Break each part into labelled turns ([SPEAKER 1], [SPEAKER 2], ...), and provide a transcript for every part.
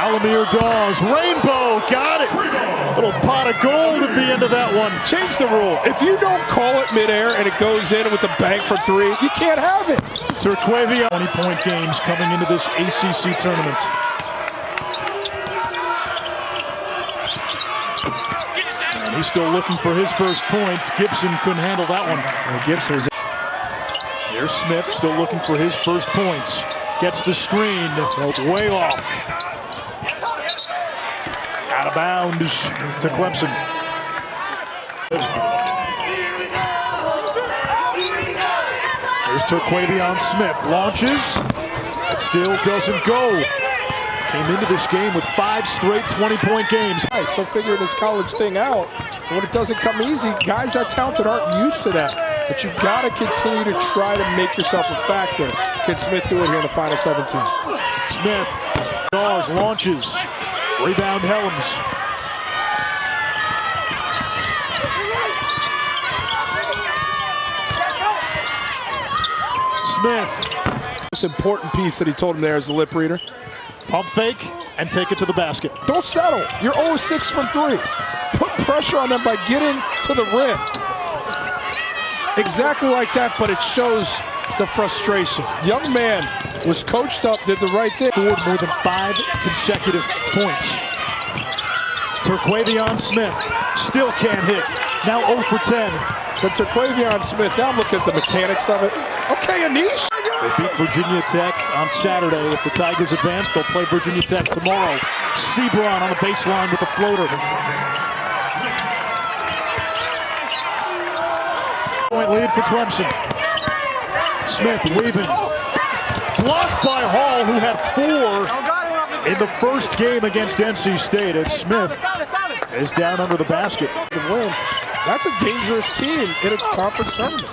[SPEAKER 1] Alamir Dawes, rainbow, got it. Little pot of gold at the end of that one.
[SPEAKER 2] Change the rule. If you don't call it midair and it goes in with the bank for three, you can't have it.
[SPEAKER 1] Terquavion. 20-point games coming into this ACC tournament. And he's still looking for his first points. Gibson couldn't handle that one. Gibson was. There's Smith still looking for his first points. Gets the screen, way off. Out of bounds to Clemson. There's Terquavion Smith, launches, it still doesn't go. Came into this game with 5 straight 20-point games.
[SPEAKER 2] Still figuring this college thing out. When it doesn't come easy, guys that talented aren't used to that. But you got to continue to try to make yourself a factor. Can Smith do it here in the final 17?
[SPEAKER 1] Smith, Dawes launches, rebound Helms. Smith.
[SPEAKER 2] Most important piece that he told him there is the lip reader.
[SPEAKER 1] Pump fake and take it to the basket.
[SPEAKER 2] Don't settle. You're 0-6 from 3. Put pressure on them by getting to the rim. Exactly like that, but it shows the frustration. Young man was coached up, did the right thing.
[SPEAKER 1] Scored more than 5 consecutive points. Terquavion Smith still can't hit. Now 0 for 10.
[SPEAKER 2] But Terquavion Smith, now I'm looking at the mechanics of it. Okay, Anish.
[SPEAKER 1] They beat Virginia Tech on Saturday. If the Tigers advance, they'll play Virginia Tech tomorrow. Sebron on the baseline with the floater. Point lead for Clemson. Smith weaving. Blocked by Hall, who had 4 in the first game against NC State. And Smith is down under the basket.
[SPEAKER 2] That's a dangerous team in its conference tournament.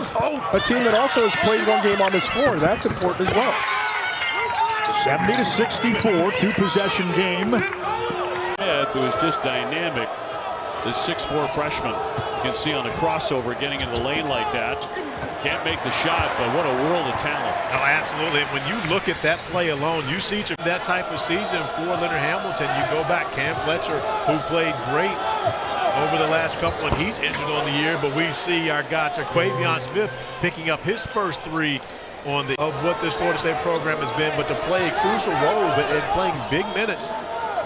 [SPEAKER 2] A team that also has played one game on this floor. That's important as well.
[SPEAKER 1] 70-64, 2-possession game.
[SPEAKER 3] It was just dynamic. This 6'4" freshman, you can see on the crossover getting in the lane like that. Can't make the shot, but what a world of talent.
[SPEAKER 4] Oh, absolutely. And when you look at that play alone, you see that type of season for Leonard Hamilton. You go back, Cam Fletcher, who played great over the last couple, and he's injured on the year, but we see our guy Terquavion Smith picking up his first 3 on the of what this Florida State program has been, but to play a crucial role in playing big minutes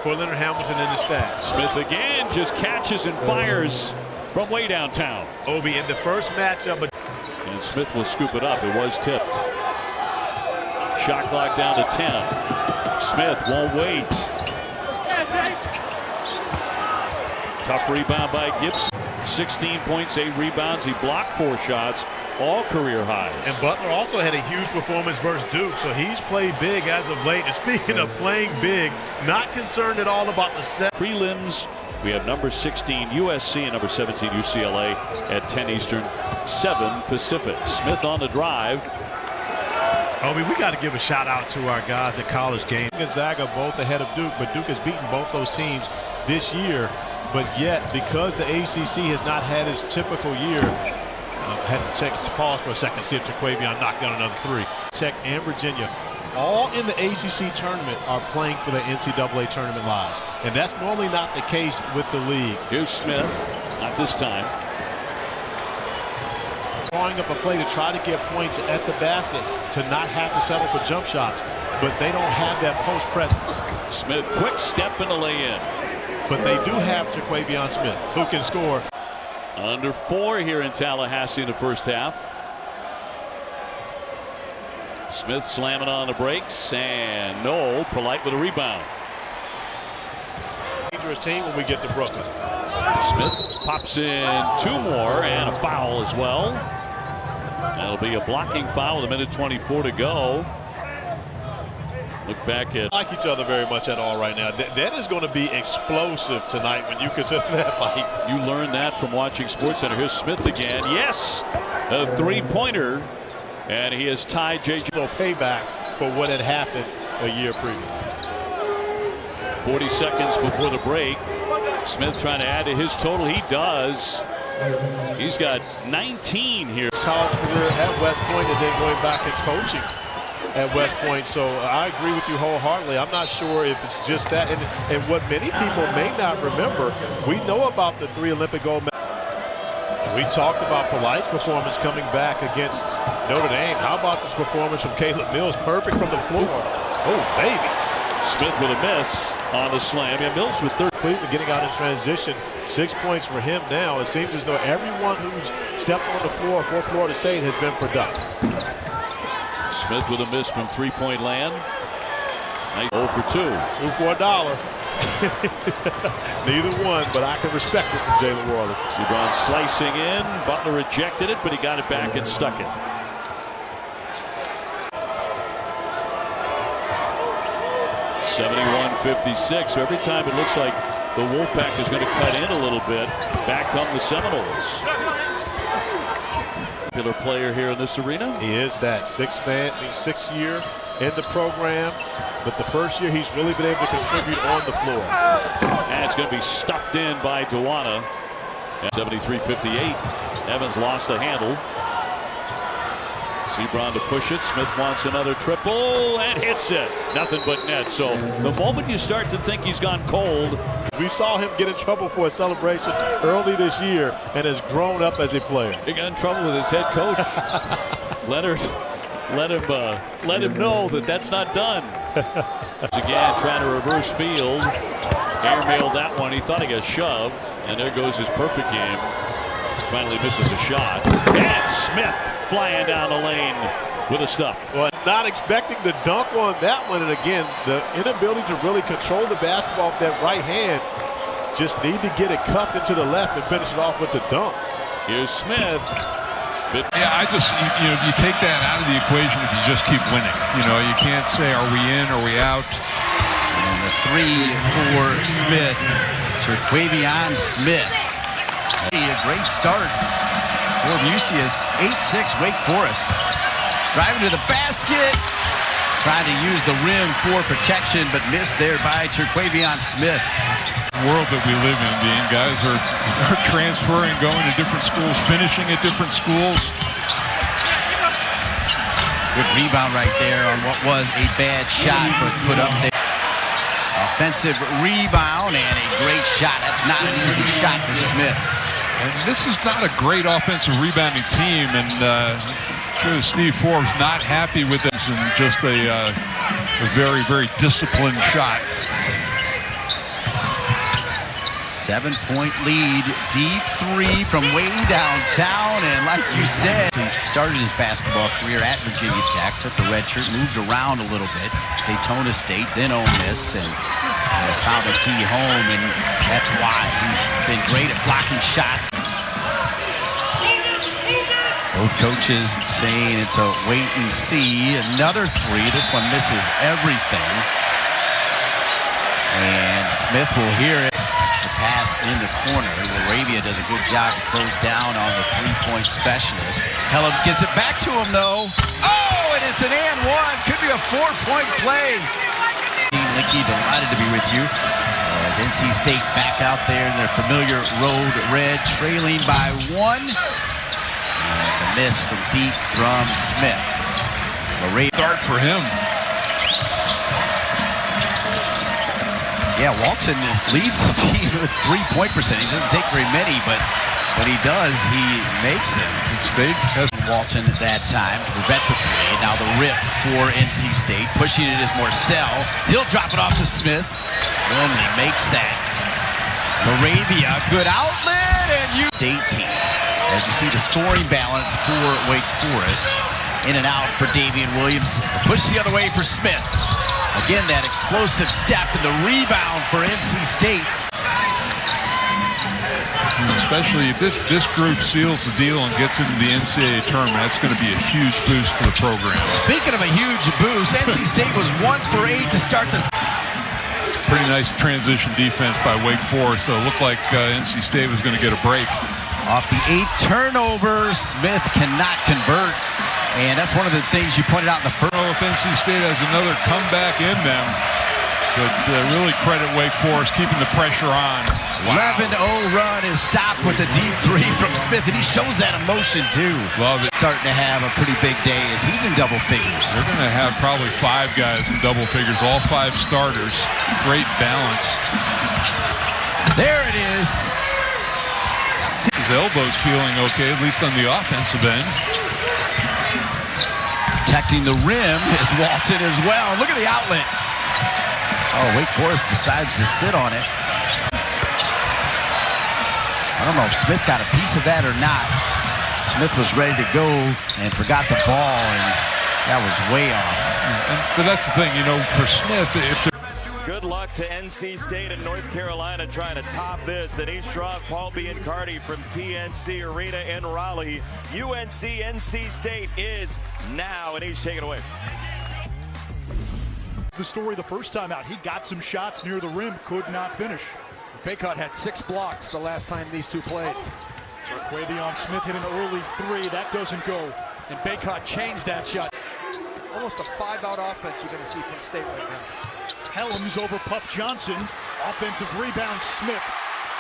[SPEAKER 4] for Leonard Hamilton and his staff.
[SPEAKER 3] Smith again just catches and fires from way downtown.
[SPEAKER 4] Obi in the first matchup.
[SPEAKER 3] And Smith will scoop it up. It was tipped. Shot clock down to 10. Smith won't wait. Tough rebound by Gibson. 16 points, 8 rebounds. He blocked 4 shots, all career highs.
[SPEAKER 4] And Butler also had a huge performance versus Duke, so he's played big as of late. And speaking of playing big, not concerned at all about the set.
[SPEAKER 3] Prelims, we have number 16 USC and number 17 UCLA at 10 Eastern, 7 Pacific. Smith on the drive.
[SPEAKER 4] Obi, we got to give a shout out to our guys at college games. Gonzaga both ahead of Duke, but Duke has beaten both those teams this year. But yet, because the ACC has not had its typical year, had to pause for a second, see if Terquavion knocked down another 3. Tech and Virginia, all in the ACC tournament, are playing for the NCAA tournament lives. And that's normally not the case with the league.
[SPEAKER 3] Here's Smith, not this time.
[SPEAKER 4] Drawing up a play to try to get points at the basket, to not have to settle for jump shots, but they don't have that post presence.
[SPEAKER 3] Smith, quick step in the lay-in.
[SPEAKER 4] But they do have Terquavion Smith, who can score.
[SPEAKER 3] Under 4 here in Tallahassee in the first half. Smith slamming on the brakes, and no, Polite with a rebound.
[SPEAKER 4] Dangerous team when we get to Brooklyn.
[SPEAKER 3] Smith pops in 2 more and a foul as well. That'll be a blocking foul with 1:24 to go. Look back at.
[SPEAKER 4] Like each other very much at all right now. That is going to be explosive tonight when you consider that fight.
[SPEAKER 3] You learned that from watching SportsCenter. Here's Smith again. Yes, a 3-pointer, and he has tied J.J.
[SPEAKER 4] Payback for what had happened a year previous.
[SPEAKER 3] 40 seconds before the break. Smith trying to add to his total. He does. He's got 19 here.
[SPEAKER 4] College career at West Point and then going back and coaching at West Point. So I agree with you wholeheartedly. I'm not sure if it's just that. And what many people may not remember, we know about the 3 Olympic gold medals. We talked about Polite's performance coming back against Notre Dame. How about this performance from Caleb Mills? Perfect from the floor. Oh, baby.
[SPEAKER 3] Smith with a miss on the slam. Yeah, Mills with third.
[SPEAKER 4] Cleveland getting out in transition. 6 points for him now. It seems as though everyone who's stepped on the floor for Florida State has been productive.
[SPEAKER 3] Smith with a miss from three-point land. Nice 0 for 2.
[SPEAKER 4] 2 for $1. Neither one, but I can respect it from Jalen Warley.
[SPEAKER 3] Sebron slicing in. Butler rejected it, but he got it back and stuck it. (71-56). So every time it looks like the Wolfpack is going to cut in a little bit, back come the Seminoles. Popular player here in this arena.
[SPEAKER 4] He is that sixth year in the program, but the first year he's really been able to contribute on the floor.
[SPEAKER 3] And it's going to be stuffed in by Duana. 73-58. Evans lost the handle. Sebron to push it. Smith wants another triple and hits it. Nothing but net. So the moment you start to think he's gone cold.
[SPEAKER 4] We saw him get in trouble for a celebration early this year and has grown up as a player.
[SPEAKER 3] He got in trouble with his head coach. Leonard let him know that that's not done. Again, trying to reverse field. Airmailed that one. He thought he got shoved. And there goes his perfect game. Finally misses a shot. And Smith flying down the lane with a stop.
[SPEAKER 4] Well, not expecting the dunk on that one. And again, the inability to really control the basketball with that right hand. Just need to get it cupped into the left and finish it off with the dunk.
[SPEAKER 3] Here's Smith.
[SPEAKER 5] Yeah, you take that out of the equation if you just keep winning. You can't say, are we in, are we out?
[SPEAKER 6] And the 3 for Smith. Terquavion Smith. A great start for Mucius. 8-6 Wake Forest. Driving to the basket. Trying to use the rim for protection, but missed there by Terquavion Smith.
[SPEAKER 5] World that we live in, Dean. Guys are transferring, going to different schools, finishing at different schools.
[SPEAKER 6] Good rebound right there on what was a bad shot, but put up there. Offensive rebound and a great shot. That's not an easy shot for Smith.
[SPEAKER 5] And this is not a great offensive rebounding team, and Steve Forbes not happy with this, and just a very, very disciplined shot.
[SPEAKER 6] 7-point lead, deep 3 from way downtown, and like you said, he started his basketball career at Virginia Tech, took the red shirt, moved around a little bit, Daytona State, then Ole Miss, and has found a key home, and that's why he's been great at blocking shots. Both coaches saying it's a wait and see. Another 3, this one misses everything, and Smith will hear it. Pass in the corner. Arabia does a good job to close down on the 3-point specialist. Helms gets it back to him, though. Oh, and it's an and 1. Could be a 4-point play. Linky, delighted to be with you. As NC State back out there in their familiar road red, trailing by 1. And the miss from deep from Smith. Arabia
[SPEAKER 5] start for him.
[SPEAKER 6] Yeah, Walton leads the team with 3-point percentage. He doesn't take very many, but when he does, he makes them.
[SPEAKER 5] State has
[SPEAKER 6] Walton at that time. Prevent the 3. Now the rip for NC State. Pushing it is Morcell. He'll drop it off to Smith. Normally makes that. Arabia, good outlet, and you. State team. As you see the scoring balance for Wake Forest. In and out for Davian Williamson. Push the other way for Smith. Again, that explosive step and the rebound for NC State.
[SPEAKER 5] Especially if this group seals the deal and gets into the NCAA tournament, that's going to be a huge boost for the program.
[SPEAKER 6] Speaking of a huge boost, NC State was 1 for 8 to start the.
[SPEAKER 5] Pretty nice transition defense by Wake Forest. So it looked like NC State was going to get a break.
[SPEAKER 6] Off the 8th turnover, Smith cannot convert. And that's one of the things you pointed out in the first.
[SPEAKER 5] I don't know if NC State has another comeback in them. But really credit Wake Forest keeping the pressure on.
[SPEAKER 6] 11-0 run is stopped with a deep three from Smith, and he shows that emotion too.
[SPEAKER 5] Love it.
[SPEAKER 6] Starting to have a pretty big day as he's in double figures.
[SPEAKER 5] They're going to have probably 5 guys in double figures, all 5 starters. Great balance.
[SPEAKER 6] There it is.
[SPEAKER 5] His elbow's feeling okay, at least on the offensive end.
[SPEAKER 6] Protecting the rim is Walton as well. Look at the outlet. Oh, Wake Forest decides to sit on it. I don't know if Smith got a piece of that or not. Smith was ready to go and forgot the ball, and that was way off.
[SPEAKER 5] But that's the thing, you know, for Smith, if
[SPEAKER 7] good luck to NC State and North Carolina trying to top this. And East Strong, Paul Biancardi from PNC Arena in Raleigh. UNC NC State is now, and he's taken away.
[SPEAKER 1] The story the first time out, he got some shots near the rim, could not finish.
[SPEAKER 2] Baycott had 6 blocks the last time these two played.
[SPEAKER 1] Terquavion Smith hit an early 3, that doesn't go.
[SPEAKER 2] And Baycott changed that shot. Almost a 5-out offense you're going to see from State right now.
[SPEAKER 1] Helms over Puff Johnson. Offensive rebound, Smith.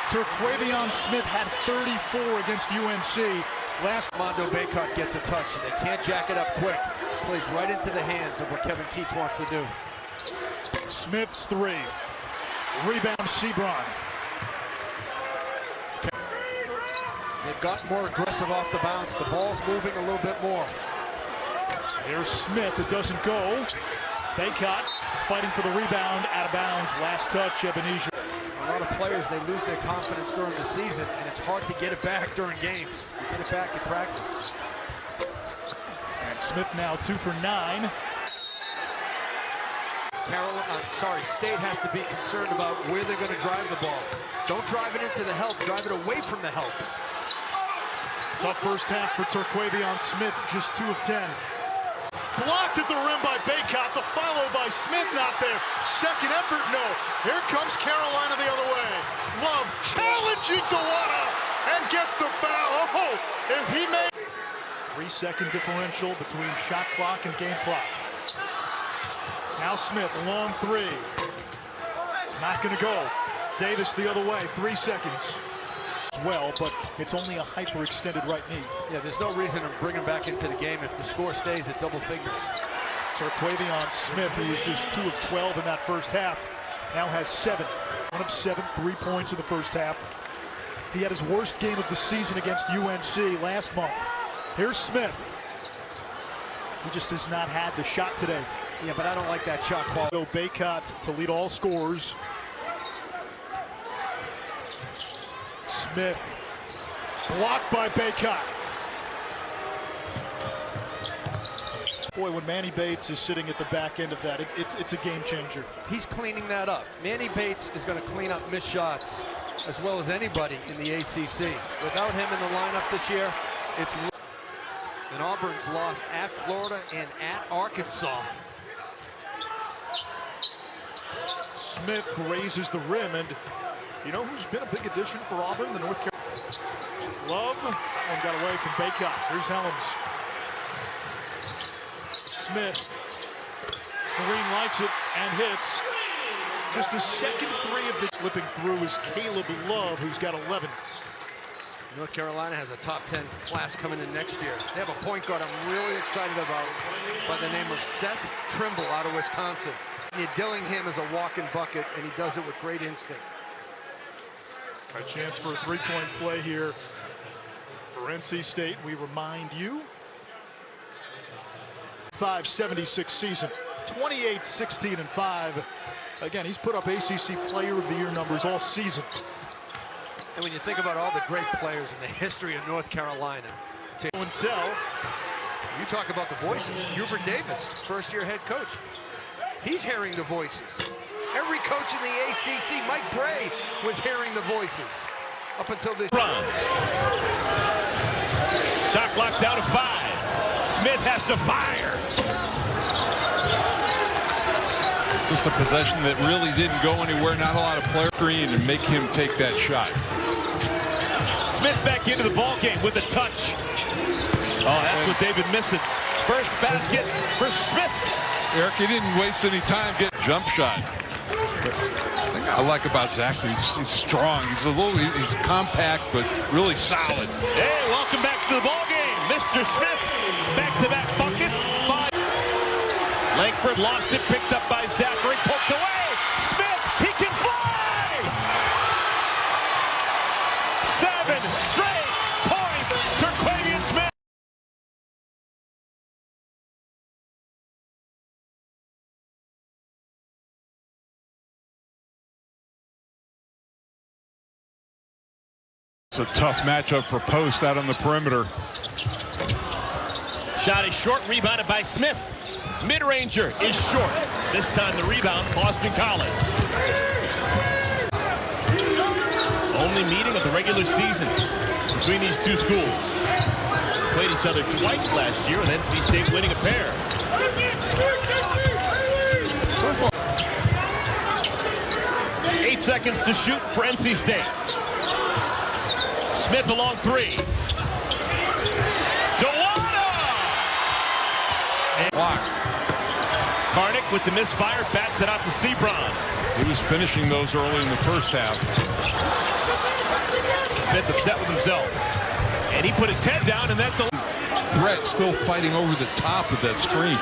[SPEAKER 1] Terquavion Smith had 34 against UNC. Last
[SPEAKER 2] Mondo Baycott gets a touch. They can't jack it up quick. Plays right into the hands of what Kevin Keith wants to do.
[SPEAKER 1] Smith's 3. Rebound, Sebron.
[SPEAKER 2] They've gotten more aggressive off the bounce. The ball's moving a little bit more.
[SPEAKER 1] Here's Smith. It doesn't go. Baycott fighting for the rebound, out of bounds. Last touch, Ebenezer.
[SPEAKER 2] A lot of players, they lose their confidence during the season, and it's hard to get it back during games. You get it back in practice.
[SPEAKER 1] And Smith now 2 for 9.
[SPEAKER 2] State has to be concerned about where they're going to drive the ball. Don't drive it into the help, drive it away from the help.
[SPEAKER 1] Tough first half for Terquavion Smith, just 2 of 10. Blocked at the rim by Baycott, the follow by Smith not there. Second effort, no. Here comes Carolina the other way. Love challenging Delana and gets the foul. Oh, if he made 3-second differential between shot clock and game clock. Now Smith, long 3. Not going to go. Davis the other way, 3 seconds. Well, but it's only a hyperextended right knee.
[SPEAKER 2] Yeah, there's no reason to bring him back into the game if the score stays at double figures.
[SPEAKER 1] Terquavion Smith, who was just 2 of 12 in that first half, now has 7. 1 of 7 3-points in the first half. He had his worst game of the season against UNC last month. Here's Smith. He just has not had the shot today.
[SPEAKER 2] Yeah, but I don't like that shot quality.
[SPEAKER 1] So Baycott to lead all scorers. Smith blocked by Baycott. Boy, when Manny Bates is sitting at the back end of that, it's a game changer.
[SPEAKER 2] He's cleaning that up. Manny Bates is going to clean up missed shots as well as anybody in the ACC. Without him in the lineup this year, it's... And Auburn's lost at Florida and at Arkansas.
[SPEAKER 1] Smith raises the rim, and you know who's been a big addition for Auburn? The North Carolina. Love, and got away from Baycott. Here's Helms. Smith. Green lights it and hits. Just the second 3 of this. Slipping through is Caleb Love, who's got 11.
[SPEAKER 2] North Carolina has a top 10 class coming in next year. They have a point guard I'm really excited about by the name of Seth Trimble out of Wisconsin. You're dealing him as a walking bucket, and he does it with great instinct.
[SPEAKER 1] A chance for a 3-point play here for NC State. We remind you, 576 season, 28, 16, and 5. Again, he's put up ACC Player of the Year numbers all season.
[SPEAKER 2] And when you think about all the great players in the history of North Carolina, you talk about the voices. Hubert Davis, first-year head coach. He's hearing the voices. Every coach in the ACC, Mike Bray, was hearing the voices up until this
[SPEAKER 7] run. Shot clock down to 5. Smith has to fire.
[SPEAKER 5] just a possession that really didn't go anywhere. Not a lot of player screen and make him take that shot.
[SPEAKER 7] Smith back into the ball game with a touch. Oh, that's what they've been missing. First basket for Smith.
[SPEAKER 5] Eric, he didn't waste any time getting jump shot. I like about Zachary. He's strong. He's compact, but really solid.
[SPEAKER 7] Hey, welcome back to the ball game. Mr. Smith, back-to-back buckets. 5. Langford lost it, picked up by Zachary, poked away. Smith, he can fly! 7 straight points. Terquavion Smith.
[SPEAKER 5] It's a tough matchup for post out on the perimeter.
[SPEAKER 7] Shot is short, rebounded by Smith. Mid-ranger is short. This time the rebound, Boston College. Only meeting of the regular season between these two schools. Played each other twice last year, and NC State winning a pair. 8 seconds to shoot for NC State. Smith along 3. Karnick with the misfire, bats it out to Sebron.
[SPEAKER 5] He was finishing those early in the first half.
[SPEAKER 7] Smith upset with himself. And he put his head down, and that's a
[SPEAKER 5] Threat still fighting over the top of that screen.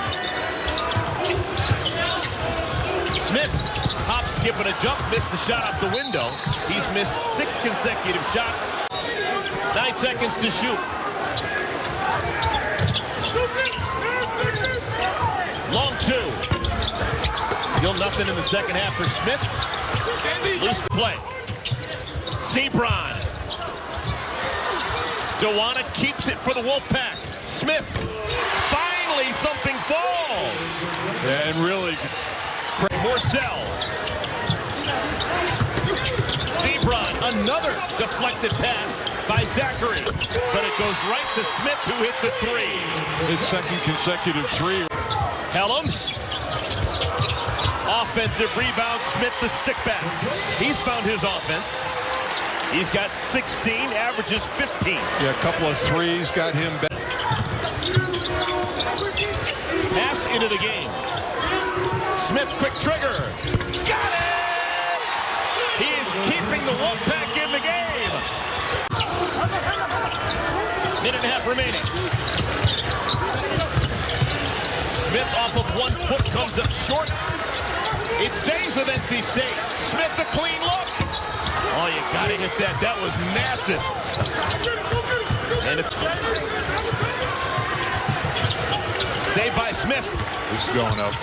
[SPEAKER 7] Smith hop, skip, and a jump, missed the shot out the window. He's missed 6 consecutive shots. 9 seconds to shoot. Long 2. Still nothing in the second half for Smith. Loose play. Sebron. Dewana keeps it for the Wolfpack. Smith. Finally, something falls.
[SPEAKER 5] And really,
[SPEAKER 7] Morcell. Sebron, another deflected pass by Zachary. But it goes right to Smith, who hits a 3.
[SPEAKER 5] his second consecutive 3.
[SPEAKER 7] Helms. Offensive rebound, Smith the stick back. He's found his offense. He's got 16, averages 15.
[SPEAKER 5] Yeah, a couple of threes got him back.
[SPEAKER 7] Pass into the game. Smith, quick trigger. Got it! He is keeping the Wolfpack in the game. Minute and a half remaining. Smith off of 1 foot comes up short. It stays with NC State. Smith a clean look. Oh, you gotta hit that. That was massive. And it's saved by Smith.
[SPEAKER 5] This is going up.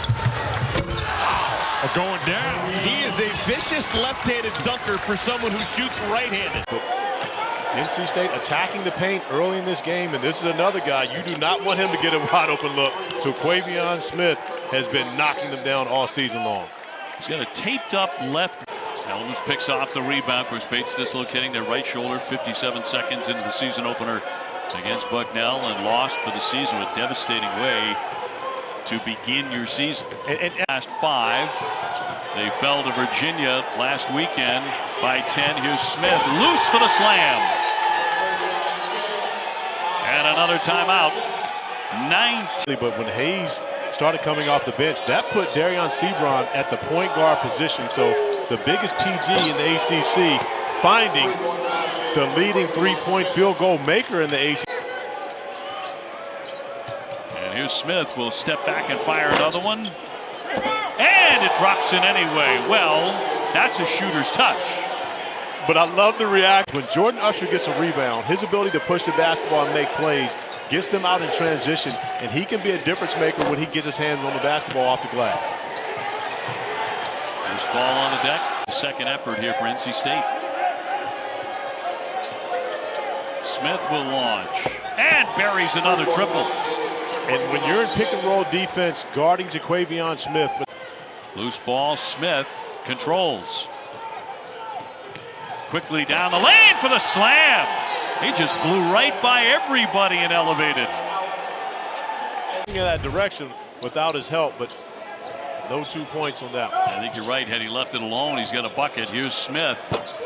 [SPEAKER 7] Going down. He is a vicious left-handed dunker for someone who shoots right-handed.
[SPEAKER 4] NC State attacking the paint early in this game, and this is another guy you do not want him to get a wide open look. So Terquavion Smith has been knocking them down all season long.
[SPEAKER 3] He's got a taped up left. Helms picks off the rebound. Bruce Bates dislocating their right shoulder. 57 seconds into the season opener against Bucknell, and lost for the season with devastating way to begin your season. Last 5. They fell to Virginia last weekend by 10. Here's Smith, loose for the slam. And another timeout. 9.
[SPEAKER 4] But when Hayes started coming off the bench, that put Darion Sebron at the point guard position. So the biggest PG in the ACC, finding the leading 3-point field goal maker in the ACC.
[SPEAKER 3] And here's Smith, will step back and fire another one. And it drops in anyway. Well, that's a shooter's touch.
[SPEAKER 4] But I love the reaction. When Jordan Usher gets a rebound, his ability to push the basketball and make plays gets them out in transition, and he can be a difference maker when he gets his hands on the basketball off the glass.
[SPEAKER 3] There's ball on the deck. The second effort here for NC State. Smith will launch and buries another triple.
[SPEAKER 4] And when you're in pick and roll defense guarding Terquavion Smith.
[SPEAKER 3] Loose ball, Smith controls. Quickly down the lane for the slam. He just blew right by everybody and elevated.
[SPEAKER 4] In that direction without his help, but no 2 points on that.
[SPEAKER 3] I think you're right. Had he left it alone, he's got a bucket. Here's Smith.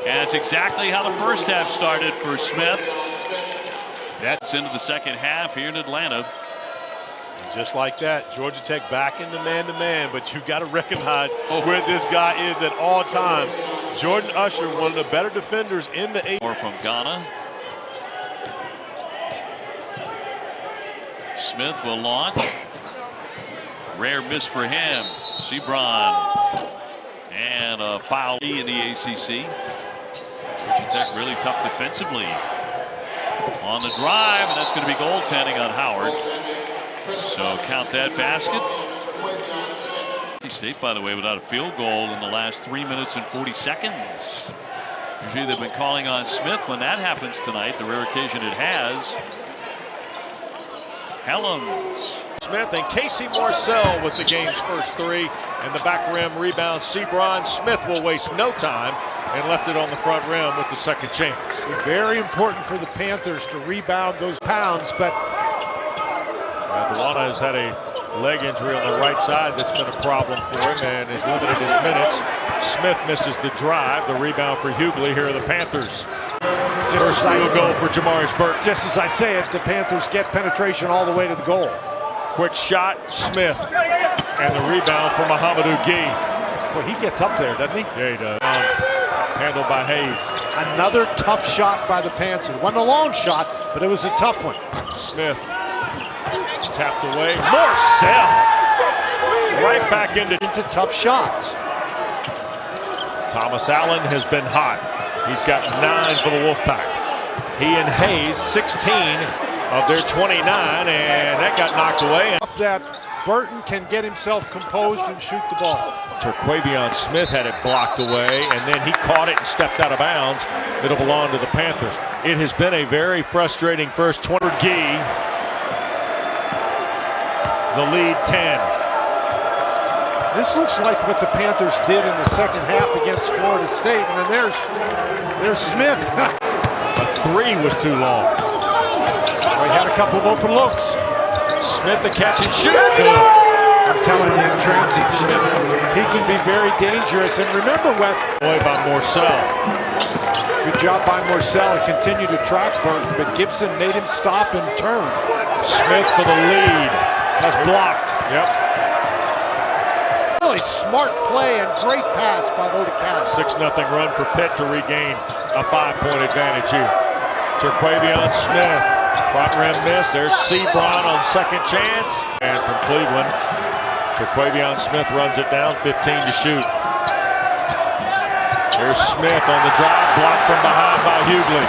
[SPEAKER 3] And it's exactly how the first half started for Smith. That's into the second half here in Atlanta.
[SPEAKER 4] Just like that, Georgia Tech back into man-to-man, but you've got to recognize where this guy is at all times. Jordan Usher, one of the better defenders in the A.
[SPEAKER 3] More from Ghana. Smith will launch. Rare miss for him. Sebron. And a foul in the ACC. Virginia Tech really tough defensively. On the drive, and that's going to be goaltending on Howard. So count that basket. State, by the way, without a field goal in the last 3 minutes and 40 seconds. Usually they've been calling on Smith when that happens tonight, the rare occasion it has. Helms.
[SPEAKER 8] Smith and Casey Morcell with the game's first three, and the back rim rebound. Sebron. Smith will waste no time and left it on the front rim with the second chance.
[SPEAKER 1] Very important for the Panthers to rebound those pounds, but
[SPEAKER 8] Delana has had a leg injury on the right side that's been a problem for him and has limited his minutes. Smith misses the drive. The rebound for Hughley. Here are the Panthers. First field goal for Jamarius Burke.
[SPEAKER 1] just as I say it, the Panthers get penetration all the way to the goal.
[SPEAKER 8] Quick shot, Smith. And the rebound for Mohamedou Gueye.
[SPEAKER 1] Well, he gets up there, doesn't he?
[SPEAKER 8] Yeah, he does. Handled by Hayes.
[SPEAKER 1] Another tough shot by the Panthers. It wasn't a long shot, but it was a tough one.
[SPEAKER 8] Smith tapped away. Morcell right back into
[SPEAKER 1] tough shots.
[SPEAKER 8] Thomas Allen has been hot. He's got 9 for the Wolfpack. He and Hayes 16 of their 29, and that got knocked away.
[SPEAKER 1] That Burton can get himself composed and shoot the ball.
[SPEAKER 8] Terquavion Smith had it blocked away, and then he caught it and stepped out of bounds. It'll belong to the Panthers. It has been a very frustrating first 20. Gueye, the lead 10.
[SPEAKER 1] This looks like what the Panthers did in the second half against Florida State, and then there's Smith.
[SPEAKER 8] But 3 was too long.
[SPEAKER 1] He had a couple of open looks.
[SPEAKER 8] Smith the catch and shoot.
[SPEAKER 1] I'm telling you, in transition, he can be very dangerous. And remember, Wes,
[SPEAKER 8] Boy by Morcell.
[SPEAKER 1] Good job by Morcell and continue to track Burton, but Gibson made him stop and turn.
[SPEAKER 8] Smith for the lead.
[SPEAKER 1] Has blocked.
[SPEAKER 8] Yep.
[SPEAKER 1] Really smart play and great pass by Oda Cass.
[SPEAKER 8] 6-0 run for Pitt to regain a 5-point advantage here. Terquavion Smith. Front rim miss. There's Sebron on second chance. And from Cleveland, Terquavion Smith runs it down, 15 to shoot. There's Smith on the drive, blocked from behind by Hughley.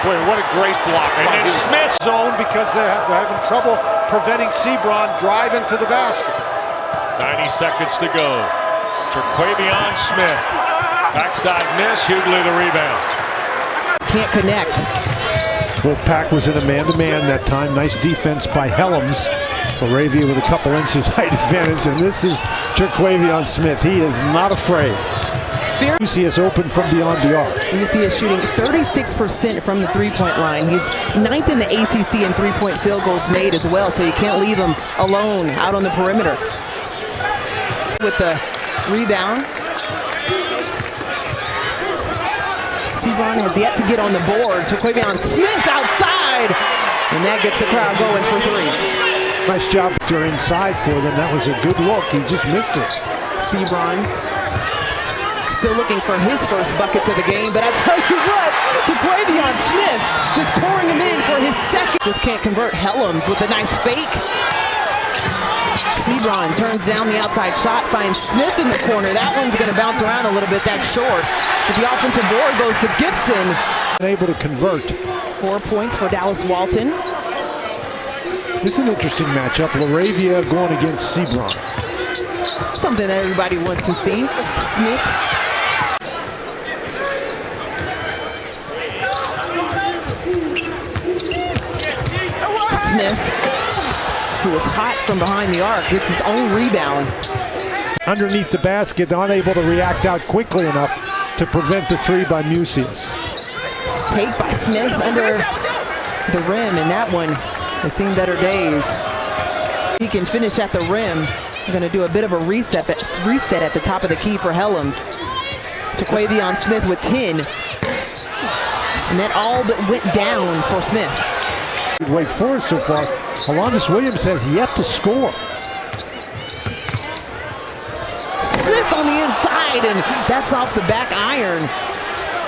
[SPEAKER 1] Boy, what a great block.
[SPEAKER 8] And then Smith
[SPEAKER 1] zone because they're having trouble preventing Sebron driving to the basket.
[SPEAKER 8] 90 seconds to go. Terquavion Smith. Backside miss, Hughley the rebound.
[SPEAKER 9] Can't connect.
[SPEAKER 1] Wolfpack was in a man-to-man that time. Nice defense by Helms. Moravia with a couple inches height advantage, and this is Terquavion Smith. He is not afraid. Lucius open from beyond the arc.
[SPEAKER 9] Lucius shooting 36% from the three-point line. He's 9th in the ACC in three-point field goals made as well, so you can't leave him alone out on the perimeter. With the rebound. Sebron has yet to get on the board. Terquavion Smith outside, and that gets the crowd going for 3.
[SPEAKER 1] Nice job to inside for them. That was a good look. He just missed it.
[SPEAKER 9] Sebron still looking for his first buckets of the game, but I tell you what, Terquavion Smith just pouring him in for his second. Just can't convert. Helms with a nice fake. Sebron turns down the outside shot, finds Smith in the corner. That one's going to bounce around a little bit. That's short. But the offensive board goes to Gibson.
[SPEAKER 1] Able to convert.
[SPEAKER 9] 4 points for Dallas Walton.
[SPEAKER 1] This is an interesting matchup. Laravia going against Sebron.
[SPEAKER 9] Something that everybody wants to see. Smith. Smith, who was hot from behind the arc, gets his own rebound.
[SPEAKER 1] Underneath the basket, unable to react out quickly enough to prevent the 3 by Mucius.
[SPEAKER 9] Take by Smith under the rim, and that one has seen better days. He can finish at the rim. I'm going to do a bit of a reset at the top of the key for Helms. Terquavion Smith with 10. And that all but went down for Smith.
[SPEAKER 1] Wake Forest so far. Alondas Williams has yet to score.
[SPEAKER 9] Smith on the inside. inside, and that's off the back iron.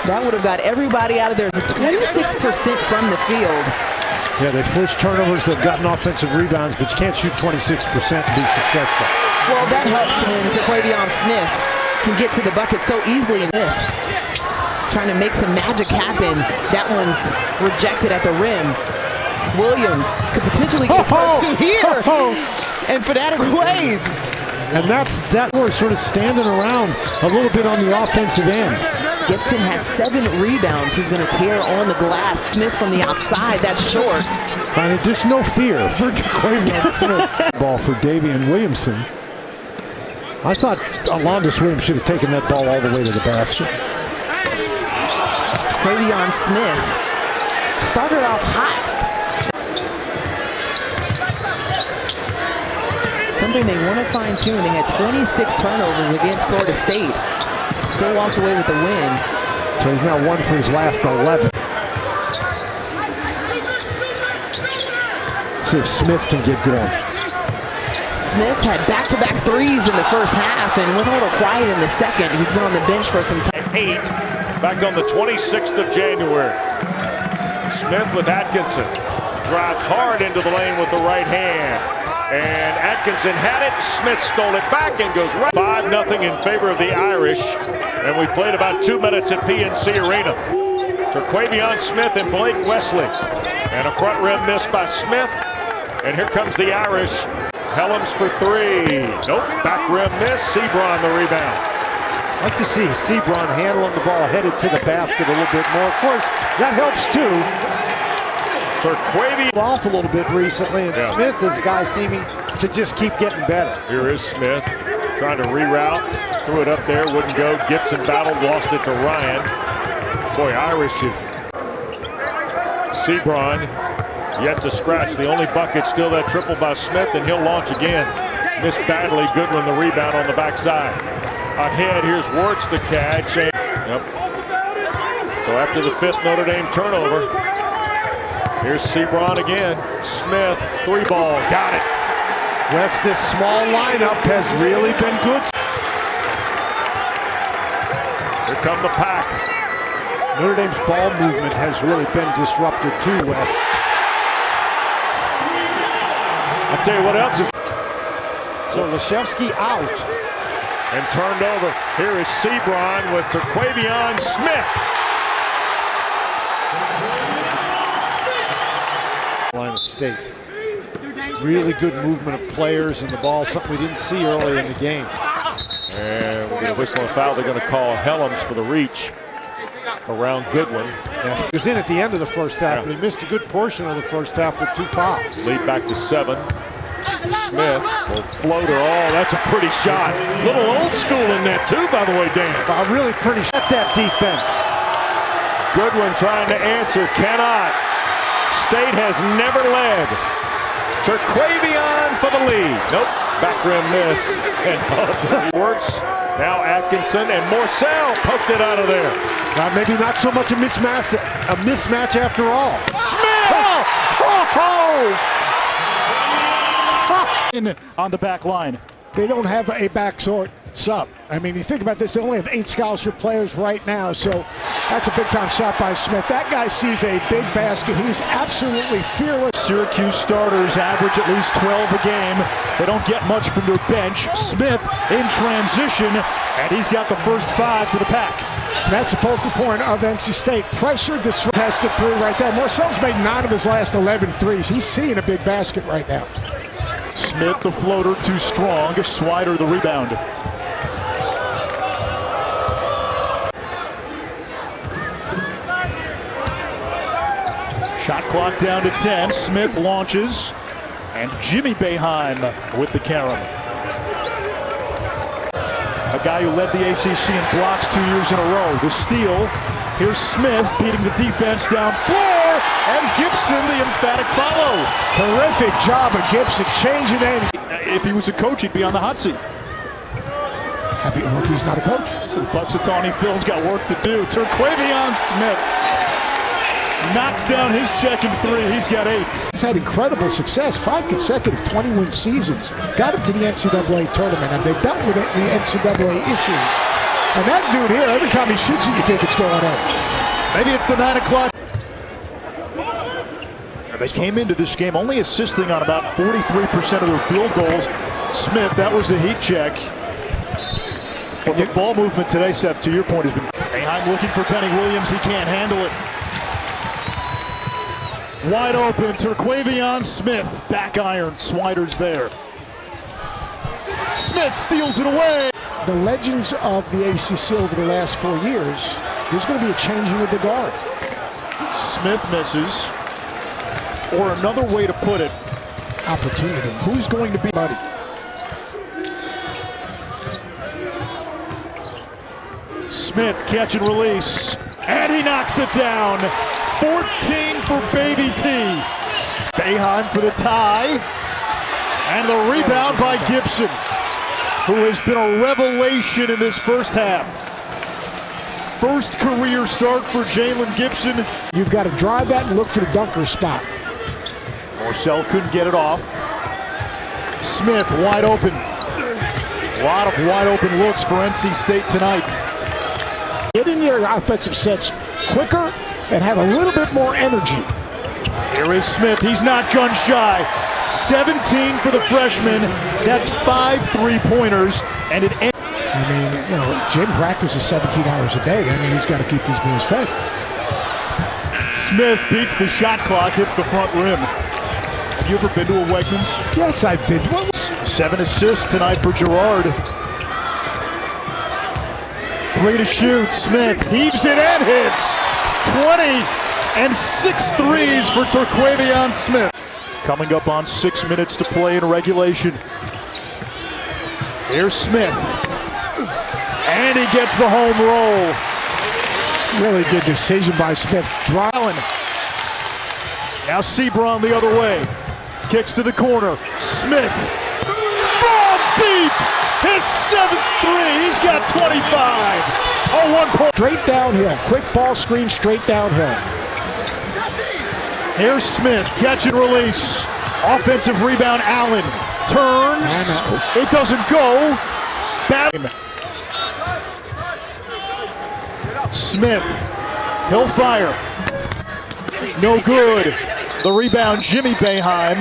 [SPEAKER 9] That would have got everybody out of there. 26% from the field.
[SPEAKER 1] Yeah, they forced turnovers. They've gotten offensive rebounds, but you can't shoot 26% and be successful.
[SPEAKER 9] Well, that helps when Terquavion Smith can get to the bucket so easily. Trying to make some magic happen. That one's rejected at the rim. Williams could potentially get close to here. And Fanatic Ways.
[SPEAKER 1] And that was sort of standing around a little bit on the offensive end.
[SPEAKER 9] Gibson has 7 rebounds. He's going to tear on the glass. Smith from the outside. That's short.
[SPEAKER 1] I mean, there's no fear for Terquavion Smith. Ball for Davian Williamson. I thought Alondas Williams should have taken that ball all the way to the basket.
[SPEAKER 9] Terquavion Smith started off hot. Something they want to fine-tune. They had 26 turnovers against Florida State. Still walked away with the win.
[SPEAKER 1] So he's now 1 for his last 11. See if Smith can get going.
[SPEAKER 9] Smith had back-to-back threes in the first half and went a little quiet in the second. He's been on the bench for some time.
[SPEAKER 8] 8, back on the 26th of January. Smith with Atkinson. Drives hard into the lane with the right hand. And Atkinson had it. Smith stole it back and goes right. 5-0 in favor of the Irish. And we played about 2 minutes at PNC Arena. Terquavion Smith and Blake Wesley. And a front rim miss by Smith. And here comes the Irish. Helms for 3. Nope. Back rim miss. Sebron the rebound.
[SPEAKER 1] I'd like to see Sebron handling the ball headed to the basket a little bit more. Of course, that helps too.
[SPEAKER 8] Terquavion
[SPEAKER 1] off a little bit recently, and Smith, this guy seeming to just keep getting better.
[SPEAKER 8] Here is Smith trying to reroute, threw it up there, wouldn't go. Gibson battled, lost it to Ryan. Boy, Irish is Sebron yet to scratch. The only bucket still that triple by Smith, and he'll launch again. Missed badly. Goodwin the rebound on the backside. Ahead, here's Wirtz the catch. Yep. So after the 5th Notre Dame turnover, here's Sebron again. Smith, 3-ball, got it.
[SPEAKER 1] West, this small lineup has really been good.
[SPEAKER 8] Here come the pack.
[SPEAKER 1] Notre Dame's ball movement has really been disrupted too, West.
[SPEAKER 8] I'll tell you what else is.
[SPEAKER 1] So Leshevsky out.
[SPEAKER 8] And turned over. Here is Sebron with Terquavion Smith.
[SPEAKER 1] Line State. Really good movement of players in the ball, something we didn't see early in the game.
[SPEAKER 8] And we're going to whistle a foul. They're going to call Helms for the reach around Goodwin.
[SPEAKER 1] Yeah, he was in at the end of the first half, but he missed a good portion of the first half with 2 fouls.
[SPEAKER 8] Lead back to 7. Smith will floater. Oh, that's a pretty shot. Little old school in that too, by the way, Dan.
[SPEAKER 1] Really pretty shot, that defense.
[SPEAKER 8] Goodwin trying to answer, cannot. State has never led. Terquavion for the lead. Nope, back rim miss. And Wirtz, now Atkinson, and Morcell poked it out of there.
[SPEAKER 1] Maybe not so much a mismatch after all.
[SPEAKER 8] Smith!
[SPEAKER 10] On the back line.
[SPEAKER 11] They don't have a backcourt sub. I mean, you think about this, they only have 8 scholarship players right now, so that's a big-time shot by Smith. That guy sees a big basket. He's absolutely fearless.
[SPEAKER 10] Syracuse starters average at least 12 a game. They don't get much from their bench. Smith in transition, and he's got the first 5 for the pack.
[SPEAKER 11] That's the focal point of NC State. Pressured this tested 3 right there. Morcell's made 9 of his last 11 threes. He's seeing a big basket right now.
[SPEAKER 10] Smith the floater too strong. Swider the rebound. Shot clock down to 10. Smith launches, and Jimmy Boeheim with the carom. A guy who led the ACC in blocks 2 years in a row. The steal. Here's Smith beating the defense down floor, and Gibson the emphatic follow.
[SPEAKER 11] Terrific job of Gibson changing in.
[SPEAKER 10] If he was a coach, he'd be on the hot seat.
[SPEAKER 11] He's not a coach.
[SPEAKER 10] So Buxatawny Phil's got work to do. Terquavion Smith knocks down his second 3. He's got 8.
[SPEAKER 11] He's had incredible success. 5 consecutive 20-win seasons. Got him to the NCAA tournament, and they've dealt with it in the NCAA issues. And that dude here, every time he shoots it, you think it's going in.
[SPEAKER 1] Maybe it's the 9 o'clock. They came into this game only assisting on about 43% of their field goals. Smith, that was the heat check. But the ball movement today, Seth, to your point, has been... Boeheim looking for Penny Williams. He can't handle it. Wide open, Terquavion Smith. Back iron, Swider's there. Smith steals it away.
[SPEAKER 11] The legends of the ACC over the last 4 years, there's going to be a changing of the guard.
[SPEAKER 1] Smith misses. Or another way to put it,
[SPEAKER 11] Opportunity.
[SPEAKER 1] who's going to be buddy? Smith, catch and release, and he knocks it down. 14 for Baby T. Boeheim for the tie, and the rebound by Gibson, who has been a revelation in this first half. First career start for Jalen Gibson.
[SPEAKER 11] You've got to drive that and look for the dunker spot.
[SPEAKER 1] Morcell couldn't get it off. Smith wide open. A lot of wide open looks for NC State tonight.
[SPEAKER 11] Get in your offensive sets quicker and have a little bit more energy.
[SPEAKER 1] Here is Smith. He's not gun shy. 17 for the freshman. That's 5 3-pointers. And it ends.
[SPEAKER 11] I mean, you know, gym practice is 17 hours a day. I mean, he's got to keep these boys fed.
[SPEAKER 1] Smith beats the shot clock, hits the front rim. Have you ever been to a Wegmans?
[SPEAKER 11] Yes, I've been.
[SPEAKER 1] 7 assists tonight for Gerard. 3 to shoot. Smith heaves it and hits. 20 and 6 threes for Terquavion Smith. Coming up on 6 minutes to play in regulation. Here's Smith. And he gets the home roll.
[SPEAKER 11] Really good decision by Smith.
[SPEAKER 1] Allen. Now Sebron the other way. Kicks to the corner. Smith. Ball deep. His 7th three. He's got 25. Oh, 1 point.
[SPEAKER 11] Straight downhill. Quick ball screen straight downhill.
[SPEAKER 1] Here's Smith. Catch and release. Offensive rebound. Allen turns. It doesn't go. Back. Smith. He'll fire. No good. The rebound, Jimmy Boeheim.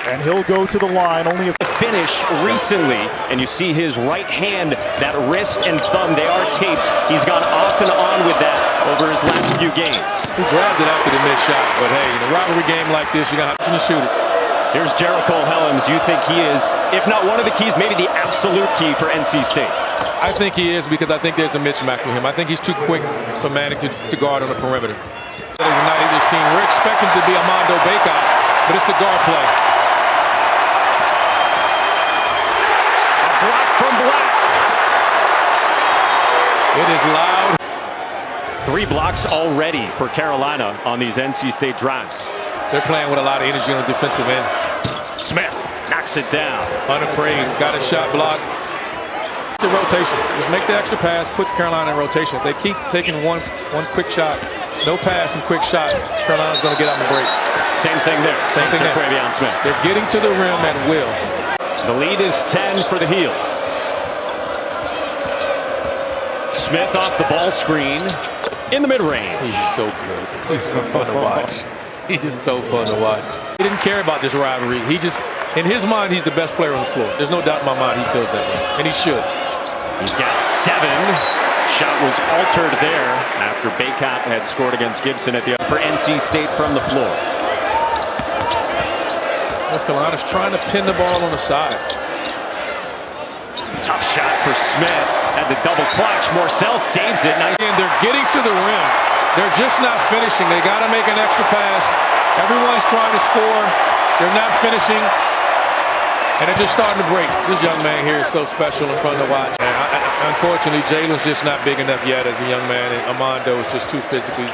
[SPEAKER 1] And he'll go to the line. Only a
[SPEAKER 12] finish recently, and you see his right hand, that wrist and thumb, they are taped. He's gone off and on with that over his last few games.
[SPEAKER 13] He grabbed it after the missed shot, but hey, in a rivalry game like this, you're going to have to shoot it.
[SPEAKER 12] Here's Jericho Helms. You think he is, if not one of the keys, maybe the absolute key for NC State?
[SPEAKER 13] I think he is, because I think there's a mismatch with him. I think he's too quick for Manning to guard on the perimeter. United this team, we're expecting to be Armando Bacot, but it's the guard play.
[SPEAKER 12] Block from Black.
[SPEAKER 13] It is loud.
[SPEAKER 12] 3 blocks already for Carolina on these NC State drives.
[SPEAKER 13] They're playing with a lot of energy on the defensive end.
[SPEAKER 12] Smith knocks it down.
[SPEAKER 13] Unafraid, got a shot blocked. The rotation, just make the extra pass, put Carolina in rotation. If they keep taking one quick shot, no pass and quick shot, Carolina's going to get on the break.
[SPEAKER 12] Same thing there.
[SPEAKER 13] Same thing there.
[SPEAKER 12] Terquavion Smith.
[SPEAKER 13] They're getting to the rim at will.
[SPEAKER 12] The lead is 10 for the Heels. Smith off the ball screen in the mid-range.
[SPEAKER 13] He's so good. He's so fun to watch. He's just so fun to watch. He didn't care about this rivalry. He just, in his mind, he's the best player on the floor. There's no doubt in my mind he feels that way, and he should.
[SPEAKER 12] He's got 7. Shot was altered there after Bacot had scored against Gibson at the for NC State from the floor.
[SPEAKER 13] North Carolina's trying to pin the ball on the side.
[SPEAKER 12] Tough shot for Smith. Had the double clutch. Morcell saves it.
[SPEAKER 13] And they're getting to the rim. They're just not finishing. They got to make an extra pass. Everyone's trying to score. They're not finishing. And they're just starting to break. This young man here is so special and fun to watch. Unfortunately, Jalen's just not big enough yet as a young man, and Armando is just too physically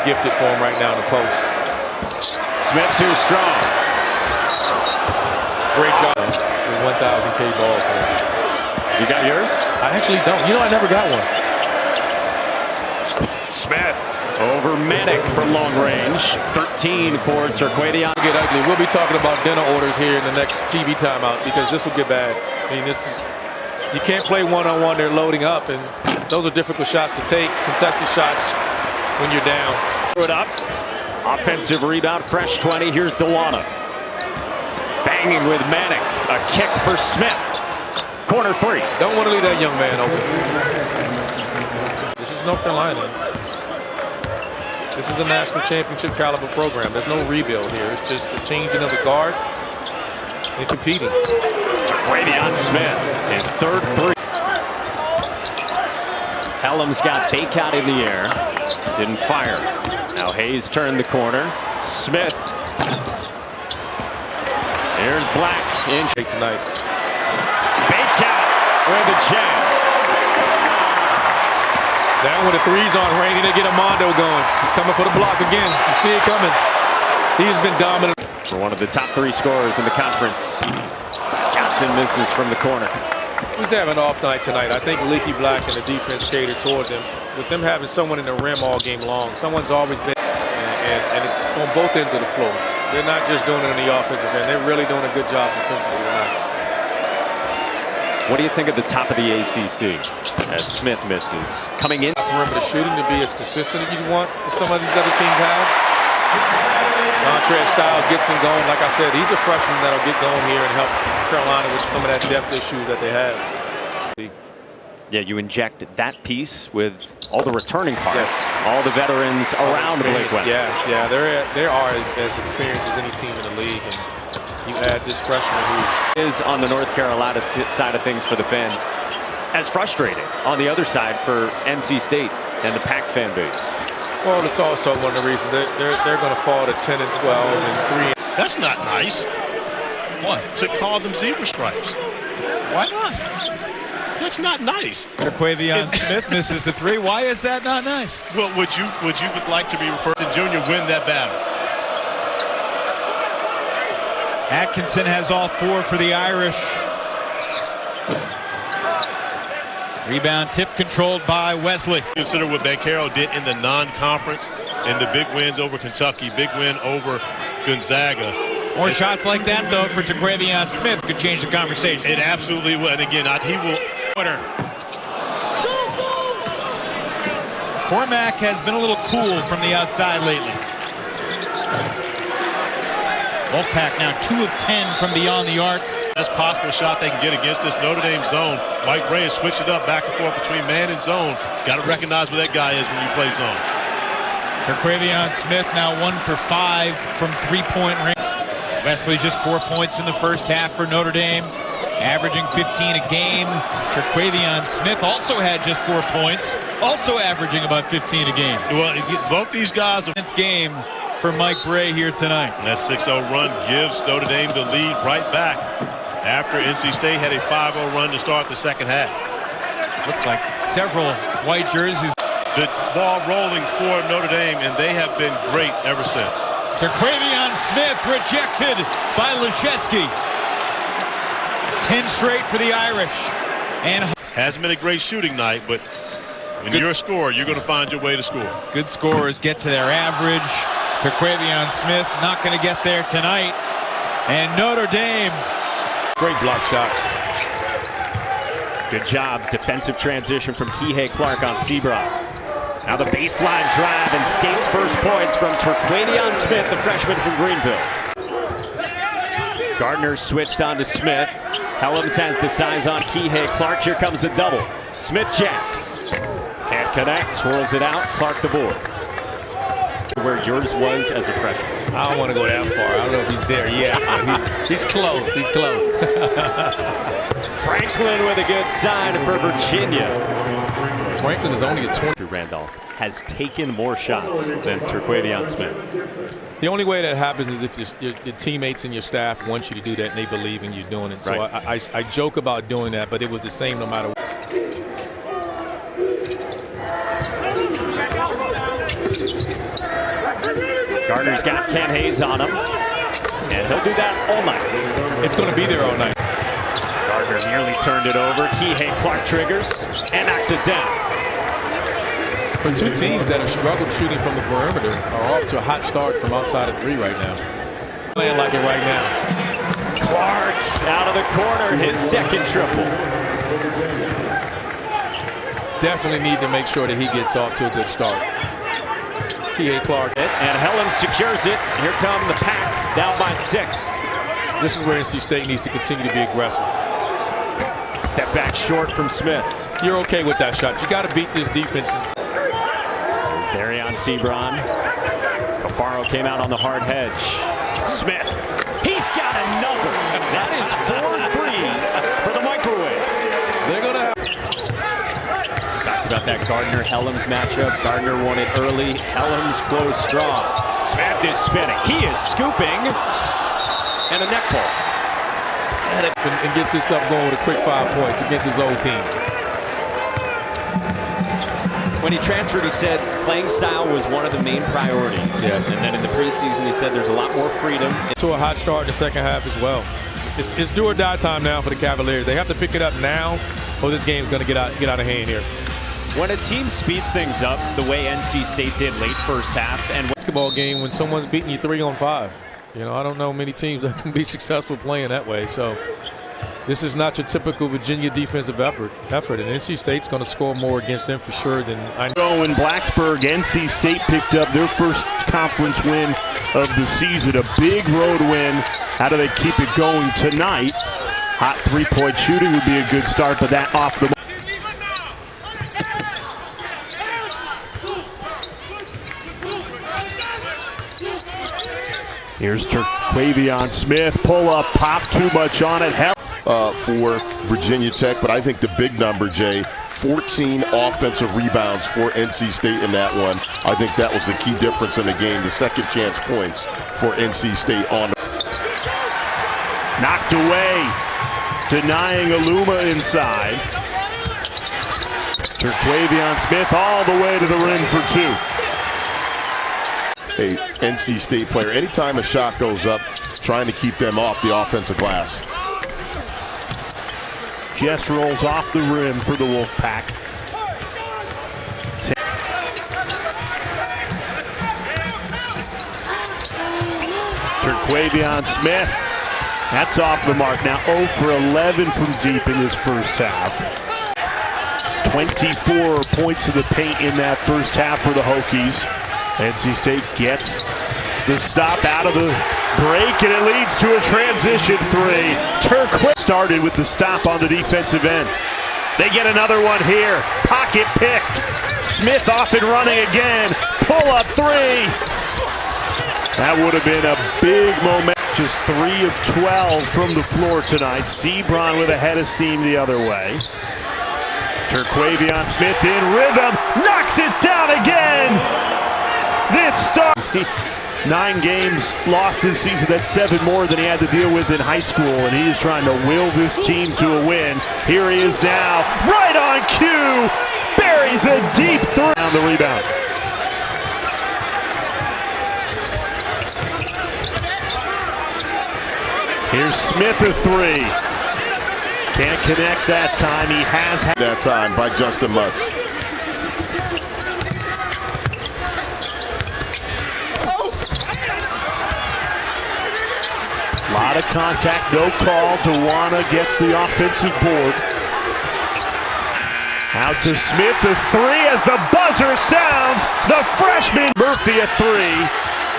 [SPEAKER 13] gifted for him right now in the post.
[SPEAKER 12] Smith too strong.
[SPEAKER 13] Great job. 1,000K ball for him.
[SPEAKER 12] You got yours?
[SPEAKER 13] I actually don't. You know, I never got one.
[SPEAKER 12] Smith over Manic from long range. 13 for Terquavion.
[SPEAKER 13] Get ugly. We'll be talking about dinner orders here in the next TV timeout, because this will get bad. I mean, this is You can't play one-on-one. They're loading up, and those are difficult shots to take, contested shots when you're down.
[SPEAKER 12] Throw it up. Offensive rebound, fresh 20. Here's Delwana. Banging with Manic. A kick for Smith. Corner three.
[SPEAKER 13] Don't want to leave that young man open. This is North Carolina. This is a national championship caliber program. There's no rebuild here. It's just a changing of the guard and competing.
[SPEAKER 12] Terquavion Smith, his third three. Helms got Bakeout in the air. Didn't fire. Now Hayes turned the corner. Smith. Here's Black in
[SPEAKER 13] tonight.
[SPEAKER 12] Bakeout with a jam.
[SPEAKER 13] Now when the three's on Rainey, they get Armando going. He's coming for the block again. You see it coming. He's been dominant.
[SPEAKER 12] For one of the top three scorers in the conference. Johnson misses from the corner.
[SPEAKER 13] He's having an off night tonight. I think Leaky Black and the defense catered towards him. With them having someone in the rim all game long, someone's always been, and it's on both ends of the floor. They're not just doing it on the offensive end. They're really doing a good job defensively tonight.
[SPEAKER 12] What do you think at the top of the ACC as Smith misses? Coming in.
[SPEAKER 13] Perimeter shooting to be as consistent as you want as some of these other teams have. Montrez Styles gets him going. Like I said, he's a freshman that'll get going here and help Carolina with some of that depth issues that they have.
[SPEAKER 12] Yeah, you inject that piece with all the returning parts, all the veterans around Blake West.
[SPEAKER 13] Yeah, they are as experienced as any team in the league. And you add this freshman
[SPEAKER 12] who's on the North Carolina side of things for the fans, as frustrating on the other side for NC State and the Pac fan base.
[SPEAKER 13] Well, it's also one of the reasons they're going to fall to 10 and 12 and 3.
[SPEAKER 4] That's not nice. What? To call them zebra stripes. Why not? That's not nice.
[SPEAKER 14] Terquavion Smith misses the three. Why is that not nice?
[SPEAKER 4] Well, would you like to be referred to Junior win that battle?
[SPEAKER 14] Atkinson has all four for the Irish. Rebound tip controlled by Wesley.
[SPEAKER 4] Consider what Banchero did in the non-conference and the big wins over Kentucky, big win over Gonzaga.
[SPEAKER 14] More shots like that, though, for Terquavion Smith could change the conversation.
[SPEAKER 4] It absolutely will. And again, he will.
[SPEAKER 14] Cormac has been a little cool from the outside lately. Wolfpack now 2 of 10 from beyond the arc.
[SPEAKER 4] Best possible shot they can get against this Notre Dame zone. Mike Ray has switched it up back and forth between man and zone. Got to recognize where that guy is when you play zone.
[SPEAKER 14] Terquavion Smith now 1 for 5 from three-point range. Wesley just 4 points in the first half for Notre Dame, averaging 15 a game. Terquavion Smith also had just 4 points, also averaging about 15 a game.
[SPEAKER 4] Well, both these guys are
[SPEAKER 14] 10th game for Mike Bray here tonight.
[SPEAKER 4] And that 6-0 run gives Notre Dame the lead right back after NC State had a 5-0 run to start the second half.
[SPEAKER 14] Looks like several white jerseys.
[SPEAKER 4] The ball rolling for Notre Dame, and they have been great ever since.
[SPEAKER 14] Terquavion Smith rejected by Laszewski. 10 straight for the Irish. And
[SPEAKER 4] hasn't been a great shooting night, but when you're a scorer, you're going to find your way to score.
[SPEAKER 14] Good scorers get to their average. Terquavion Smith not going to get there tonight. And Notre Dame.
[SPEAKER 13] Great block shot.
[SPEAKER 12] Good job. Defensive transition from Kihei Clark on Sebron. Now the baseline drive and State's first points from Terquavion Smith, the freshman from Greenville. Gardner switched on to Smith. Helms has the size on Kihei Clark. Here comes a double. Smith jacks. Can't connect, swirls it out. Clark the board. Where yours was as a freshman.
[SPEAKER 13] I don't want to go that far. I don't know if he's there yet, but he's close. He's close.
[SPEAKER 12] Franklin with a good sign for Virginia.
[SPEAKER 13] Franklin is only a 20.
[SPEAKER 12] Randolph has taken more shots than Terquavion Smith.
[SPEAKER 13] The only way that happens is if your teammates and your staff want you to do that and they believe in you doing it. So right. I joke about doing that, but it was the same no matter what.
[SPEAKER 12] Gardner's got Ken Hayes on him, and he'll do that all night.
[SPEAKER 13] It's going to be there all night.
[SPEAKER 12] Gardner nearly turned it over. Kihei Clark triggers and knocks it down.
[SPEAKER 13] For two teams that have struggled shooting from the perimeter are off to a hot start from outside of three right now. Playing like it right now.
[SPEAKER 12] Clark out of the corner, his second triple.
[SPEAKER 13] Definitely need to make sure that he gets off to a good start. P.A. Clark.
[SPEAKER 12] And Helen secures it. Here come the Pack, down by 6.
[SPEAKER 13] This is where NC State needs to continue to be aggressive.
[SPEAKER 12] Step back short from Smith.
[SPEAKER 13] You're okay with that shot. You got to beat this defense.
[SPEAKER 12] There's Darion Sebron. Cafaro came out on the hard hedge. Smith. He's got another. That is 4 threes for the microwave.
[SPEAKER 13] They're going to
[SPEAKER 12] talked about that Gardner-Helms matchup. Gardner won it early. Helms closed strong. Smith is spinning. He is scooping. And a neck ball.
[SPEAKER 13] And gets this up going with a quick 5 points against his old team.
[SPEAKER 12] When he transferred, he said playing style was one of the main priorities.
[SPEAKER 13] Yes.
[SPEAKER 12] And then in the preseason, he said there's a lot more freedom.
[SPEAKER 13] To a hot start in the second half as well. It's do or die time now for the Cavaliers. They have to pick it up now, or this game's going to get out of hand here.
[SPEAKER 12] When a team speeds things up the way NC State did late first half, and
[SPEAKER 13] basketball game when someone's beating you 3 on 5. You know, I don't know many teams that can be successful playing that way. So this is not your typical Virginia defensive effort, and NC State's going to score more against them for sure than I
[SPEAKER 8] know. In Blacksburg, NC State picked up their first conference win of the season, a big road win. How do they keep it going tonight? Hot 3-point shooting would be a good start, but that off the. Here's Terquavion Smith, pull up, pop too much on it.
[SPEAKER 15] For Virginia Tech, but I think the big number, Jay, 14 offensive rebounds for NC State in that one. I think that was the key difference in the game, the second chance points for NC State on.
[SPEAKER 8] Knocked away, denying Aluma inside. Terquavion Smith all the way to the rim for 2.
[SPEAKER 15] A NC State player, anytime a shot goes up, trying to keep them off the offensive glass.
[SPEAKER 8] Jess rolls off the rim for the Wolfpack. Terquavion Smith, that's off the mark. Now 0 for 11 from deep in this first half. 24 points in the paint in that first half for the Hokies. NC State gets the stop out of the break, and it leads to a transition 3. Terquavion started with the stop on the defensive end. They get another one here. Pocket picked. Smith off and running again. Pull up 3. That would have been a big moment. Just 3 of 12 from the floor tonight. Sebron with a head of steam the other way. Terquavion Smith in rhythm. Knocks it down again. This start. 9 games lost this season. That's 7 more than he had to deal with in high school, and he is trying to will this team to a win. Here he is now, right on cue. Buries a deep 3 on the rebound. Here's Smith a 3. Can't connect that time. He has
[SPEAKER 15] that time by Justin Mutz.
[SPEAKER 8] A lot of contact, no call. Tawana gets the offensive board. Out to Smith, the 3 as the buzzer sounds. The freshman Murphy a 3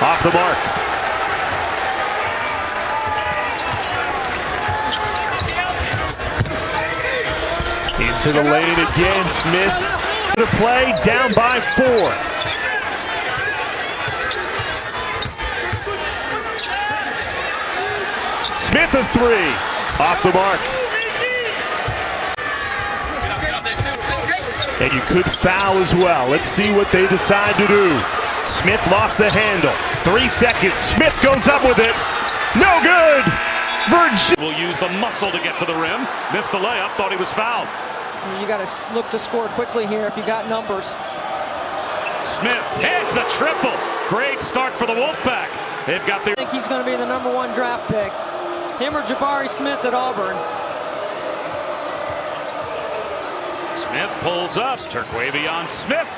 [SPEAKER 8] off the mark. Into the lane again, Smith to play, down by 4. Smith of 3, off the mark. And you could foul as well. Let's see what they decide to do. Smith lost the handle. 3 seconds, Smith goes up with it. No good! Virginia will use the muscle to get to the rim. Missed the layup, thought he was fouled.
[SPEAKER 16] You got to look to score quickly here if you got numbers.
[SPEAKER 8] Smith hits a triple. Great start for the Wolfpack. They've got the.
[SPEAKER 16] I think he's going to be the #1 draft pick. Him or Jabari Smith at Auburn.
[SPEAKER 8] Smith pulls up. Terquavion Smith.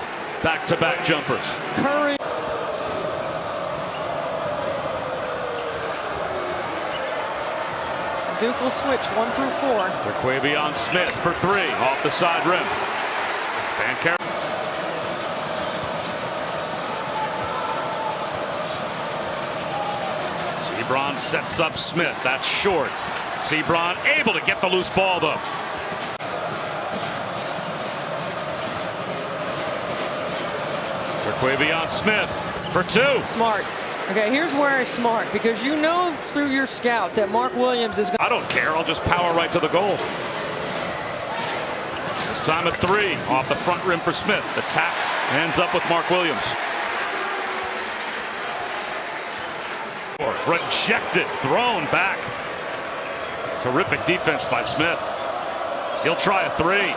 [SPEAKER 8] Back-to-back jumpers.
[SPEAKER 16] Curry. Duke will switch 1 through 4.
[SPEAKER 3] Terquavion Smith for 3 off the side rim. Bancaro. Sebron sets up Smith. That's short. Sebron able to get the loose ball though. Terquavion Smith for 2.
[SPEAKER 16] Smart. Okay, here's where it's smart, because you know through your scout that Mark Williams is going to...
[SPEAKER 3] I don't care. I'll just power right to the goal. This time at 3 off the front rim for Smith. The tap ends up with Mark Williams. Rejected, thrown back. Terrific defense by Smith. He'll try a 3.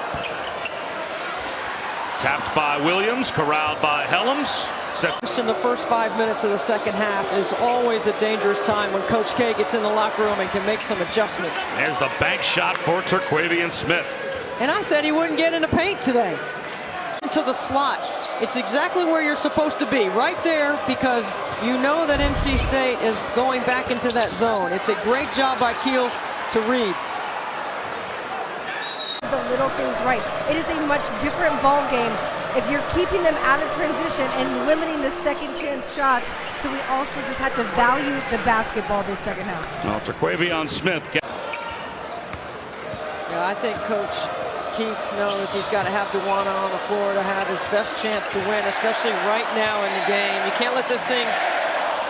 [SPEAKER 3] Tapped by Williams, corralled by Helms. Sets
[SPEAKER 16] in the first 5 minutes of the second half is always a dangerous time when Coach K gets in the locker room and can make some adjustments.
[SPEAKER 3] There's the bank shot for Terquavion Smith.
[SPEAKER 16] And I said he wouldn't get in the paint today. Into the slot. It's exactly where you're supposed to be, right there, because you know that NC State is going back into that zone. It's a great job by Keels to read.
[SPEAKER 17] The little things right. It is a much different ball game if you're keeping them out of transition and limiting the second chance shots. So we also just have to value the basketball this second half.
[SPEAKER 3] Well, Terquavion Smith.
[SPEAKER 16] Yeah, I think Coach Keats knows he's got to have DeWanna on the floor to have his best chance to win, especially right now in the game. You can't let this thing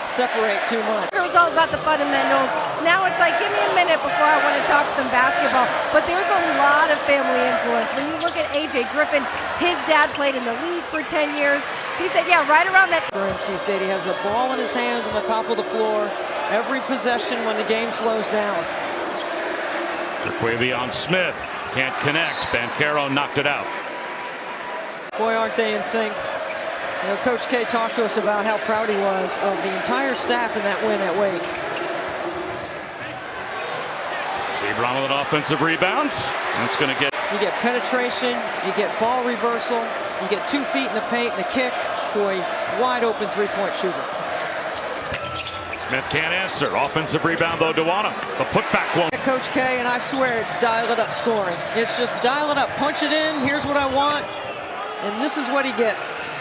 [SPEAKER 16] separate too much.
[SPEAKER 17] It was all about the fundamentals. Now it's like, give me a minute before I want to talk some basketball. But there's a lot of family influence. When you look at A.J. Griffin, his dad played in the league for 10 years. He said, yeah, right around that.
[SPEAKER 16] For NC State, he has the ball in his hands on the top of the floor every possession when the game slows down.
[SPEAKER 3] Terquavion Smith can't connect. Bancaro knocked it out.
[SPEAKER 16] Boy, aren't they in sync. You know, Coach K talked to us about how proud he was of the entire staff in that win at Wake.
[SPEAKER 3] Sebron with an offensive rebound. That's going to get...
[SPEAKER 16] You get penetration, you get ball reversal, you get 2 feet in the paint and a kick to a wide open three-point shooter.
[SPEAKER 3] Smith can't answer. Offensive rebound, though, DeWanna. The putback won't.
[SPEAKER 16] Coach K, and I swear it's dial-it-up scoring. It's just dial it up, punch it in, here's what I want, and this is what he gets.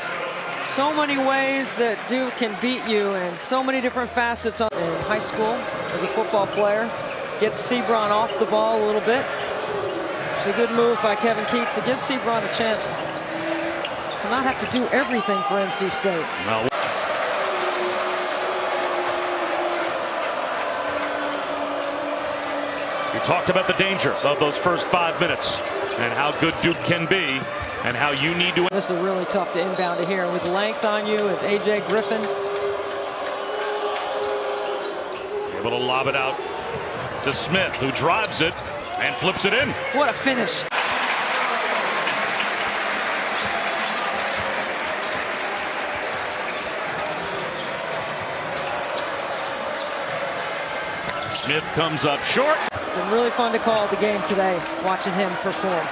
[SPEAKER 16] So many ways that Duke can beat you, and so many different facets. In high school, as a football player, gets Sebron off the ball a little bit. It's a good move by Kevin Keats to give Sebron a chance to not have to do everything for NC State.
[SPEAKER 3] Well, we talked about the danger of those first 5 minutes and how good Duke can be and how you need to...
[SPEAKER 16] This is really tough to inbound to here with length on you, with A.J. Griffin.
[SPEAKER 3] Able to lob it out to Smith, who drives it and flips it in.
[SPEAKER 16] What a finish.
[SPEAKER 3] Smith comes up short.
[SPEAKER 16] It's been really fun to call the game today, watching him perform.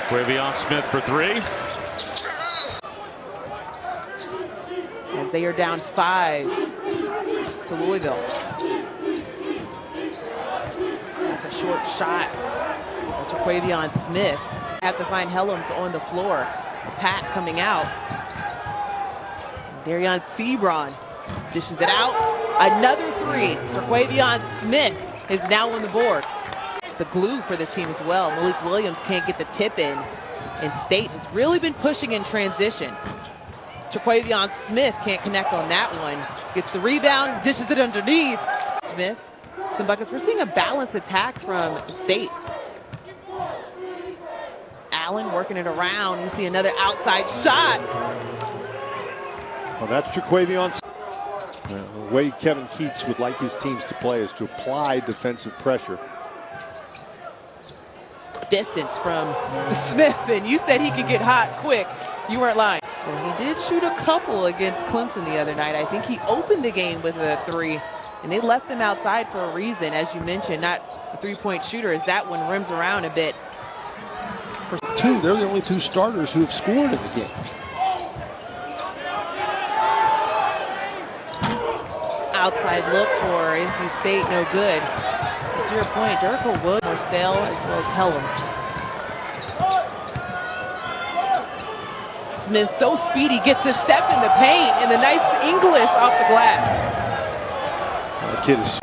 [SPEAKER 3] Terquavion Smith for 3.
[SPEAKER 9] As they are down 5 to Louisville. That's a short shot. Terquavion Smith have to find Helms on the floor. Pat coming out. Darion Sebron dishes it out. Another 3. Terquavion Smith is now on the board. The glue for this team as well. Malik Williams can't get the tip in. And State has really been pushing in transition. Terquavion Smith can't connect on that one. Gets the rebound, dishes it underneath. Smith, some buckets. We're seeing a balanced attack from State. Allen working it around. You see another outside shot.
[SPEAKER 1] Well, that's Terquavion. The way Kevin Keats would like his teams to play is to apply defensive pressure.
[SPEAKER 9] Distance from Smith, and you said he could get hot quick. You weren't lying. Well, he did shoot a couple against Clemson the other night. I think he opened the game with a 3, and they left him outside for a reason. As you mentioned, not a three-point shooter, as that one rims around a bit.
[SPEAKER 1] They're the only 2 starters who have scored in the game.
[SPEAKER 9] outside look for NC State, no good. But to your point, Derrick Wood, Marcel, as well as Helms. Smith, so speedy, gets his step in the paint, and the nice English off the glass.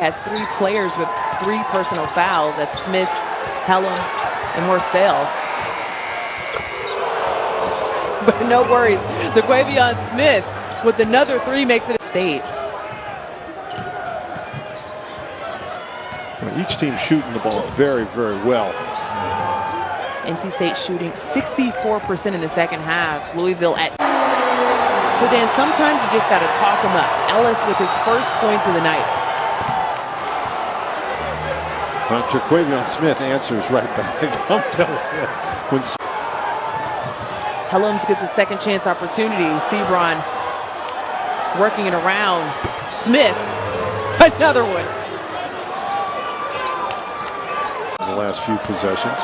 [SPEAKER 9] Has 3 players with 3 personal fouls. That's Smith, Helms, and Marcel. But no worries, Terquavion Smith with another 3 makes it a State.
[SPEAKER 10] Each team shooting the ball very, very well.
[SPEAKER 9] NC State shooting 64% in the second half. Louisville at... So Dan, sometimes you just got to talk him up. Ellis with his first points of the night.
[SPEAKER 10] Well, Terquavion Smith answers right back. I'm telling you. When
[SPEAKER 9] Helms gets a second chance opportunity. Sebron working it around. Smith, another one.
[SPEAKER 10] The last few possessions.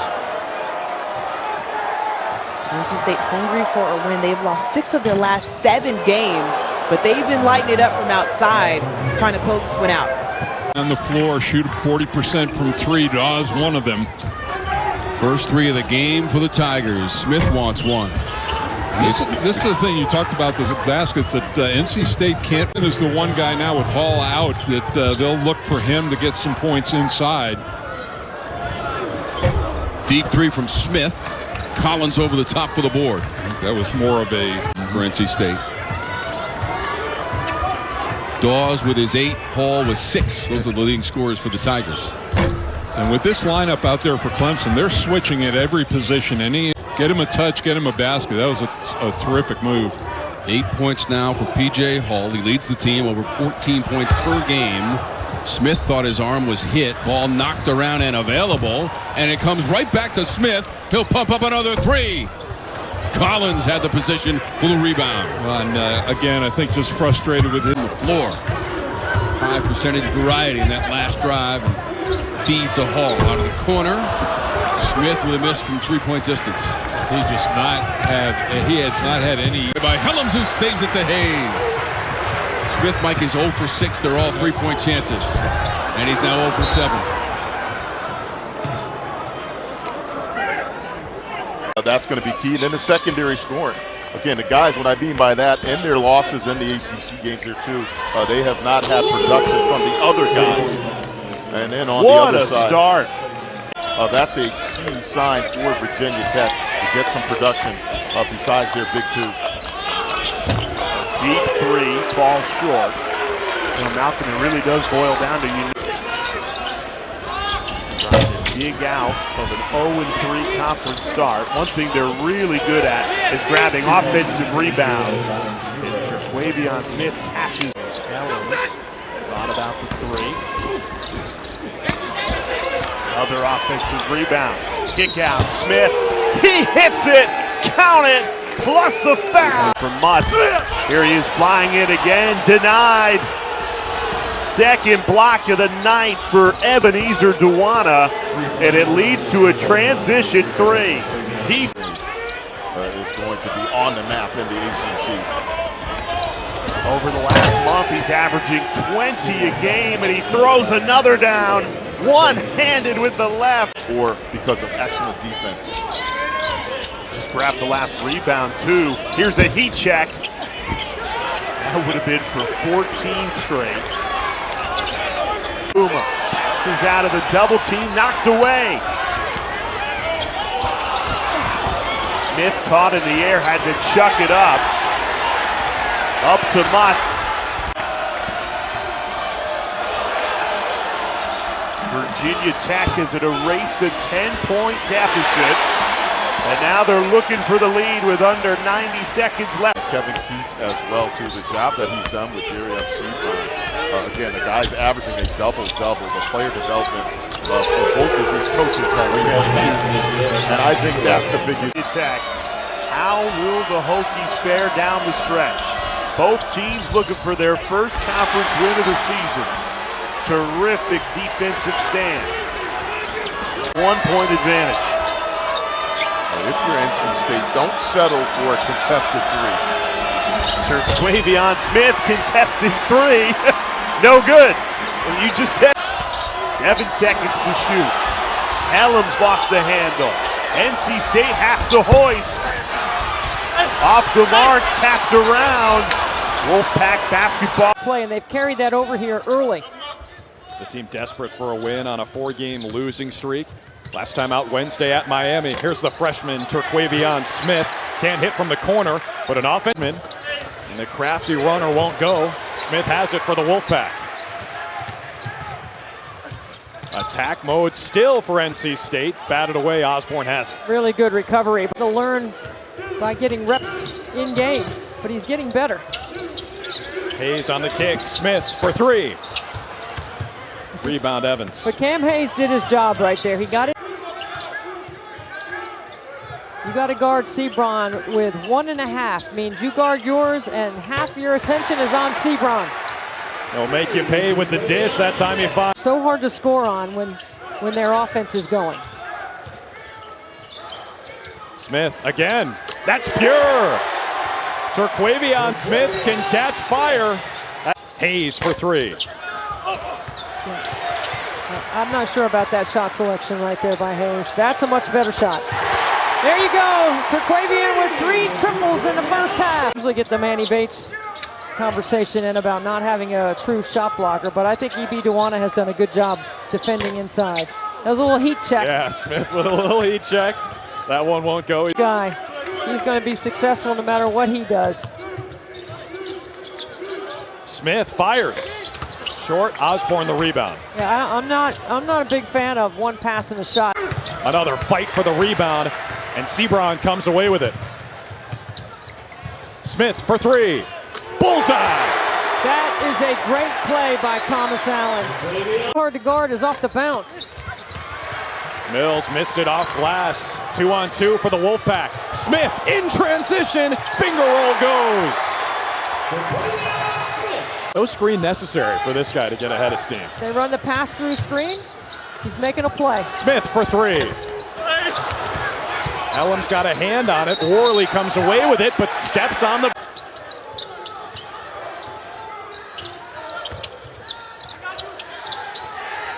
[SPEAKER 9] NC State hungry for a win. They've lost 6 of their last 7 games, but they've been lighting it up from outside, trying to close this one out.
[SPEAKER 5] On the floor, shoot 40% from 3. Dawes one of them.
[SPEAKER 18] First 3 of the game for the Tigers. Smith wants one.
[SPEAKER 5] This is the thing you talked about, the baskets that NC State can't finish. The one guy now with Hall out that they'll look for him to get some points inside.
[SPEAKER 18] Deep 3 from Smith. Collins over the top for the board.
[SPEAKER 5] I think that was more of a
[SPEAKER 18] for NC State. Dawes with his 8, Hall with 6. Those are the leading scorers for the Tigers.
[SPEAKER 5] And with this lineup out there for Clemson, they're switching at every position. Get him a touch, get him a basket. That was a terrific move.
[SPEAKER 18] 8 points now for P.J. Hall. He leads the team over 14 points per game. Smith thought his arm was hit. Ball knocked around and available. And it comes right back to Smith. He'll pump up another 3. Collins had the position for the rebound.
[SPEAKER 5] And again, I think just frustrated with him.
[SPEAKER 18] The floor. High percentage variety in that last drive. Feed to Hall out of the corner. Smith with a miss from 3-point distance.
[SPEAKER 5] He has not had any.
[SPEAKER 18] By Helms, who saves it to Hayes. Smith, Mike, is 0 for 6. They're all 3-point chances. And he's now 0 for 7.
[SPEAKER 15] That's going to be key. And then the secondary scoring. Again, the guys, what I mean by that, and their losses in the ACC games there too, they have not had production from the other guys. And then on the other side.
[SPEAKER 8] What a start.
[SPEAKER 15] That's a key sign for Virginia Tech to get some production besides their big 2.
[SPEAKER 8] Deep 3 falls short. Malcolm, it really does boil down to you. Dig out of an 0-3 conference start. One thing they're really good at is grabbing offensive rebounds. And Terquavion Smith cashes. Helms thought about the 3. Another offensive rebound. Kick out. Smith. He hits it. Count it. Plus the foul from Mutz. Here he is flying it again. Denied. Second block of the night for Ebenezer Duwana. And it leads to a transition 3. He
[SPEAKER 15] is going to be on the map in the ACC.
[SPEAKER 8] Over the last month, he's averaging 20 a game, and he throws another down. One-handed with the left.
[SPEAKER 15] Or because of excellent defense.
[SPEAKER 8] Just grabbed the last rebound, too. Here's a heat check. That would have been for 14 straight. Uma passes out of the double team, knocked away. Smith caught in the air, had to chuck it up. Up to Mutz. Virginia Tech has erased a 10-point deficit. And now they're looking for the lead with under 90 seconds left.
[SPEAKER 15] Kevin Keats as well, to the job that he's done with Darian Sebron. Again, the guy's averaging a double-double. The player development for both of these coaches has been. And I think that's the biggest.
[SPEAKER 8] How will the Hokies fare down the stretch? Both teams looking for their first conference win of the season. Terrific defensive stand. 1-point advantage.
[SPEAKER 15] If you're NC State, don't settle for a contested 3.
[SPEAKER 8] Terquavion Smith contested 3.
[SPEAKER 19] No good. Well, you just said 7 seconds to shoot. Helms lost the handle. NC State has to hoist. Off the mark, tapped around. Wolfpack basketball.
[SPEAKER 16] Play, and they've carried that over here early.
[SPEAKER 20] The team desperate for a win on a 4-game losing streak. Last time out Wednesday at Miami. Here's the freshman, Terquavion Smith. Can't hit from the corner, but an offenseman. And the crafty runner won't go. Smith has it for the Wolfpack. Attack mode still for NC State. Batted away, Osborne has it.
[SPEAKER 16] Really good recovery. But to learn by getting reps in games, but he's getting better.
[SPEAKER 20] Hayes on the kick. Smith for 3. Rebound Evans.
[SPEAKER 16] But Cam Hayes did his job right there. He got it. You got to guard Sebron with 1.5. Means you guard yours and half your attention is on Sebron.
[SPEAKER 20] They'll make you pay with the dish that time you find.
[SPEAKER 16] So hard to score on when their offense is going.
[SPEAKER 20] Smith again. That's pure. Terquavion Smith can catch fire. Hayes for 3.
[SPEAKER 16] I'm not sure about that shot selection right there by Hayes. That's a much better shot. There you go. Terquavion with 3 triples in the first half. Usually get the Manny Bates conversation in about not having a true shot blocker, but I think E.B. Duana has done a good job defending inside. That was a little heat check.
[SPEAKER 20] Yeah, Smith with a little heat check. That one won't go.
[SPEAKER 16] Guy, he's going to be successful no matter what he does.
[SPEAKER 20] Smith fires. Short, Osborne the rebound.
[SPEAKER 16] Yeah, I'm not a big fan of one pass and a shot.
[SPEAKER 20] Another fight for the rebound, and Sebron comes away with it. Smith for 3. Bullseye!
[SPEAKER 16] That is a great play by Thomas Allen. Hard to guard is off the bounce.
[SPEAKER 20] Mills missed it off glass. 2-on-2 for the Wolfpack. Smith in transition. Finger roll goes. No screen necessary for this guy to get ahead of steam.
[SPEAKER 16] They run the pass-through screen. He's making a play.
[SPEAKER 20] Smith for 3. Ellam's got a hand on it. Worley comes away with it, but steps on the...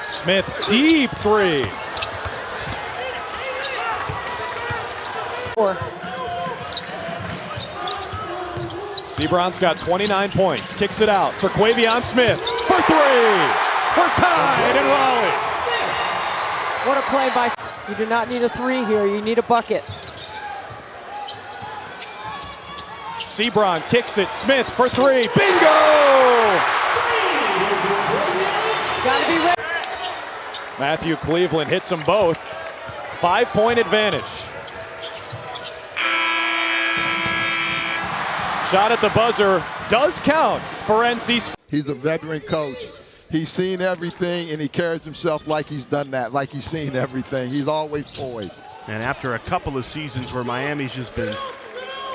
[SPEAKER 20] Smith, deep 3. Sebron's got 29 points. Kicks it out. Terquavion Smith for 3. We're tied in Raleigh.
[SPEAKER 16] What a play by... You do not need a 3 here. You need a bucket.
[SPEAKER 20] Sebron kicks it. Smith for 3. Bingo!
[SPEAKER 16] Gotta be ready.
[SPEAKER 20] Matthew Cleveland hits them both. 5-point advantage. Shot at the buzzer does count for NC State.
[SPEAKER 21] He's a veteran coach. He's seen everything, and he carries himself like he's done that, like he's seen everything. He's always poised.
[SPEAKER 19] And after a couple of seasons where Miami's just been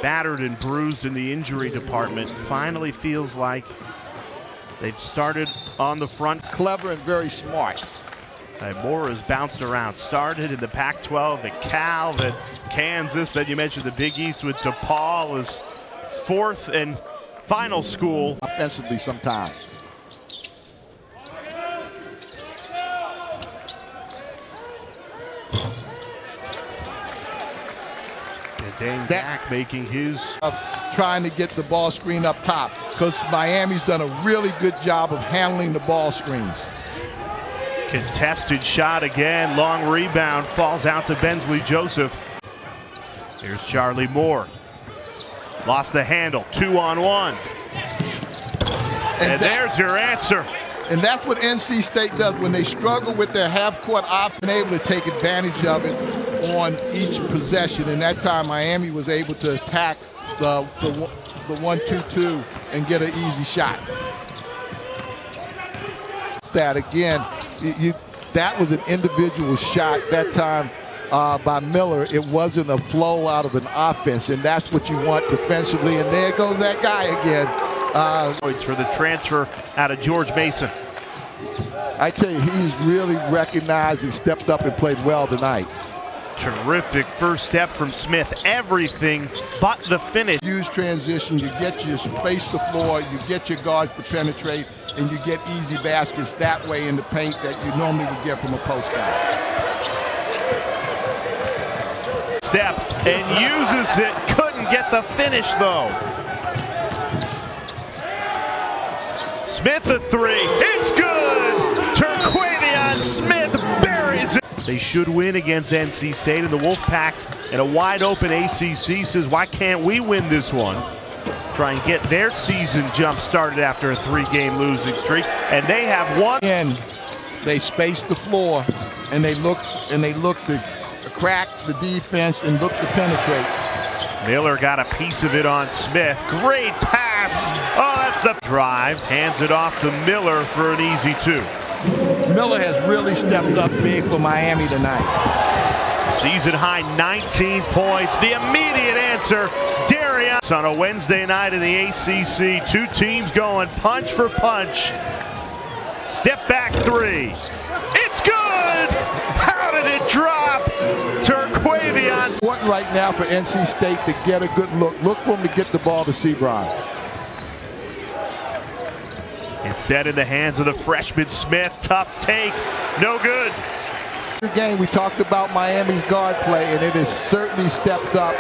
[SPEAKER 19] battered and bruised in the injury department, finally feels like they've started on the front.
[SPEAKER 21] Clever and very smart.
[SPEAKER 19] Moore has bounced around. Started in the Pac-12, then Cal, then Kansas. Then you mentioned the Big East with DePaul as 4th and final school.
[SPEAKER 21] Offensively sometimes.
[SPEAKER 19] And Dane Dak making his...
[SPEAKER 21] Trying to get the ball screen up top, because Miami's done a really good job of handling the ball screens.
[SPEAKER 19] Contested shot again, long rebound, falls out to Bensley Joseph. Here's Charlie Moore. Lost the handle, 2-on-1. And there's your answer.
[SPEAKER 21] And that's what NC State does when they struggle with their half-court offense, and able to take advantage of it on each possession. And that time Miami was able to attack the 1-2-2 and get an easy shot. That again, that was an individual shot that time by Miller. It wasn't a flow out of an offense, and that's what you want defensively. And there goes that guy again.
[SPEAKER 19] Points for the transfer out of George Mason.
[SPEAKER 21] I tell you, he's really recognized and stepped up and played well tonight.
[SPEAKER 19] Terrific first step from Smith. Everything but the finish.
[SPEAKER 21] Use transition, you get your space the floor, you get your guards to penetrate, and you get easy baskets that way in the paint that you normally would get from a post guy.
[SPEAKER 19] Step and uses it. Couldn't get the finish though. Smith a three. It's good. Terquavion Smith buries it. They should win against NC State, and the Wolfpack in a wide open ACC says, why can't we win this one? Try and get their season jump started after a 3-game losing streak, and they have one.
[SPEAKER 21] And they space the floor, and they look to crack the defense and look to penetrate.
[SPEAKER 19] Miller got a piece of it on Smith. Great pass. Oh, that's the drive. Hands it off to Miller for an easy 2.
[SPEAKER 21] Miller has really stepped up big for Miami tonight.
[SPEAKER 19] Season high 19 points. The immediate answer, Darian. On a Wednesday night in the ACC, two teams going punch for punch. Step back 3. It's good. How did it drop? Terquavion.
[SPEAKER 21] What right now for NC State to get a good look? Look for him to get the ball to Sebron.
[SPEAKER 19] Instead, in the hands of the freshman Smith. Tough take. No good.
[SPEAKER 21] Game we talked about Miami's guard play, and it has certainly stepped up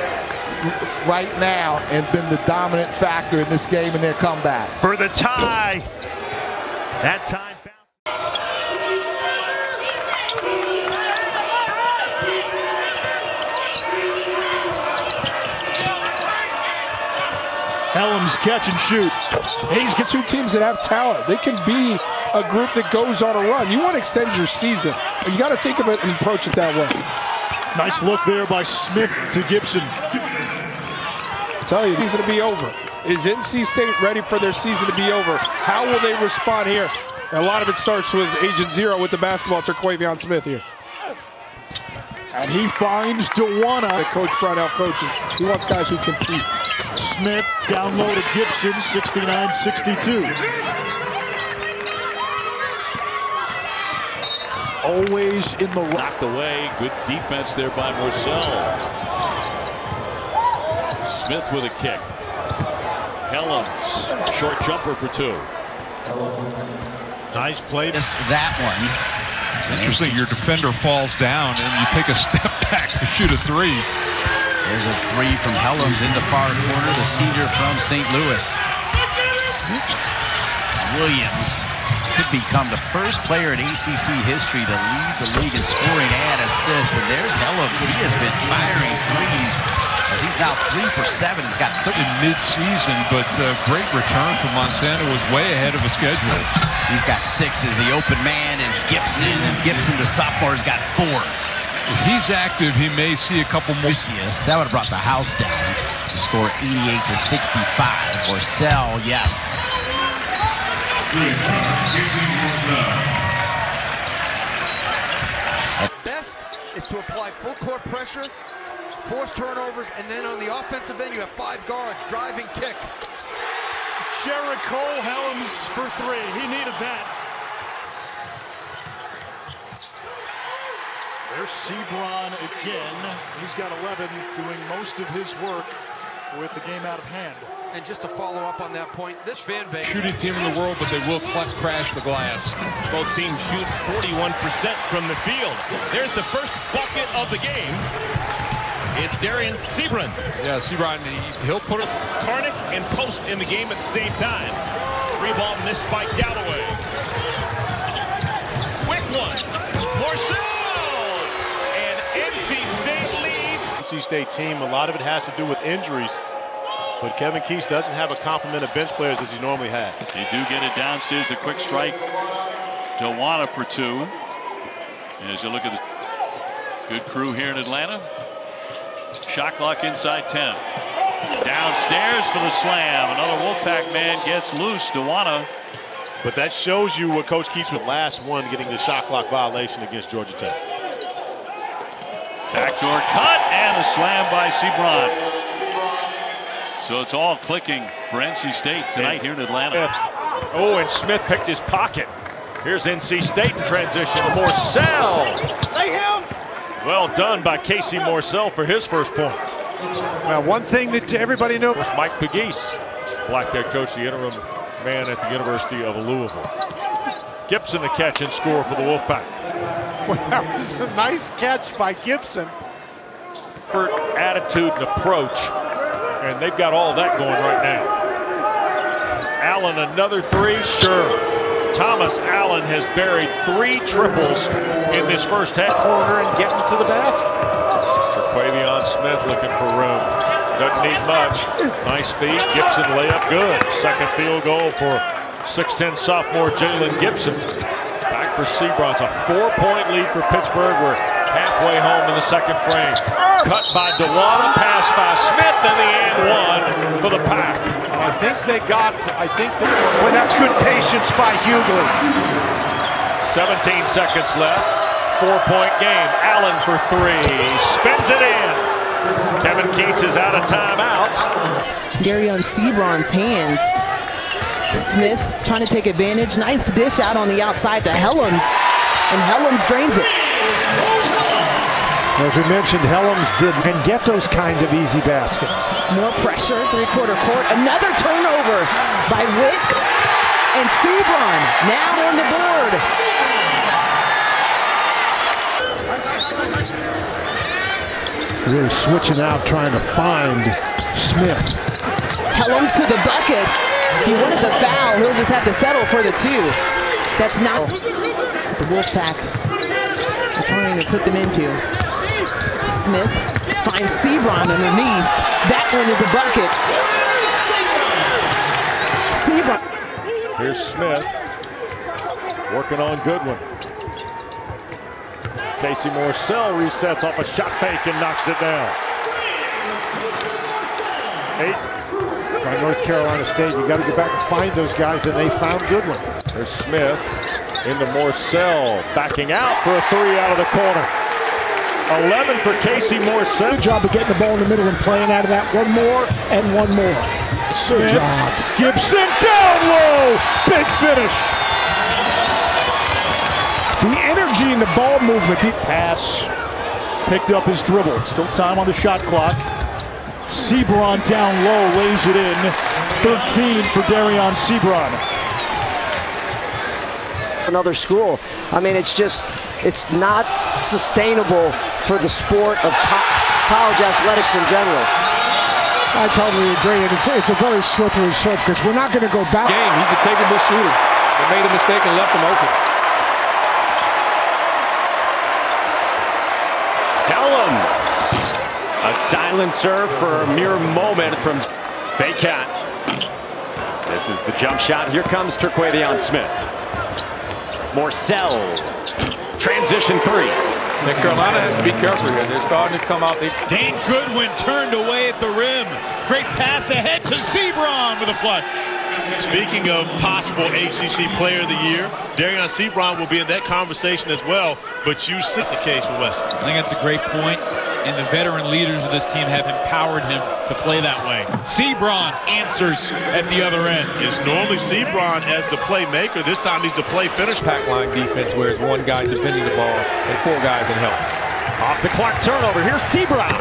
[SPEAKER 21] right now and been the dominant factor in this game in their comeback.
[SPEAKER 19] For the tie. That time.
[SPEAKER 10] Helms catch and shoot.
[SPEAKER 11] Hey, he's got two teams that have talent. They can be a group that goes on a run. You want to extend your season, and you got to think of it and approach it that way.
[SPEAKER 1] Nice look there by Smith to Gibson.
[SPEAKER 11] I tell you, season to be over. Is NC State ready for their season to be over? How will they respond here? A lot of it starts with Agent Zero with the basketball, Terquavion Smith here.
[SPEAKER 1] And he finds Dewana.
[SPEAKER 11] The coach brought out coaches. He wants guys who compete.
[SPEAKER 1] Smith down low to Gibson, 69-62. Always in the
[SPEAKER 3] knocked away. Good defense there by Morcell. Smith with a kick. Helms, short jumper for 2.
[SPEAKER 4] Nice play.
[SPEAKER 14] That one.
[SPEAKER 5] Interesting, your defender falls down and you take a step back to shoot a 3.
[SPEAKER 14] There's a 3 from Helms in the far corner, the senior from St. Louis. Williams could become the first player in ACC history to lead the league in scoring and assists. And there's Helms. He has been firing threes as he's now 3 for 7. He's got
[SPEAKER 5] in mid-season, but great return from Monsanto was way ahead of a schedule.
[SPEAKER 14] He's got 6 as the open man is Gibson, and Gibson, the sophomore, has got 4.
[SPEAKER 5] If he's active, he may see a couple more.
[SPEAKER 14] That would have brought the house down to score 88-65. Morcell, yes.
[SPEAKER 2] Best is to apply full court pressure, force turnovers, and then on the offensive end, you have 5 guards, drive and kick.
[SPEAKER 10] Jericho Helms for 3. He needed that. There's Sebron again. He's got 11, doing most of his work with the game out of hand.
[SPEAKER 2] And just to follow up on that point, this fan base.
[SPEAKER 18] Shooting team in the world, but they will crash the glass.
[SPEAKER 6] Both teams shoot 41% from the field. There's the first bucket of the game. It's Darian Sebron.
[SPEAKER 18] Yeah, Sebron, he'll put it.
[SPEAKER 6] Karnick and Post in the game at the same time. 3-ball missed by Galloway. Quick one. Morcell! And NC State leads.
[SPEAKER 4] NC State team, a lot of it has to do with injuries. But Kevin Keese doesn't have a complement of bench players as he normally has.
[SPEAKER 3] They do get it downstairs. A quick strike. Dewana for 2. And as you look at the good crew here in Atlanta. Shot clock inside 10. Downstairs for the slam. Another Wolfpack man gets loose. Dewana.
[SPEAKER 4] But that shows you what Coach Keese was last one getting the shot clock violation against Georgia Tech.
[SPEAKER 3] Backdoor cut and a slam by Sebron. So it's all clicking for NC State tonight here in Atlanta.
[SPEAKER 8] Oh, and Smith picked his pocket. Here's NC State in transition. Morcell.
[SPEAKER 6] Lay him.
[SPEAKER 8] Well done by Casey Morsell for his first point.
[SPEAKER 10] Well, one thing that everybody knows.
[SPEAKER 8] Mike Pegues, black head coach, the interim man at the University of Louisville. Gibson the catch and score for the Wolfpack.
[SPEAKER 10] Well, that was a nice catch by Gibson.
[SPEAKER 8] For attitude and approach, and they've got all that going right now. Allen, another three, sure. Thomas Allen has buried 3 triples in this first half.
[SPEAKER 10] Corner and getting to the basket.
[SPEAKER 8] Terquavion Smith looking for room. Doesn't need much. Nice feed. Gibson layup good. Second field goal for 6'10" sophomore Jalen Gibson. Back for Sebron's a 4-point lead for Pittsburgh. We're halfway home in the second frame. Cut by DeWanna, pass by Smith, and the and one for the Pack.
[SPEAKER 10] I think they got, well, that's good patience by Hughley.
[SPEAKER 8] 17 seconds left. 4-point game. Allen for 3. Spins it in. Kevin Keats is out of timeouts.
[SPEAKER 9] Darian Sebron's hands. Smith trying to take advantage. Nice dish out on the outside to Helms. And Helms drains it.
[SPEAKER 10] As we mentioned, Helms did and get those kind of easy baskets.
[SPEAKER 9] More pressure, 3/4 court. Another turnover by Witt. And Sebron now on the board.
[SPEAKER 10] Really switching out, trying to find Smith.
[SPEAKER 9] Helms to the bucket. He wanted the foul. He'll just have to settle for the 2. That's not the Wolfpack are trying to put them into. Smith finds Sebron underneath. That one is a bucket. Sebron.
[SPEAKER 8] Here's Smith working on Goodwin. Casey Morsell resets off a shot fake and knocks it down. 8.
[SPEAKER 10] By North Carolina State, you got to go back and find those guys, and they found Goodwin.
[SPEAKER 8] There's Smith into Morsell, backing out for a 3 out of the corner. 11 for Casey Morsell.
[SPEAKER 11] Good job of getting the ball in the middle and playing out of that. One more and one more.
[SPEAKER 10] Good job. Gibson down low. Big finish.
[SPEAKER 11] The energy in the ball movement.
[SPEAKER 10] Pass. Picked up his dribble. Still time on the shot clock. Sebron down low, lays it in. 13 for Darian Sebron.
[SPEAKER 7] Another school. I mean, it's not sustainable for the sport of college athletics in general.
[SPEAKER 11] I totally agree, and it's a very slippery slope because we're not going to go back.
[SPEAKER 13] He's a capable shooter. They made a mistake and left him open.
[SPEAKER 12] Helms. A silencer for a mere moment from Baycat. This is the jump shot. Here comes Terquavion Smith. Morsell. Transition 3.
[SPEAKER 13] And Carolina has to be careful here. They're starting to come out.
[SPEAKER 14] Dane Goodwin turned away at the rim. Great pass ahead to Sebron with a flush.
[SPEAKER 4] Speaking of possible ACC Player of the Year, Darian Sebron will be in that conversation as well, but you sit the case for West.
[SPEAKER 14] I think that's a great point, and the veteran leaders of this team have empowered him to play that way. Sebron answers at the other end.
[SPEAKER 4] It's normally Sebron as the playmaker. This time he's the play finish.
[SPEAKER 13] Pack line defense where it's one guy defending the ball and 4 guys in help.
[SPEAKER 12] Off the clock turnover. Here's Sebron.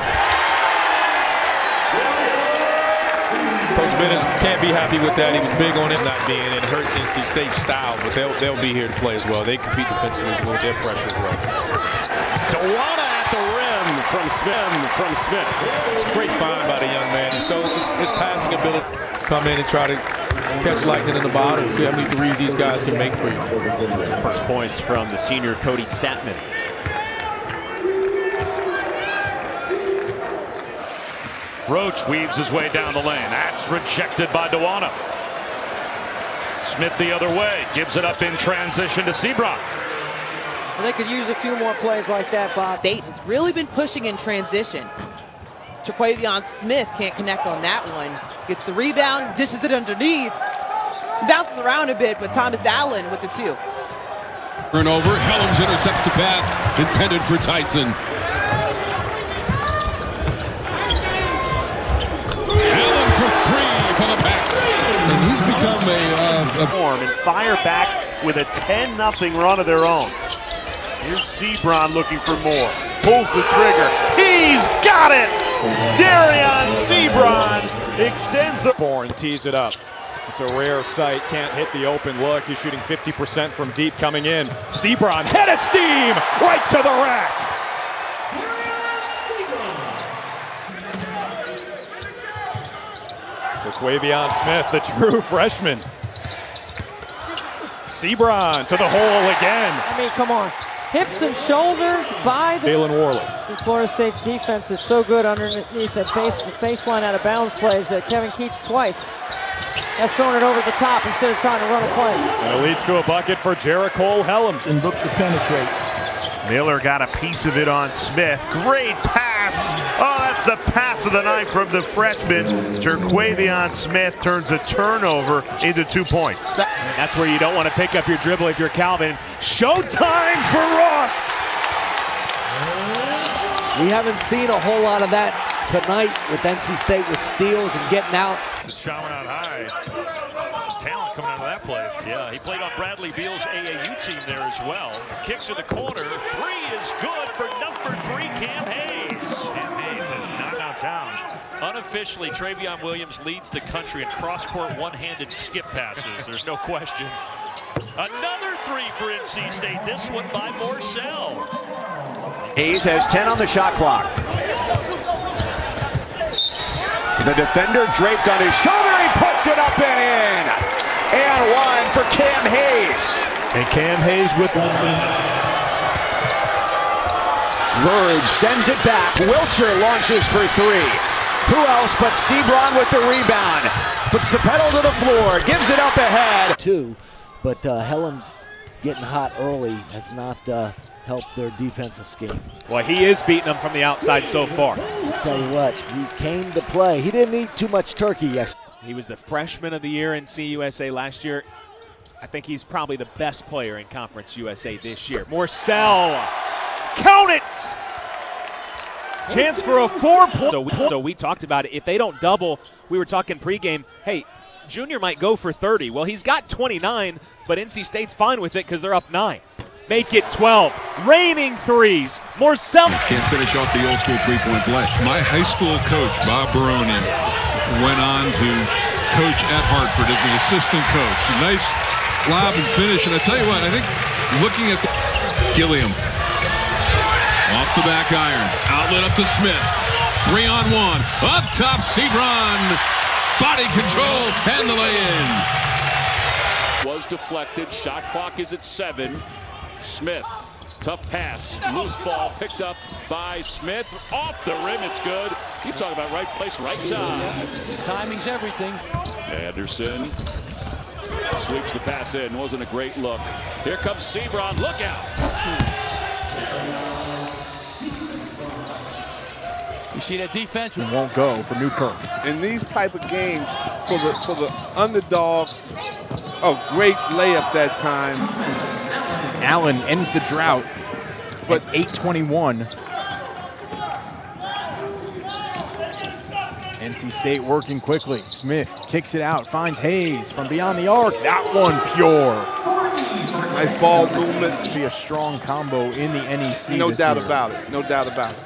[SPEAKER 13] Coach Bennett can't be happy with that. He was big on it not being in. It hurts NC State's style, but they'll be here to play as well. They compete defensively with their pressure as well.
[SPEAKER 12] DeWanna at the rim from Smith.
[SPEAKER 13] It's a great find by the young man. He showed his passing ability. Come in and try to catch lightning in the bottle. See how many threes these guys can make for you.
[SPEAKER 12] First points from the senior Cody Statman.
[SPEAKER 8] Roach weaves his way down the lane. That's rejected by DeWanna. Smith the other way. Gives it up in transition to Sebron.
[SPEAKER 16] Well, they could use a few more plays like that, Bob.
[SPEAKER 9] State has really been pushing in transition. Terquavion Smith can't connect on that one. Gets the rebound, dishes it underneath. Bounces around a bit, but Thomas Allen with the 2.
[SPEAKER 18] Turnover. Helms intercepts the pass intended for Tyson. Allen for 3 for the Pack. And he's become a
[SPEAKER 19] form and fire back with a 10-0 run of their own. Here's Sebron looking for more. pulls the trigger. He's got it! Darion Sebron extends the
[SPEAKER 20] four and tees it up. It's a rare sight. Can't hit the open look. He's shooting 50% from deep coming in. Sebron, head of steam, right to the rack. Terquavion Smith, the true freshman. Sebron to the hole again.
[SPEAKER 16] I mean, come on. Hips and shoulders by the
[SPEAKER 20] Jalen Worley.
[SPEAKER 16] Florida State's defense is so good underneath that baseline out of bounds plays that Kevin Keats twice has thrown it over the top instead of trying to run a play.
[SPEAKER 20] And it leads to a bucket for Jericole Helms.
[SPEAKER 21] And looks to penetrate.
[SPEAKER 19] Miller got a piece of it on Smith. Great pass. Oh, that's the pass of the night from the freshman. Terquavion Smith turns a turnover into 2 points.
[SPEAKER 17] That's where you don't want to pick up your dribble if you're Calvin. Showtime for Ross.
[SPEAKER 22] We haven't seen a whole lot of that tonight with NC State with steals and getting out.
[SPEAKER 8] Showering out high. Some talent coming out of that place. Yeah, he played on Bradley Beal's AAU team there as well. Kick to the corner. Three is good for number 3, Cam Hayes. Cam Hayes is not downtown. Unofficially, Travion Williams leads the country in cross-court one-handed skip passes. There's no question. Another 3 for NC State. This one by Morcell.
[SPEAKER 12] Hayes has 10 on the shot clock. The defender draped on his shoulder. He puts it up and in. And one for Cam Hayes.
[SPEAKER 10] And Cam Hayes with
[SPEAKER 12] Verge sends it back. Wilcher launches for 3. Who else but Sebron with the rebound? Puts the pedal to the floor. Gives it up ahead.
[SPEAKER 22] But Helms getting hot early has not helped their defensive scheme.
[SPEAKER 17] Well, he is beating them from the outside so far.
[SPEAKER 22] I'll tell you what, he came to play. He didn't eat too much turkey yesterday.
[SPEAKER 17] He was the freshman of the year in CUSA last year. I think he's probably the best player in Conference USA this year. Morcell, count it! Chance for a 4-point. So we talked about it. If they don't double, we were talking pregame, hey, Junior might go for 30. Well, he's got 29, but NC State's fine with it because they're up 9. Make it 12. Raining threes. Morcell
[SPEAKER 5] can't finish off the old school three-point play. My high school coach, Bob Baroni, went on to coach at Hartford as an assistant coach. A nice lob and finish. And I tell you what, I think looking at the Gilliam off the back iron, outlet up to Smith. 3-on-1 up top. Sebron, body control and the lay-in.
[SPEAKER 3] Was deflected. Shot clock is at 7. Smith, tough pass, loose ball picked up by Smith, off the rim, it's good. You talk about right place, right time.
[SPEAKER 17] Timing's everything.
[SPEAKER 3] Anderson sweeps the pass in, wasn't a great look. Here comes Sebron, look out.
[SPEAKER 17] You see that defense?
[SPEAKER 10] won't go for Newkirk.
[SPEAKER 23] In these type of games, for the underdog, a great layup that time.
[SPEAKER 10] Allen ends the drought at 8:21. NC State working quickly. Smith kicks it out, finds Hayes from beyond the arc. That one pure.
[SPEAKER 23] Nice ball movement.
[SPEAKER 10] Be a strong combo in the NEC.
[SPEAKER 23] No doubt
[SPEAKER 10] year.
[SPEAKER 23] about it. No doubt about it.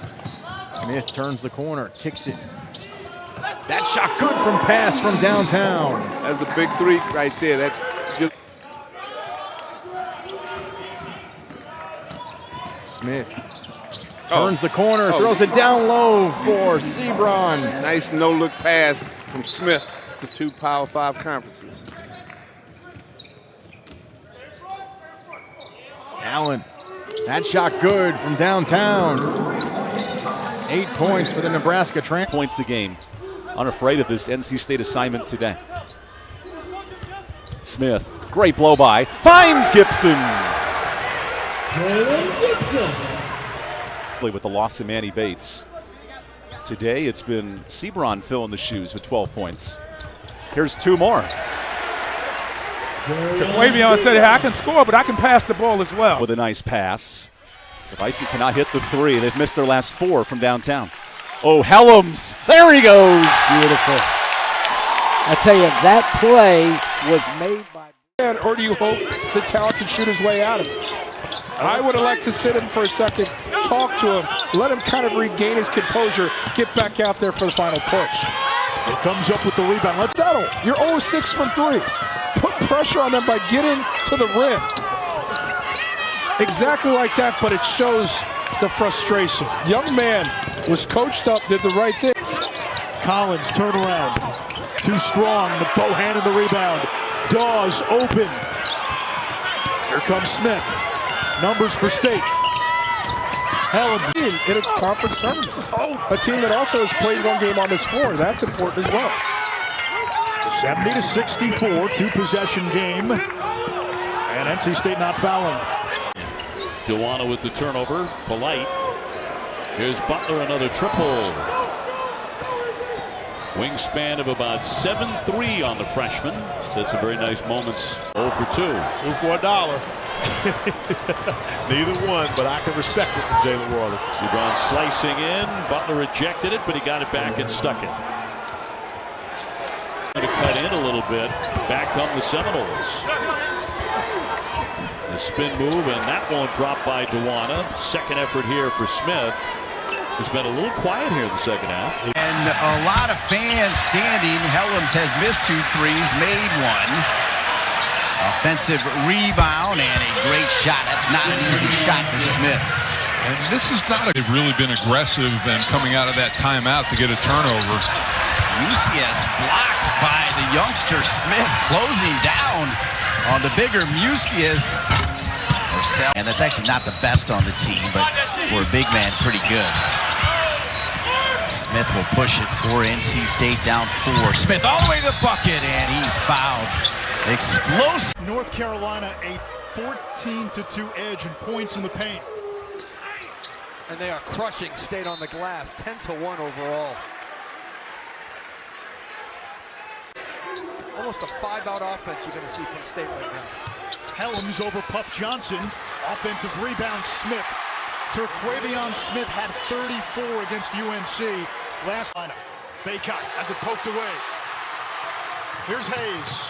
[SPEAKER 10] Smith turns the corner, kicks it. That shot good from pass from downtown.
[SPEAKER 23] That's a big 3 right there. That's good.
[SPEAKER 10] Smith turns the corner, throws it down low for Sebron.
[SPEAKER 23] Nice no-look pass from Smith to 2 Power 5 conferences.
[SPEAKER 10] Allen, that shot good from downtown. 8 points for the Nebraska Trans.
[SPEAKER 24] Points a game. Unafraid of this NC State assignment today. Smith, great blow by, finds Gibson. With the loss of Manny Bates. Today it's been Sebron filling the shoes with 12 points. Here's 2 more.
[SPEAKER 25] Terquavion said, hey, I can score, but I can pass the ball as well.
[SPEAKER 24] With a nice pass. Device cannot hit the 3. They've missed their last 4 from downtown. Oh, Helms. There he goes.
[SPEAKER 22] Beautiful. I tell you, that play was made by...
[SPEAKER 11] Or do you hope the talent can shoot his way out of it? I would have liked to sit him for a second, talk to him,
[SPEAKER 13] Let him kind of regain his composure, get back out there for the final push.
[SPEAKER 10] It comes up with the rebound. Let's settle. You're 0-6 from 3. Put pressure on them by getting to the rim.
[SPEAKER 13] Exactly like that, but it shows the frustration. Young man was coached up, did the right thing.
[SPEAKER 10] Collins, turn around. Too strong. Bohan in the rebound. Dawes open. Here comes Smith. Numbers for State.
[SPEAKER 13] Helen in its conference tournament. A team that also has played one game on this floor. That's important as well.
[SPEAKER 10] 70-64, two-possession game. And NC State not fouling.
[SPEAKER 3] Dewana with the turnover. Polite. Here's Butler, another triple. Wingspan of about 7'3" on the freshman. That's some very nice moments. 0 for 2.
[SPEAKER 4] 2 for $1. Neither one, but I can respect it from Jalen Warley.
[SPEAKER 3] Sebron slicing in. Butler rejected it, but he got it back and stuck it. To cut in a little bit. Back come the Seminoles. The spin move, and that won't drop by Dewana. Second effort here for Smith. It's been a little quiet here in the second half.
[SPEAKER 1] And a lot of fans standing. Helms has missed 2 threes, made 1. Offensive rebound and a great shot. That's not an easy shot for Smith.
[SPEAKER 5] And this is not. They've really been aggressive and coming out of that timeout to get a turnover.
[SPEAKER 1] Musius blocks by the youngster Smith, closing down on the bigger Musius. And that's actually not the best on the team, but for a big man, pretty good. Smith will push it for NC State, down 4. Smith all the way to the bucket, and he's fouled. Explosive.
[SPEAKER 10] North Carolina, a 14-2 edge in points in the paint.
[SPEAKER 2] And they are crushing State on the glass, 10-1 overall. Almost a 5-out offense you're going to see from State right now.
[SPEAKER 10] Helms over Puff Johnson. Offensive rebound, Smith. Terquavion Smith had 34 against UNC last lineup. Baycott has it poked away. Here's Hayes.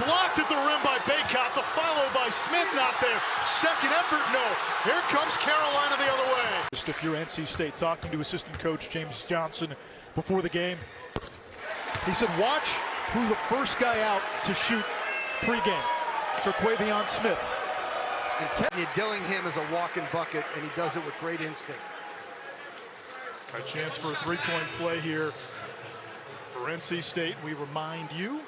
[SPEAKER 10] Blocked at the rim by Baycott. The follow by Smith not there. Second effort, no. Here comes Carolina the other way. Just if you're NC State, talking to assistant coach James Johnson before the game, he said, watch who the first guy out to shoot pregame. Terquavion Smith.
[SPEAKER 2] And Kenny Dillingham is a walking bucket, and he does it with great instinct.
[SPEAKER 10] A chance for a three-point play here for NC State. We remind you,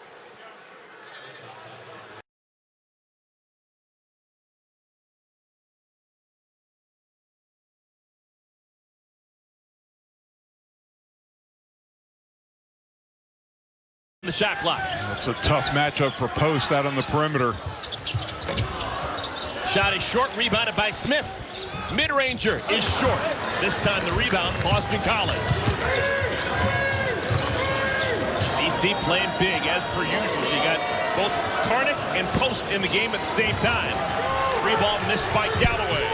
[SPEAKER 3] the shot clock.
[SPEAKER 5] It's a tough matchup for Post out on the perimeter.
[SPEAKER 6] Shot is short, rebounded by Smith. Mid-ranger is short. This time the rebound, Boston College. DC playing big as per usual. You got both Karnick and Post in the game at the same time. Free ball missed by Galloway.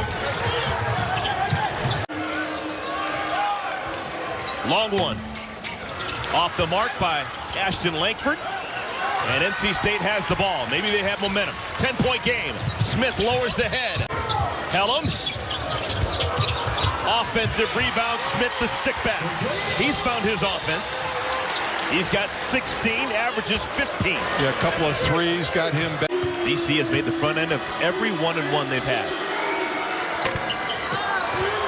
[SPEAKER 6] Long one. Off the mark by Ashton Langford. And NC State has the ball. Maybe they have momentum. 10-point game. Smith lowers the head. Helms. Offensive rebound. Smith the stick back. He's found his offense. He's got 16, averages 15.
[SPEAKER 5] Yeah, a couple of threes got him back.
[SPEAKER 6] BC has made the front end of every 1-and-1 they've had.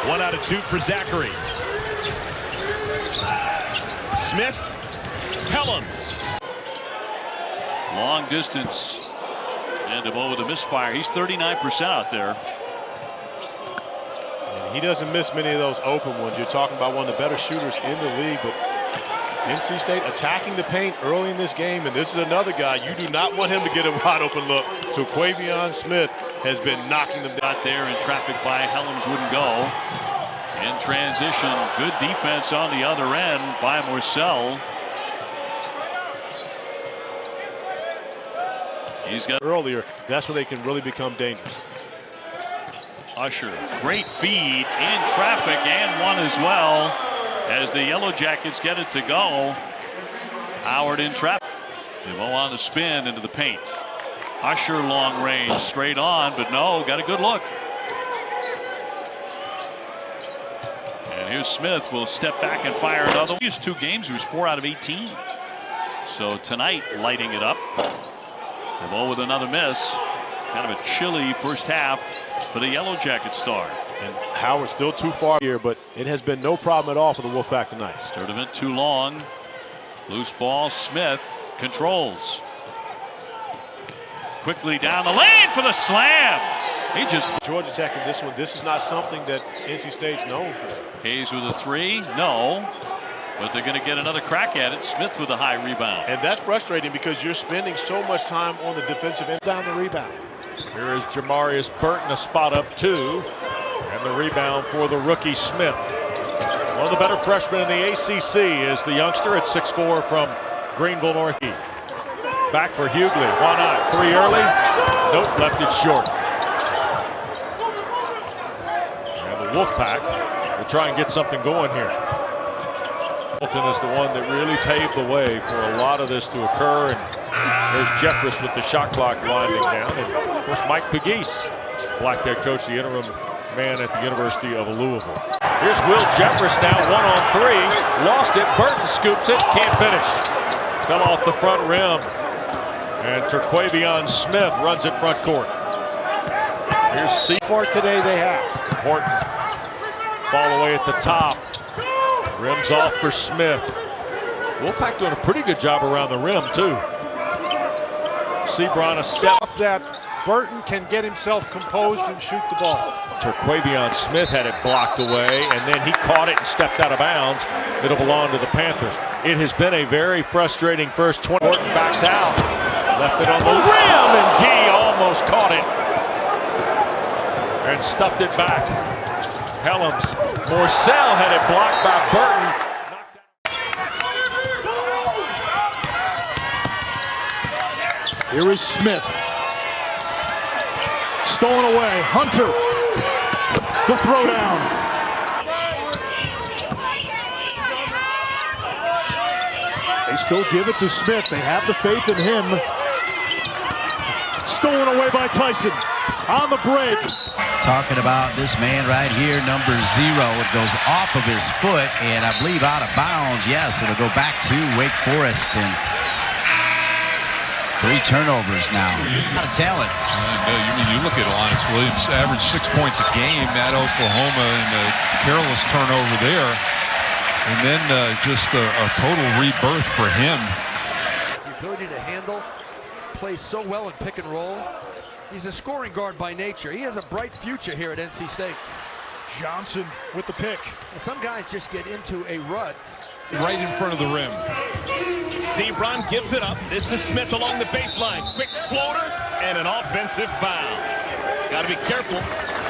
[SPEAKER 6] 1 out of 2 for Zachary. Smith. Helms.
[SPEAKER 3] Long distance. And DeVoe with a misfire. He's 39% out there.
[SPEAKER 4] And he doesn't miss many of those open ones. You're talking about one of the better shooters in the league, but NC State attacking the paint early in this game, and this is another guy you do not want him to get a wide open look. Terquavion Smith has been knocking them down.
[SPEAKER 3] Out there in traffic by Helms wouldn't go. In transition, good defense on the other end by Morcell. He's got
[SPEAKER 4] earlier. That's where they can really become dangerous.
[SPEAKER 3] Usher, great feed in traffic and one as well as the Yellow Jackets get it to go. Howard in traffic. DeVoe on the spin into the paint. Usher long range straight on, but no, got a good look. Here's Smith will step back and fire another. His 2 games, he was 4 out of 18. So tonight, lighting it up. The ball with another miss. Kind of a chilly first half for the Yellow Jacket star.
[SPEAKER 4] And Howard's still too far here, but it has been no problem at all for the Wolfpack tonight.
[SPEAKER 3] Tournament too long. Loose ball. Smith controls. Quickly down the lane for the slam. He just
[SPEAKER 4] Georgia Tech in this one. This is not something that NC State's known for.
[SPEAKER 3] Hayes with a 3. No. But they're going to get another crack at it. Smith with a high rebound.
[SPEAKER 4] And that's frustrating because you're spending so much time on the defensive end down the rebound.
[SPEAKER 8] Here is Jamarius Burton, a spot up 2. And the rebound for the rookie Smith. One of the better freshmen in the ACC is the youngster at 6'4" from Greenville Northeast. Back for Hughley. Why not? 3 early. Nope, left it short. And the Wolfpack will try and get something going here. Hamilton is the one that really paved the way for a lot of this to occur. And there's Jeffress with the shot clock winding down. And of course, Mike Pegues, black head coach, the interim man at the University of Louisville. Here's Will Jeffress now, 1-on-3. Lost it. Burton scoops it. Can't finish. Fell off the front rim. And Terquavion Smith runs it front court. Here's C.
[SPEAKER 10] For today they have.
[SPEAKER 8] Horton. Ball away at the top. Rims off for Smith. Wolfpack doing a pretty good job around the rim, too. Sebron a step.
[SPEAKER 10] That Burton can get himself composed and shoot the ball.
[SPEAKER 8] Terquavion Smith had it blocked away, and then he caught it and stepped out of bounds. It'll belong to the Panthers. It has been a very frustrating first 20. Horton backs out. Left it on the rim, and Gee almost caught it. And stuffed it back. Helms. Morcell had it blocked by Burton.
[SPEAKER 10] Here is Smith. Stolen away. Hunter. The throwdown. They still give it to Smith. They have the faith in him. Stolen away by Tyson. On the break.
[SPEAKER 1] Talking about this man right here, number 0. It goes off of his foot and I believe out of bounds. Yes, it'll go back to Wake Forest. And 3 turnovers now. A lot of talent.
[SPEAKER 5] You look at Alonnis Williams, average 6 points a game at Oklahoma, and a careless turnover there. And then just a total rebirth for him.
[SPEAKER 2] The ability to handle, plays so well in pick and roll. He's a scoring guard by nature. He has a bright future here at NC State.
[SPEAKER 10] Johnson with the pick.
[SPEAKER 2] Some guys just get into a rut.
[SPEAKER 5] Right in front of the rim.
[SPEAKER 6] Sebron gives it up. This is Smith along the baseline. Quick floater and an offensive foul. Got to be careful.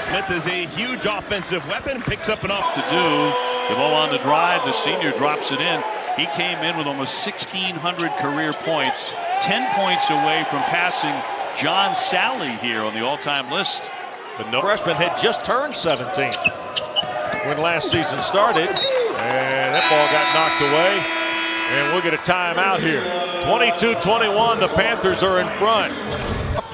[SPEAKER 6] Smith is a huge offensive weapon. Picks up enough
[SPEAKER 3] to do. The ball on the drive. The senior drops it in. He came in with almost 1,600 career points. 10 points away from passing John Sally here on the all-time list.
[SPEAKER 8] The freshman had just turned 17 when last season started. And that ball got knocked away. And we'll get a timeout here. 22-21, the Panthers are in front.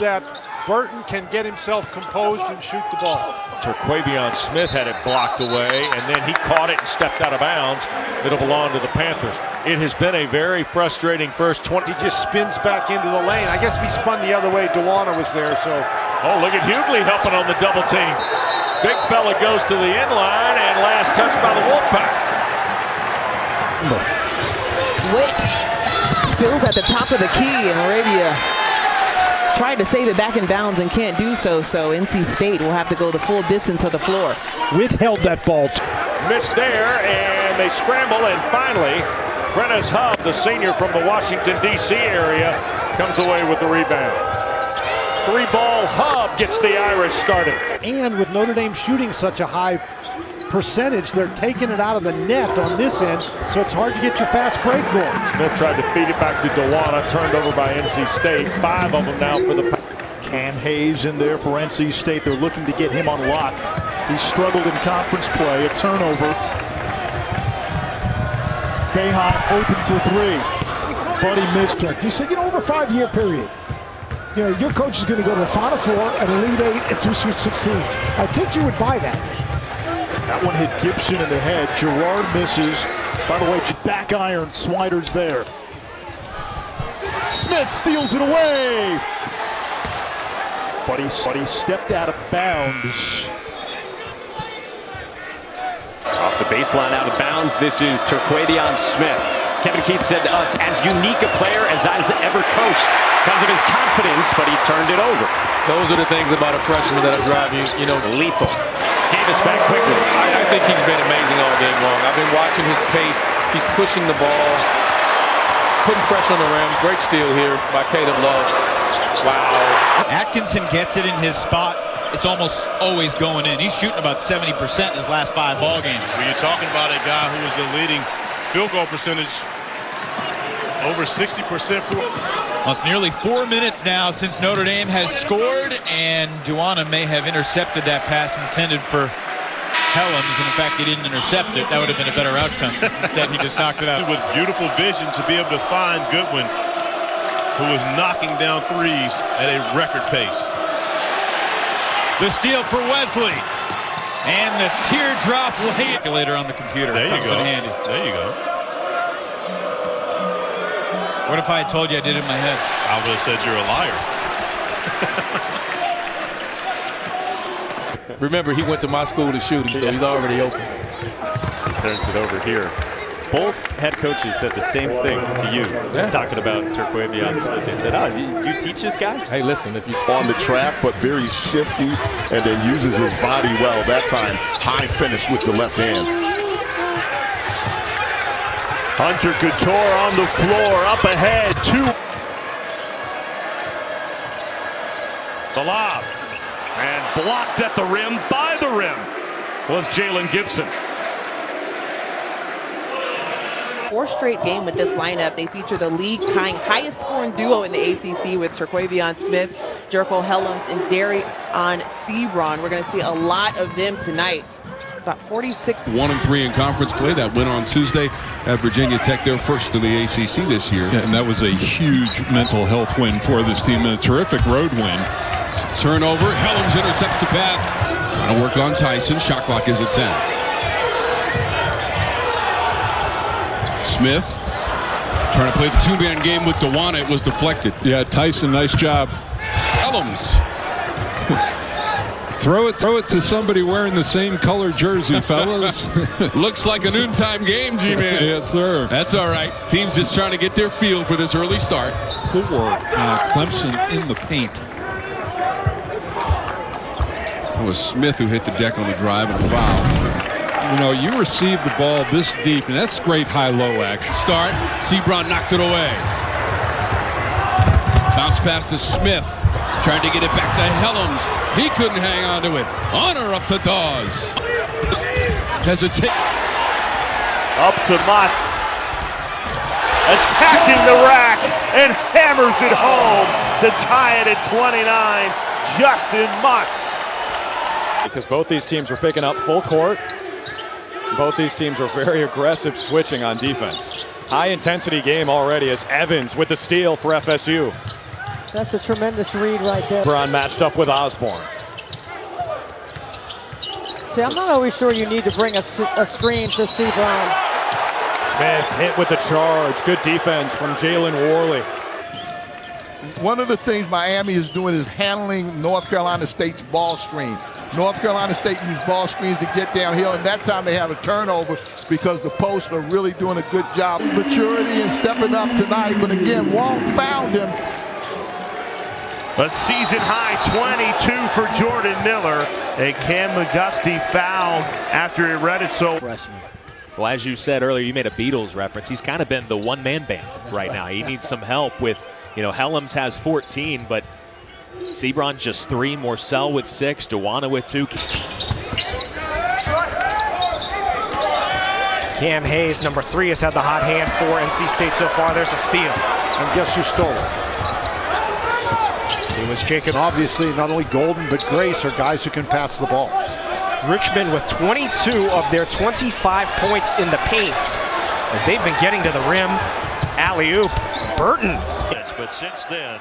[SPEAKER 10] That Burton can get himself composed and shoot the ball.
[SPEAKER 8] Terquavion Smith had it blocked away, and then he caught it and stepped out of bounds. It'll belong to the Panthers. It has been a very frustrating first 20.
[SPEAKER 10] He just spins back into the lane. I guess if he spun the other way, Dewana was there, so.
[SPEAKER 8] Oh, look at Hughley helping on the double team. Big fella goes to the inline, and last touch by the Wolfpack.
[SPEAKER 7] Wick stills at the top of the key, and Arabia tried to save it back in bounds and can't do so. So NC State will have to go the full distance of the floor.
[SPEAKER 10] Withheld that ball.
[SPEAKER 8] Missed there, and they scramble, and finally, Prentice Hub, the senior from the Washington, D.C. area, comes away with the rebound. 3-ball Hub gets the Irish started.
[SPEAKER 10] And with Notre Dame shooting such a high percentage, they're taking it out of the net on this end, so it's hard to get your fast break going.
[SPEAKER 8] Smith tried to feed it back to Dewana, turned over by NC State. 5 of them now for the
[SPEAKER 10] Cam Hayes in there for NC State. They're looking to get him unlocked. He struggled in conference play. A turnover. Bayhot open for 3. Buddy missed it.
[SPEAKER 11] You said, over a 5-year period, your coach is going to go to the Final Four, an Elite 8, and 2 Sweet 16s. I think you would buy that.
[SPEAKER 10] That one hit Gibson in the head. Gerard misses. By the way, back iron, Swider's there. Smith steals it away. But he stepped out of bounds.
[SPEAKER 12] Off the baseline, out of bounds. This is Terquavion Smith. Kevin Keith said to us, as unique a player as I've ever coached because of his confidence, but he turned it over.
[SPEAKER 13] Those are the things about a freshman that drive you,
[SPEAKER 12] lethal. Davis back quickly.
[SPEAKER 13] I think he's been amazing all game long. I've been watching his pace. He's pushing the ball, putting pressure on the rim. Great steal here by Caleb Love. Wow.
[SPEAKER 9] Atkinson gets it in his spot. It's almost always going in. He's shooting about 70% in his last 5 ball games.
[SPEAKER 4] When you're talking about a guy who is the leading field goal percentage, over 60%.
[SPEAKER 9] Well, it's nearly 4 minutes now since Notre Dame has scored, and Duana may have intercepted that pass intended for Helms, and in fact he didn't intercept it. That would have been a better outcome. Instead he just knocked it out.
[SPEAKER 4] With beautiful vision to be able to find Goodwin, who was knocking down threes at a record pace.
[SPEAKER 9] The steal for Wesley, and the teardrop calculator on the computer.
[SPEAKER 4] There you go.
[SPEAKER 9] Handy.
[SPEAKER 4] There you go.
[SPEAKER 9] What if I had told you I did it in my head?
[SPEAKER 4] I would have said you're a liar.
[SPEAKER 13] Remember, he went to my school to shooting, so he's already open.
[SPEAKER 12] Turns it over here. Both head coaches said the same thing to you. Talking about Terquavion Smith. They said, you teach this guy?
[SPEAKER 13] Hey, listen, if you
[SPEAKER 14] on the track, but very shifty, and then uses his body well. That time, high finish with the left hand.
[SPEAKER 19] Hunter Couture on the floor, up ahead, 2. The lob, and blocked at the rim, by the rim, was Jalen Gibson.
[SPEAKER 7] 4th straight game with this lineup. They feature the league-tying highest scoring duo in the ACC with Terquavion Smith, Jerko Helms, and Darion Sebron. We're going to see a lot of them tonight. About 46.
[SPEAKER 5] 1-3 in conference play. That win on Tuesday at Virginia Tech, their first in the ACC this year.
[SPEAKER 15] Yeah, and that was a huge mental health win for this team, and a terrific road win.
[SPEAKER 5] Turnover. Helms intercepts the pass. Trying to work on Tyson. Shot clock is at 10. Smith trying to play the 2-man game with Duana. It was deflected.
[SPEAKER 15] Yeah, Tyson, nice job.
[SPEAKER 5] Helms.
[SPEAKER 15] Throw it to somebody wearing the same color jersey, fellas.
[SPEAKER 5] Looks like a noontime game, G-Man.
[SPEAKER 15] Yes, sir.
[SPEAKER 5] That's all right. Team's just trying to get their feel for this early start.
[SPEAKER 15] For Clemson in the paint.
[SPEAKER 5] It was Smith who hit the deck on the drive and a foul.
[SPEAKER 15] You receive the ball this deep, and that's great high-low action.
[SPEAKER 5] Start. Sebron knocked it away. Bounce pass to Smith. Trying to get it back to Helms. He couldn't hang on to it. Honor up to Dawes. Hesitate.
[SPEAKER 19] Up to Motts. Attacking the rack and hammers it home to tie it at 29. Justin Motts.
[SPEAKER 20] Because both these teams were picking up full court. Both these teams are very aggressive switching on defense. High-intensity game already as Evans with the steal for FSU.
[SPEAKER 16] That's a tremendous read right there.
[SPEAKER 20] Brown matched up with Osborne.
[SPEAKER 16] See, I'm not always sure you need to bring a screen to Sebron.
[SPEAKER 20] Smith hit with the charge. Good defense from Jalen Worley.
[SPEAKER 21] One of the things Miami is doing is handling North Carolina State's ball screen. North Carolina State used ball screens to get downhill, and that time they had a turnover because the posts are really doing a good job. Maturity and stepping up tonight, but again, Walt found him.
[SPEAKER 19] A season-high 22 for Jordan Miller. A Cam McGusty foul after he read it so.
[SPEAKER 17] Well, as you said earlier, you made a Beatles reference. He's kind of been the one-man band right now. He needs some help with, Helms has 14, but Sebron just 3, Morcell with 6, Duana with 2.
[SPEAKER 18] Cam Hayes, number 3, has had the hot hand for NC State so far. There's a steal.
[SPEAKER 10] And guess who stole it?
[SPEAKER 18] It was Jacob.
[SPEAKER 10] Obviously, not only Golden, but Grace are guys who can pass the ball.
[SPEAKER 18] Richmond with 22 of their 25 points in the paint as they've been getting to the rim. Alley-oop, Burton.
[SPEAKER 6] But since then,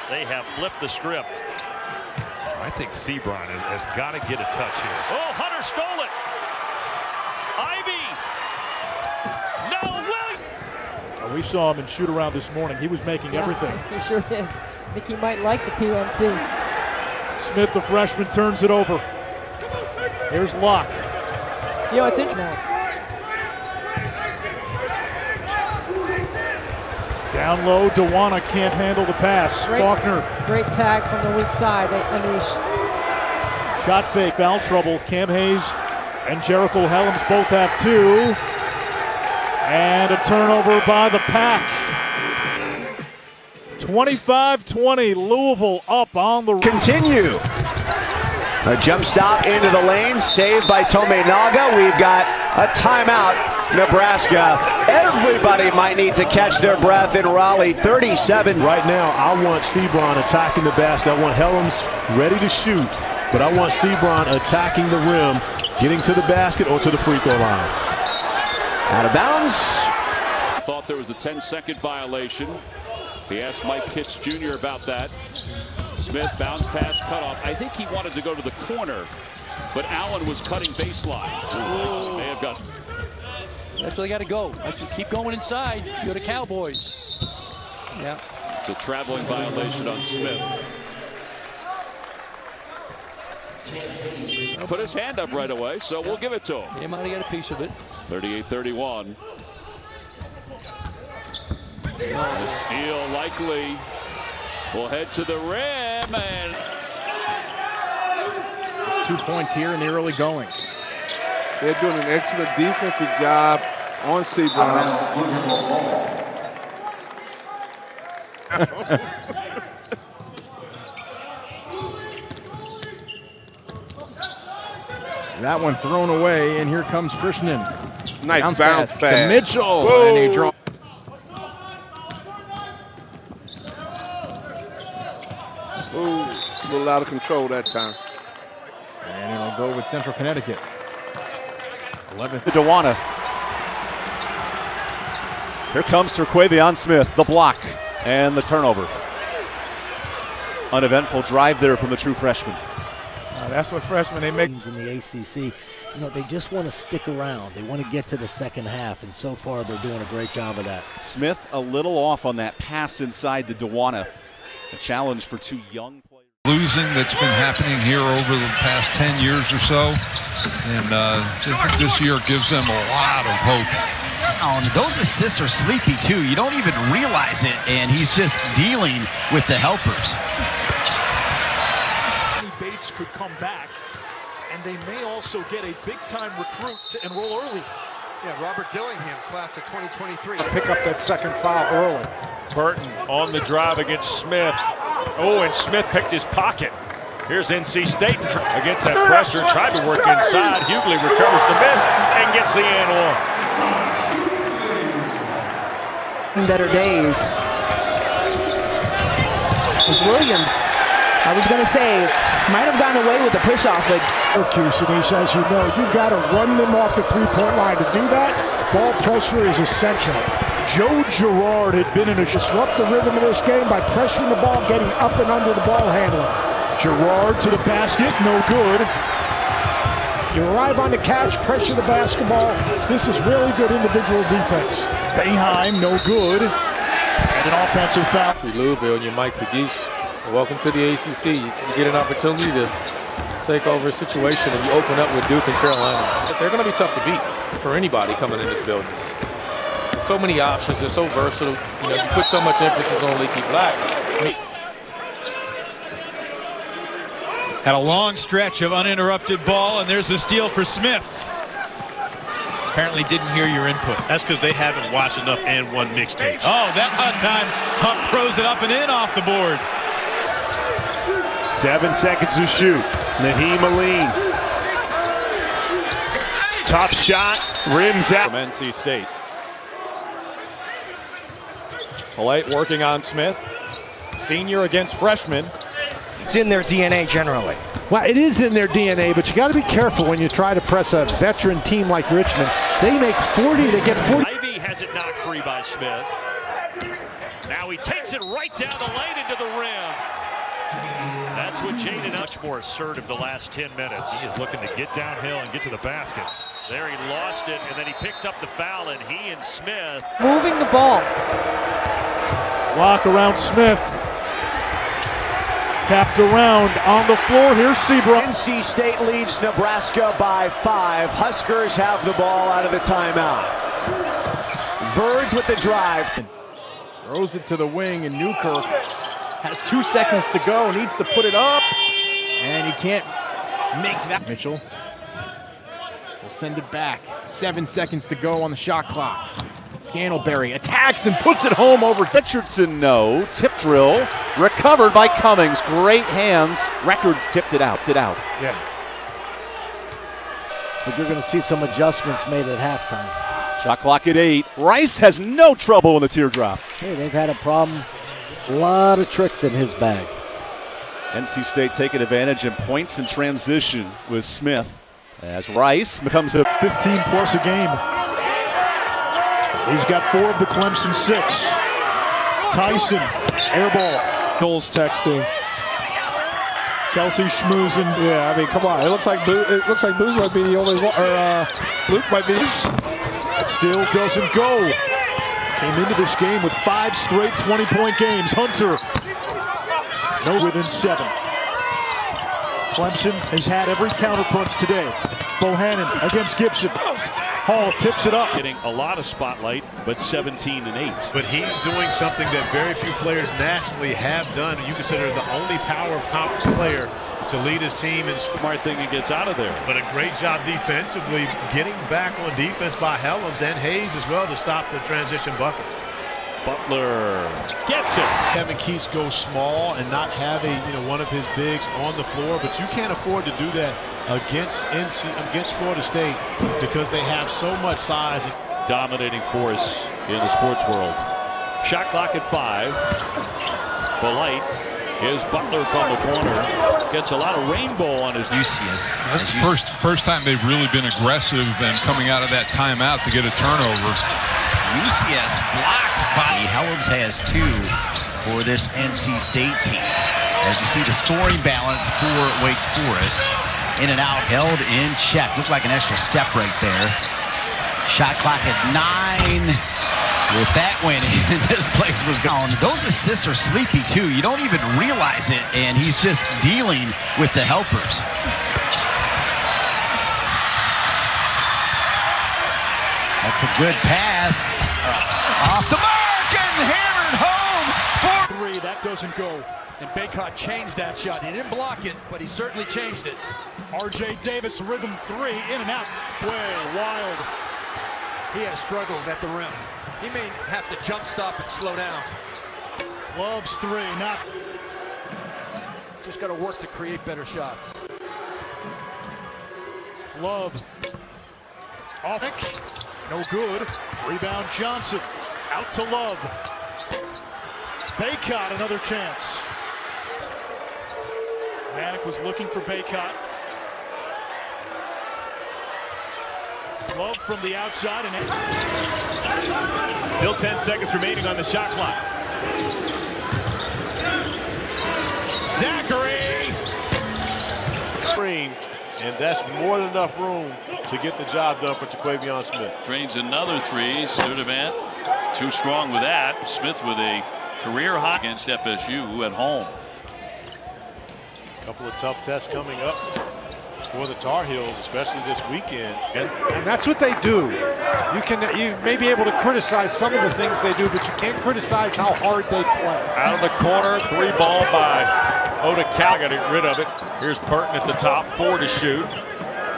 [SPEAKER 6] they have flipped the script.
[SPEAKER 4] I think Sebron has got to get a touch here.
[SPEAKER 6] Oh, Hunter stole it.
[SPEAKER 1] We saw him in shoot-around this morning. He was making everything.
[SPEAKER 16] He sure did. I think he might like the PNC.
[SPEAKER 1] Smith, the freshman, turns it over. Here's Locke.
[SPEAKER 16] You know, it's interesting.
[SPEAKER 1] Down low, Dewana can't handle the pass. Faulkner.
[SPEAKER 16] Great tag from the weak side, Anish.
[SPEAKER 1] Shot fake, foul trouble. Cam Hayes and Jericho Helms both have 2. And a turnover by the Pack. 25-20, Louisville up on the...
[SPEAKER 22] Continue. A jump stop into the lane, saved by Tominaga. We've got a timeout, Nebraska. Everybody might need to catch their breath in Raleigh. 37.
[SPEAKER 4] Right now, I want Sebron attacking the basket. I want Helms ready to shoot, but I want Sebron attacking the rim, getting to the basket or to the free throw line.
[SPEAKER 22] Out of bounds.
[SPEAKER 3] Thought there was a 10-second violation. He asked Mike Kitts Jr. about that. Smith bounce pass cutoff. I think he wanted to go to the corner, but Allen was cutting baseline. May have got.
[SPEAKER 23] That's where they got to go. Keep going inside. You're the Cowboys. Yeah.
[SPEAKER 3] It's a traveling violation on Smith. Put his hand up right away, so we'll give it to him.
[SPEAKER 23] He might have got a piece of it.
[SPEAKER 3] 38-31. The steal likely. Will head to the rim and
[SPEAKER 24] just 2 points here in the early going. They're doing an excellent defensive job on Sebron. That one thrown away, and here comes Krishnan.
[SPEAKER 21] Nice bounce pass
[SPEAKER 24] to Mitchell.
[SPEAKER 21] Whoa.
[SPEAKER 24] And he dropped.
[SPEAKER 21] Ooh, a little out of control that time.
[SPEAKER 24] And it'll go with Central Connecticut. 11th.
[SPEAKER 25] Dewana. Here comes Terquavion Smith, the block and the turnover. Uneventful drive there from the true freshman.
[SPEAKER 24] That's what freshmen they make
[SPEAKER 26] in the ACC. You know, they just want to stick around. They want to get to the second half, and so far they're doing a great job of that.
[SPEAKER 25] Smith a little off on that pass inside to Dewana. A challenge for 2 young players.
[SPEAKER 15] Losing that's been happening here over the past 10 years or so, and this year gives them a lot of hope.
[SPEAKER 27] Oh, and those assists are sleepy too. You don't even realize it, and he's just dealing with the helpers.
[SPEAKER 10] Bates could come back, and they may also get a big-time recruit to enroll early.
[SPEAKER 2] Yeah, Robert Dillingham, class of 2023.
[SPEAKER 11] Pick up that second foul early.
[SPEAKER 8] Burton on the drive against Smith. Oh, and Smith picked his pocket. Here's NC State against that pressure. Tried to work inside. Hughley recovers the miss and gets the and one.
[SPEAKER 7] Better days. Williams, I was going to say, might have gotten away with the push-off, but...
[SPEAKER 11] Syracuse, as you know, you've got to run them off the three-point line. To do that, ball pressure is essential.
[SPEAKER 1] Joe Girard had been in a...
[SPEAKER 11] Disrupt the rhythm of this game by pressuring the ball, getting up and under the ball handler.
[SPEAKER 1] Girard to the basket, no good.
[SPEAKER 11] You arrive on the catch, pressure the basketball. This is really good individual defense.
[SPEAKER 1] Boeheim, no good. And an offensive foul.
[SPEAKER 13] Louisville and you're Mike Pegues. Welcome to the ACC. You get an opportunity to take over a situation and you open up with Duke and Carolina. They're going to be tough to beat for anybody coming in this building. There's so many options. They're so versatile. You know, you put so much emphasis on Leaky Black.
[SPEAKER 9] Had a long stretch of uninterrupted ball, and there's a steal for Smith. Apparently didn't hear your input.
[SPEAKER 6] That's because they haven't watched enough and one mixtapes.
[SPEAKER 9] Oh, that time Huck throws it up and in off the board.
[SPEAKER 19] 7 seconds to shoot. Naheem Aline. Tough shot, rims out.
[SPEAKER 20] From NC State. Polite working on Smith. Senior against freshman.
[SPEAKER 18] It's in their DNA generally.
[SPEAKER 4] Well, it is in their DNA, but you got to be careful when you try to press a veteran team like Richmond. They make 40, they get 40.
[SPEAKER 6] Ivy has it knocked free by Smith. Now he takes it right down the lane into the rim.
[SPEAKER 8] That's what Jaden, much more assertive the last 10 minutes.
[SPEAKER 10] He is looking to get downhill and get to the basket.
[SPEAKER 8] There he lost it, and then he picks up the foul, and he and Smith
[SPEAKER 7] moving the ball.
[SPEAKER 1] Block around Smith. Tapped around on the floor. Here's Sebron.
[SPEAKER 5] NC State leads Nebraska by 5. Huskers have the ball out of the timeout. Verge with the drive.
[SPEAKER 12] Throws it to the wing, and Newkirk has 2 seconds to go. Needs to put it up, and he can't make that. Mitchell will send it back. 7 seconds to go on the shot clock. Scantleberry attacks and puts it home over
[SPEAKER 25] Richardson. No tip drill recovered by Cummings. Great hands. Records tipped it out.
[SPEAKER 11] Yeah. But you're going to see some adjustments made at halftime.
[SPEAKER 25] Shot clock at 8. Rice has no trouble in the teardrop.
[SPEAKER 26] Hey, they've had a problem. A lot of tricks in his bag.
[SPEAKER 25] NC State taking advantage in points in transition with Smith as Rice becomes a
[SPEAKER 10] 15 plus a game. He's got 4 of the Clemson 6. Tyson, air ball.
[SPEAKER 12] Cole's texting.
[SPEAKER 10] Kelsey schmoozing.
[SPEAKER 12] Yeah, I mean, come on. It looks like Booz might be the only one, or Luke might be.
[SPEAKER 10] It still doesn't go. Came into this game with 5 straight 20-point games. Hunter, no within 7. Clemson has had every counterpunch today. Bohannon against Gibson. Hall tips it up.
[SPEAKER 3] Getting a lot of spotlight, but 17 and 8.
[SPEAKER 4] But he's doing something that very few players nationally have done. You consider the only power conference player to lead his team. And
[SPEAKER 3] smart thing he gets out of there.
[SPEAKER 4] But a great job defensively, getting back on defense by Helms and Hayes as well to stop the transition bucket.
[SPEAKER 3] Butler gets it.
[SPEAKER 4] Kevin Keats goes small and not having one of his bigs on the floor, but you can't afford to do that against Florida State because they have so much size.
[SPEAKER 3] Dominating force in the sports world. Shot clock at 5. Polite. Here's Butler from the corner. Gets a lot of rainbow on his
[SPEAKER 27] Lucius.
[SPEAKER 15] That's the first time they've really been aggressive and coming out of that timeout to get a turnover.
[SPEAKER 27] Lucius blocks by Helms has 2 for this NC State team. As you see the scoring balance for Wake Forest. In and out, held in check. Looked like an extra step right there. Shot clock at 9. If that went in, this place was gone. Those assists are sleepy too. You don't even realize it, and he's just dealing with the helpers. That's a good pass. Off the mark and hammered home for
[SPEAKER 10] 3. That doesn't go.
[SPEAKER 2] And Baycott changed that shot. He didn't block it, but he certainly changed it.
[SPEAKER 10] R.J. Davis, rhythm 3, in and out. Way wild.
[SPEAKER 2] He has struggled at the rim. He may have to jump stop and slow down.
[SPEAKER 10] Loves 3, not.
[SPEAKER 2] Just got to work to create better shots.
[SPEAKER 10] Love. Off it. No good. Rebound Johnson. Out to Love. Baycott, another chance. Manick was looking for Baycott. Love from the outside and
[SPEAKER 4] still 10 seconds remaining on the shot clock. Zachary! Screen, and that's more than enough room to get the job done for Terquavion Smith.
[SPEAKER 3] Drains another 3. Studevant too strong with that. Smith with a career high against FSU at home.
[SPEAKER 4] A couple of tough tests coming up for the Tar Heels, especially this weekend.
[SPEAKER 11] And that's what they do. You may be able to criticize some of the things they do, but you can't criticize how hard they play.
[SPEAKER 8] Out of the corner, 3 ball by Oda Cal. Got to get rid of it. Here's Burton at the top, 4 to shoot.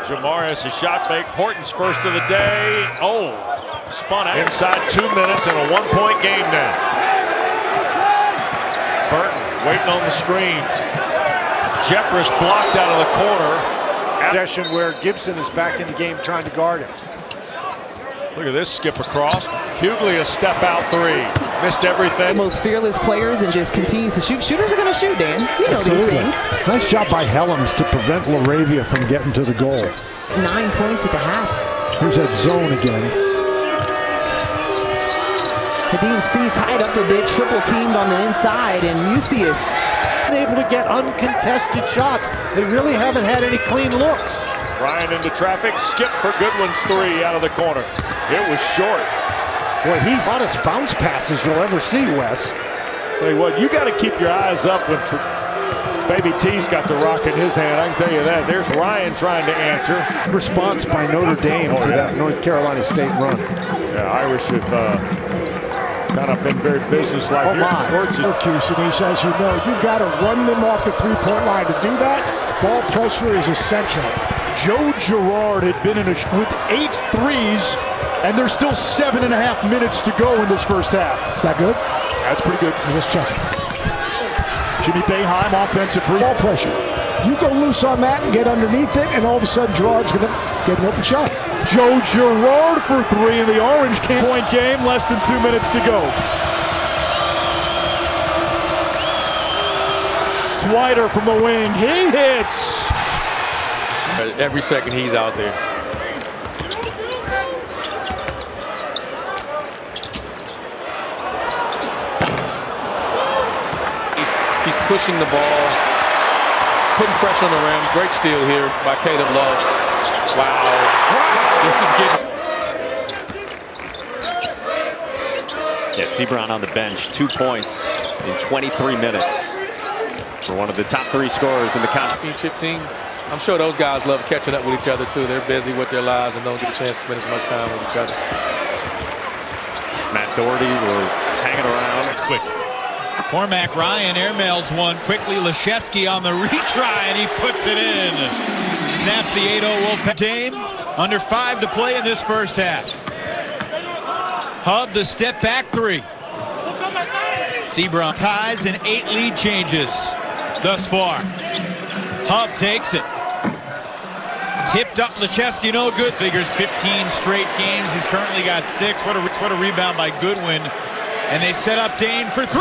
[SPEAKER 8] Jamaris, a shot fake. Horton's first of the day. Oh, spun out. Inside 2 minutes and a 1-point game now. Burton waiting on the screen. Jeffress blocked out of the corner.
[SPEAKER 11] Possession where Gibson is back in the game trying to guard him.
[SPEAKER 8] Look at this skip across. Hughley a step out 3. Missed everything.
[SPEAKER 7] The most fearless players and just continues to shoot. Shooters are going to shoot, Dan. You know these things.
[SPEAKER 11] Nice job by Helms to prevent LaRavia from getting to the goal.
[SPEAKER 7] 9 points at the half.
[SPEAKER 11] Here's that zone again.
[SPEAKER 7] The DMC tied up a bit, triple teamed on the inside, and Mucius
[SPEAKER 14] able to get uncontested shots. They really haven't had any clean looks.
[SPEAKER 8] Ryan into traffic, skip for Goodwin's three out of the corner. It was short.
[SPEAKER 11] Boy, he's the hottest bounce passes you'll ever see, Wes.
[SPEAKER 8] Tell you what, you got to keep your eyes up when Baby T's got the rock in his hand. I can tell you that. There's Ryan trying to answer.
[SPEAKER 11] Response by Notre Dame to that North Carolina State run.
[SPEAKER 8] Yeah, Irish have kind of been very businesslike.
[SPEAKER 11] Oh my, Syracuse, and as you know, you've got to run them off the three-point line. To do that, ball pressure is essential.
[SPEAKER 1] Joe Girard had been in with 8 threes, and there's still 7.5 minutes to go in this first half.
[SPEAKER 11] Is that good?
[SPEAKER 1] That's pretty good.
[SPEAKER 11] Let's check.
[SPEAKER 1] Jimmy Boeheim, offensive free.
[SPEAKER 11] Ball pressure. You go loose on that and get underneath it, and all of a sudden Girard's going to get an open shot.
[SPEAKER 1] Joe Girard for 3 in the Orange point game. Less than 2 minutes to go. Swider from the wing. He hits.
[SPEAKER 13] Every second he's out there. He's pushing the ball, putting pressure on the rim. Great steal here by Caleb Love. Wow. This is getting...
[SPEAKER 5] Yeah, Sebron on the bench, 2 points in 23 minutes for one of the top 3 scorers in the
[SPEAKER 13] championship team. I'm sure those guys love catching up with each other too. They're busy with their lives and don't get a chance to spend as much time with each other.
[SPEAKER 5] Matt Doherty was hanging around.
[SPEAKER 9] It's quick. Cormac Ryan airmails one quickly. Leschewski on the retry, and he puts it in. Snaps the 8-0 Wolfpack. Dame, under 5 to play in this first half. Hub the step back 3. Sebron ties and 8 lead changes thus far. Hub takes it. Tipped up Leschewski, no good. Figures 15 straight games. He's currently got 6. What a rebound by Goodwin. And they set up Dane for 3.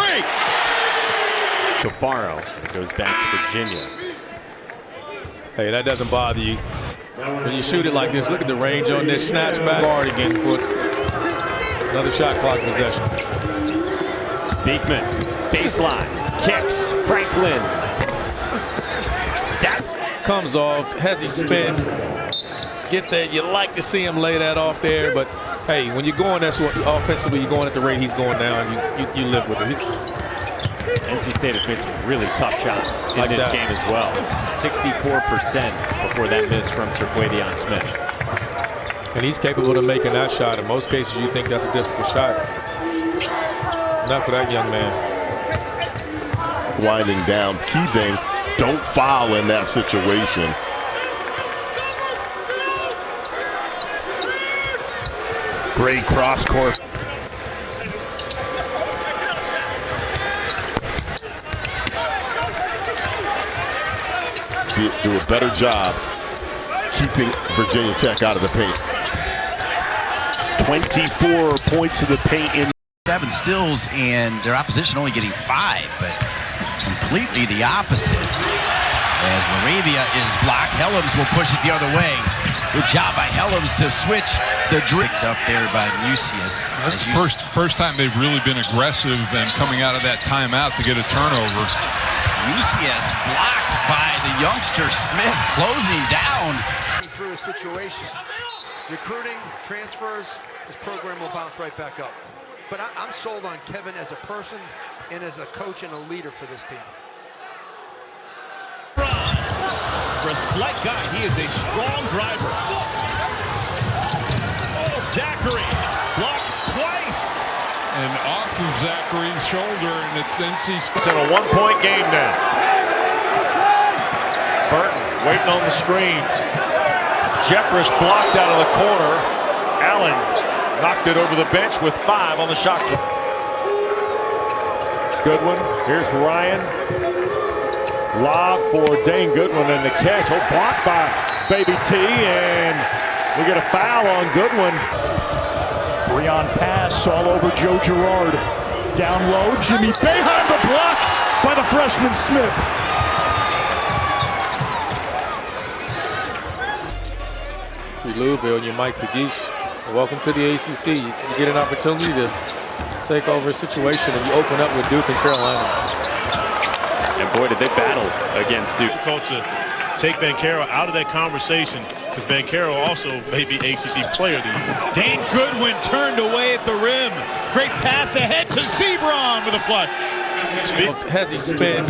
[SPEAKER 5] Cafaro goes back to Virginia.
[SPEAKER 13] Hey, that doesn't bother you. When you shoot it like this, look at the range on this. Snaps back guard again. Put another shot clock possession.
[SPEAKER 5] Beekman, baseline, kicks, Franklin. Step.
[SPEAKER 13] Comes off, has he spin. Get there. You like to see him lay that off there, but hey, when you're going that's what offensively you're going at the rate he's going down, you live with it.
[SPEAKER 5] NC State has made some really tough shots in
[SPEAKER 13] like
[SPEAKER 5] this
[SPEAKER 13] that
[SPEAKER 5] game as well. 64% before that miss from Terquavion Smith.
[SPEAKER 13] And he's capable of making that shot. In most cases, you think that's a difficult shot. Not for that young man.
[SPEAKER 16] Winding down. Key thing, don't foul in that situation.
[SPEAKER 19] Great cross court.
[SPEAKER 16] Do a better job keeping Virginia Tech out of the paint.
[SPEAKER 19] 24 points in the paint in
[SPEAKER 27] 7 steals and their opposition only getting 5, but completely the opposite. As Laravia is blocked, Helms will push it the other way. Good job by Helms to switch the drip up there by Mucius.
[SPEAKER 15] That's the first time they've really been aggressive and coming out of that timeout to get a turnover.
[SPEAKER 27] Mucius blocked by the youngster Smith, closing down.
[SPEAKER 2] Through a situation. Recruiting, transfers, this program will bounce right back up. But I'm sold on Kevin as a person and as a coach and a leader for this team.
[SPEAKER 6] For a slight guy, he is a strong driver. Oh, Zachary blocked twice.
[SPEAKER 15] And off of Zachary's shoulder, and it's NC State.
[SPEAKER 8] It's in a 1-point game now. Burton waiting on the screen. Jeffress blocked out of the corner. Allen knocked it over the bench with 5 on the shot clock. Goodwin, here's Ryan. Lob for Dane Goodwin and the catch. Oh, blocked by Baby T, and we get a foul on Goodwin.
[SPEAKER 1] Breon pass all over Joe Girard. Down low, Jimmy Boeheim, the block by the freshman Smith.
[SPEAKER 13] Louisville and you're Mike Pegues. Welcome to the ACC. You get an opportunity to take over a situation and you open up with Duke and Carolina.
[SPEAKER 25] And boy, did they battle against Duke.
[SPEAKER 4] Difficult to take Banchero out of that conversation because Banchero also may be ACC Player of the Year.
[SPEAKER 9] Dane Goodwin turned away at the rim. Great pass ahead to Sebron with a flush.
[SPEAKER 13] Has he spin?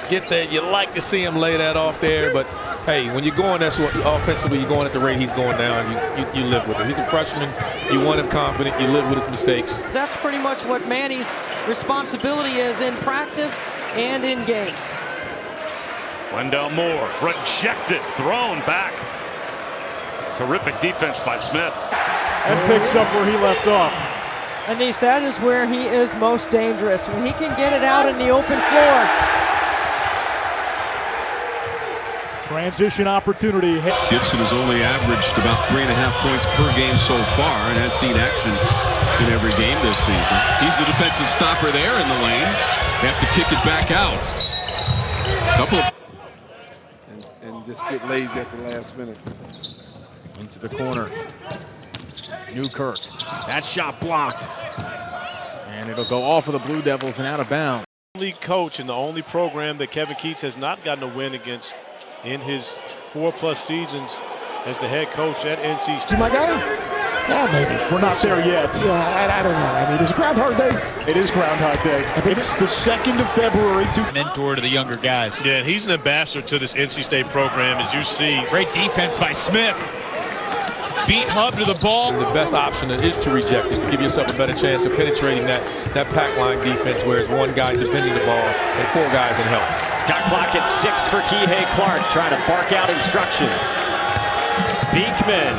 [SPEAKER 13] Get there. You like to see him lay that off there, but hey, when you're going that's what offensively you're going at the rate he's going down, you live with it. He's a freshman. You want him confident. You live with his mistakes.
[SPEAKER 17] That's pretty much what Manny's responsibility is in practice and in games.
[SPEAKER 8] Wendell Moore rejected, thrown back. Terrific defense by Smith.
[SPEAKER 1] And picks up where he left off.
[SPEAKER 17] Anish, that is where he is most dangerous, when he can get it out in the open floor.
[SPEAKER 1] Transition opportunity.
[SPEAKER 18] Gibson has only averaged about 3.5 points per game so far and has seen action in every game this season. He's the defensive stopper there in the lane. They have to kick it back out.
[SPEAKER 20] And just get lazy at the last minute.
[SPEAKER 12] Into the corner. Newkirk. That shot blocked. And it'll go off of the Blue Devils and out of bounds.
[SPEAKER 4] League coach and the only program that Kevin Keats has not gotten a win against in his 4+ seasons as the head coach at NC State.
[SPEAKER 11] My guy? Yeah, maybe.
[SPEAKER 1] We're not there yet.
[SPEAKER 11] Yeah, I don't know. I mean, it's a Groundhog Day.
[SPEAKER 1] It is Groundhog Day. It's the 2nd of February.
[SPEAKER 9] Mentor to the younger guys.
[SPEAKER 4] Yeah, and he's an ambassador to this NC State program, as you see.
[SPEAKER 9] Great defense by Smith. Beat Hub to the ball.
[SPEAKER 13] And the best option is to reject it, to give yourself a better chance of penetrating that pack line defense where it's one guy defending the ball and 4 guys in help.
[SPEAKER 5] Got clock at 6 for Kihei Clark, trying to bark out instructions. Beekman.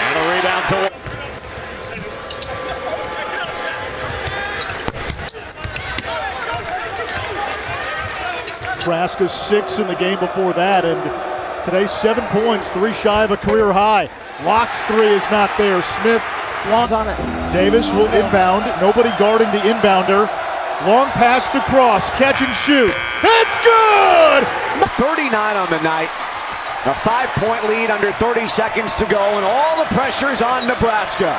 [SPEAKER 5] And a rebound to...
[SPEAKER 1] Nebraska 6 in the game before that, and today 7 points, 3 shy of a career high. Locke's 3 is not there. Smith flaunts on it. Davis will inbound. Nobody guarding the inbounder. Long pass to Cross. Catch and shoot. It's good!
[SPEAKER 5] 39 on the night. A 5-point lead under 30 seconds to go, and all the pressure's on Nebraska.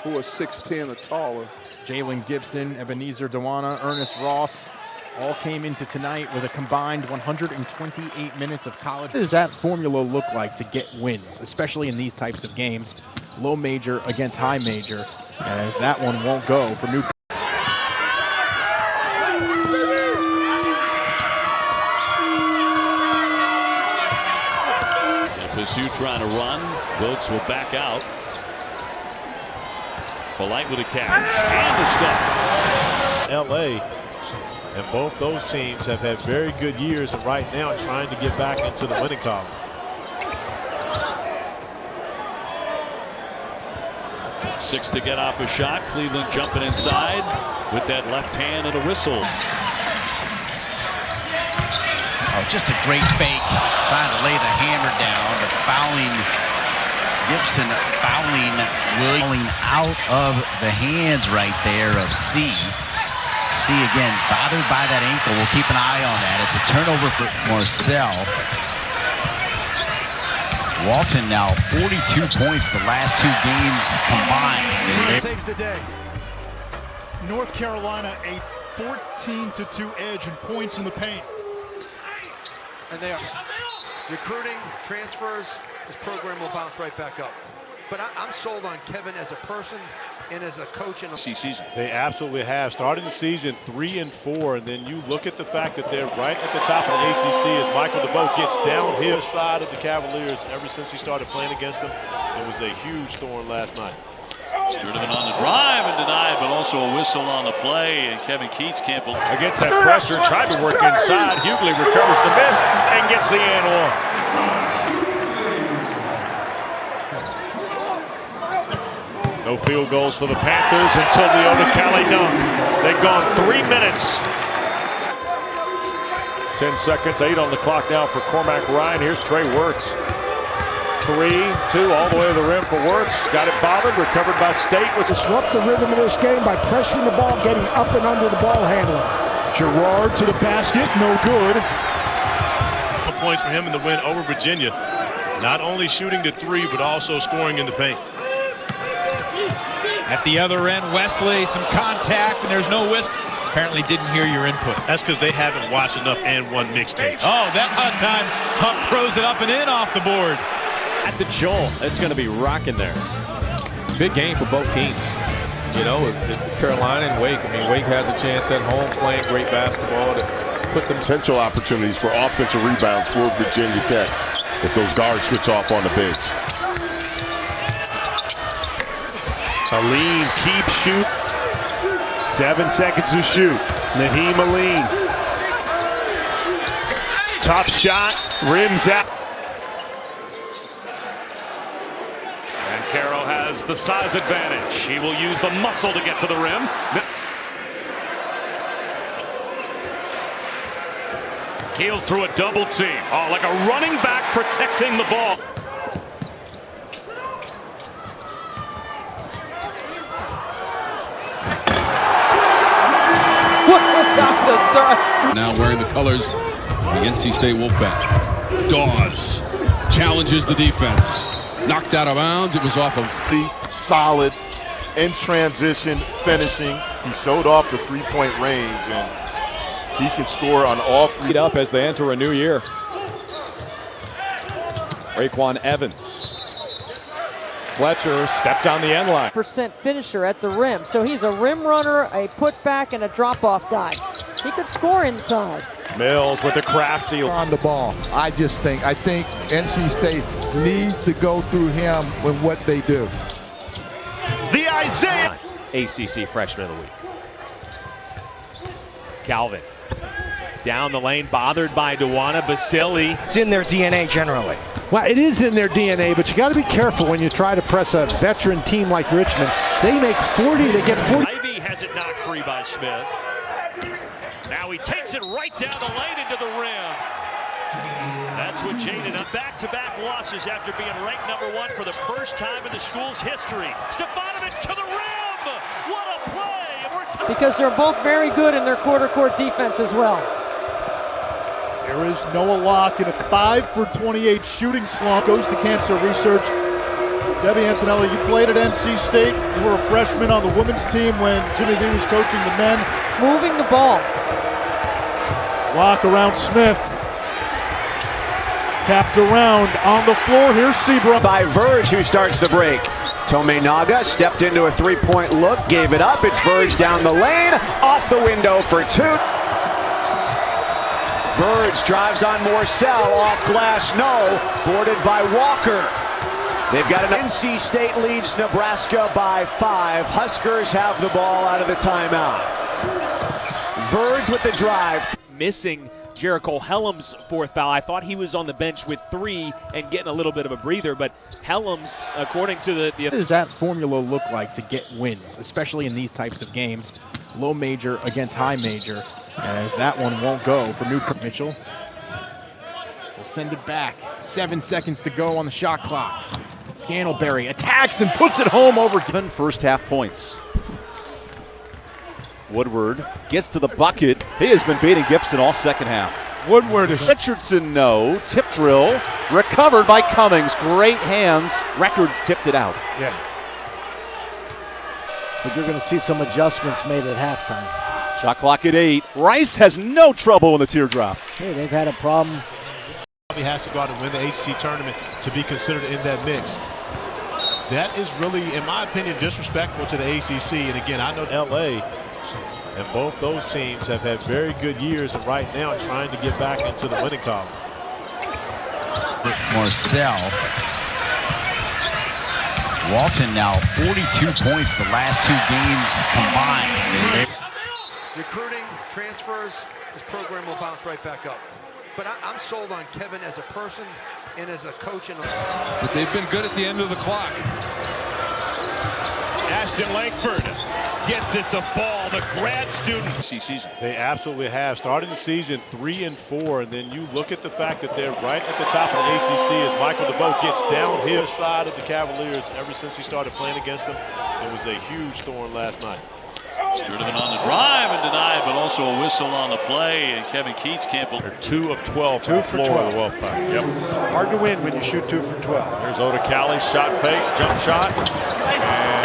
[SPEAKER 20] Who is 6'10" or taller?
[SPEAKER 12] Jalen Gibson, Ebenezer Dewana, Ernest Ross all came into tonight with a combined 128 minutes of college. What does that formula look like to get wins, especially in these types of games? Low major against high major, as that one won't go for Newcomb.
[SPEAKER 3] Pursuit trying to run. Wilkes will back out. Polite with a catch and a step.
[SPEAKER 4] LA, and both those teams have had very good years and right now trying to get back into the winning column.
[SPEAKER 3] Six to get off a shot. Cleveland jumping inside with that left hand and a whistle.
[SPEAKER 27] Oh, just a great fake, trying to lay the hammer down, but fouling Gibson, fouling Williams out of the hands right there of C. C again, bothered by that ankle. We'll keep an eye on that. It's a turnover for Marcel. Walton now 42 points the last 2 games combined.
[SPEAKER 10] Saves the day. North Carolina a 14-2 edge in points in the paint.
[SPEAKER 2] And they are recruiting, transfers, this program will bounce right back up. But I'm sold on Kevin as a person and as a coach in the
[SPEAKER 3] season.
[SPEAKER 4] They absolutely have. Starting the season 3-4, and then you look at the fact that they're right at the top of the ACC as Michael DeVoe gets downhill side of the Cavaliers ever since he started playing against them. It was a huge thorn last night.
[SPEAKER 3] Sturdivant on the drive and denied, but also a whistle on the play, and Kevin Keats can't believe
[SPEAKER 8] against that pressure, tried to work inside. Hughley recovers the miss and gets the and one. No field goals for the Panthers until the Odicali dunk. They've gone 3 minutes. 10 seconds, 8 on the clock now for Cormac Ryan. Here's Trey Wirtz. 3-2 all the way to the rim for Wirtz. Got it bothered, recovered by State.
[SPEAKER 11] Disrupt the rhythm of this game by pressuring the ball, getting up and under the ball handler.
[SPEAKER 1] Gerard to the basket, no good.
[SPEAKER 4] Points for him in the win over Virginia. Not only shooting the 3, but also scoring in the paint.
[SPEAKER 9] At the other end, Wesley, some contact, and there's no whistle. Apparently didn't hear your input.
[SPEAKER 4] That's because they haven't watched enough and one mixtapes.
[SPEAKER 9] Oh, that time Huck throws it up and in off the board.
[SPEAKER 5] At the Joel, it's going to be rocking there.
[SPEAKER 13] Big game for both teams. You know, with Carolina and Wake. I mean, Wake has a chance at home playing great basketball to put them.
[SPEAKER 16] Potential opportunities for offensive rebounds for Virginia Tech if those guards switch off on the bigs.
[SPEAKER 19] Aline keeps shoot. 7 seconds to shoot. Naheem Aline. Tough shot. Rims out.
[SPEAKER 8] And Caro has the size advantage. He will use the muscle to get to the rim. Heels through a double team. Oh, like a running back protecting the ball.
[SPEAKER 18] Now wearing the colors of the NC State Wolfpack. Dawes challenges the defense. Knocked out of bounds. It was off of
[SPEAKER 16] Solid in transition finishing. He showed off the three-point range, and he can score on all three.
[SPEAKER 5] Up as they enter a new year. Raekwon Evans. Fletcher stepped on the end line.
[SPEAKER 17] % finisher at the rim. So he's a rim runner, a putback, and a drop-off guy. He could score inside.
[SPEAKER 5] Mills with the crafty
[SPEAKER 7] on the ball. I think NC State needs to go through him with what they do.
[SPEAKER 19] The Isaiah
[SPEAKER 5] ACC Freshman of the Week. Calvin down the lane, bothered by Duana Basili.
[SPEAKER 14] It's in their DNA generally.
[SPEAKER 11] Well, it is in their DNA, but you got to be careful when you try to press a veteran team like Richmond. They make 40, they get 40.
[SPEAKER 3] Ivy has it knocked free by Smith. Now he takes it right down the lane into the rim. That's what Jaden on back-to-back losses after being ranked #1 for the first time in the school's history. Stefanovic to the rim. What a play!
[SPEAKER 17] Because they're both very good in their quarter-court defense as well.
[SPEAKER 1] There is Noah Locke in a 5 for 28 shooting slump. Goes to cancer research. Debbie Antonelli, you played at NC State. You were a freshman on the women's team when Jimmy V was coaching the men.
[SPEAKER 17] Moving the ball.
[SPEAKER 1] Locke around Smith. Tapped around on the floor. Here's Seabrook.
[SPEAKER 21] By Verge, who starts the break. Tomei Naga stepped into a three-point look, gave it up. It's Verge down the lane, off the window for two. Verge drives on Morcell, off glass, no. Boarded by Walker. They've got an NC State leads Nebraska by 5. Huskers have the ball out of the timeout. Verge with the drive.
[SPEAKER 5] Missing Jericho Helms' 4th foul. I thought he was on the bench with 3 and getting a little bit of a breather, but Helms, according to the
[SPEAKER 12] What does that formula look like to get wins, especially in these types of games? Low major against high major, as that one won't go for Newkirk. Mitchell will send it back. 7 seconds to go on the shot clock. Scantlebury attacks and puts it home over.
[SPEAKER 25] First half points. Woodward gets to the bucket. He has been beating Gibson all second half.
[SPEAKER 11] Woodward is
[SPEAKER 25] Richardson, no. Tip drill. Recovered by Cummings. Great hands. Records tipped it out.
[SPEAKER 11] Yeah.
[SPEAKER 14] But you're going to see some adjustments made at halftime.
[SPEAKER 25] Shot clock at 8. Rice has no trouble in the teardrop.
[SPEAKER 14] Hey, they've had a problem.
[SPEAKER 4] He has to go out and win the ACC tournament to be considered in that mix. That is really, in my opinion, disrespectful to the ACC. And again, I know LA and both those teams have had very good years and right now trying to get back into the winning column.
[SPEAKER 27] Morcell. Walton now 42 points the last 2 games combined.
[SPEAKER 2] Recruiting, transfers, this program will bounce right back up. But I'm sold on Kevin as a person and as a coach.
[SPEAKER 18] But they've been good at the end of the clock.
[SPEAKER 6] Ashton Langford gets it to fall, the grad student.
[SPEAKER 4] Season. They absolutely have. Starting the season 3-4, and then you look at the fact that they're right at the top of the ACC as Michael DeVoe gets downhill side of the Cavaliers ever since he started playing against them. It was a huge thorn last night.
[SPEAKER 3] Sturdivant on the drive and denied, but also a whistle on the play. And Kevin Keats can't believe.
[SPEAKER 4] 2 of 12 from
[SPEAKER 10] 2
[SPEAKER 4] the
[SPEAKER 10] for
[SPEAKER 4] floor
[SPEAKER 10] 12.
[SPEAKER 4] of the Wolfpack. Yep.
[SPEAKER 10] Hard to win when you shoot 2 for 12.
[SPEAKER 8] There's Oda Cali, shot fake, jump shot.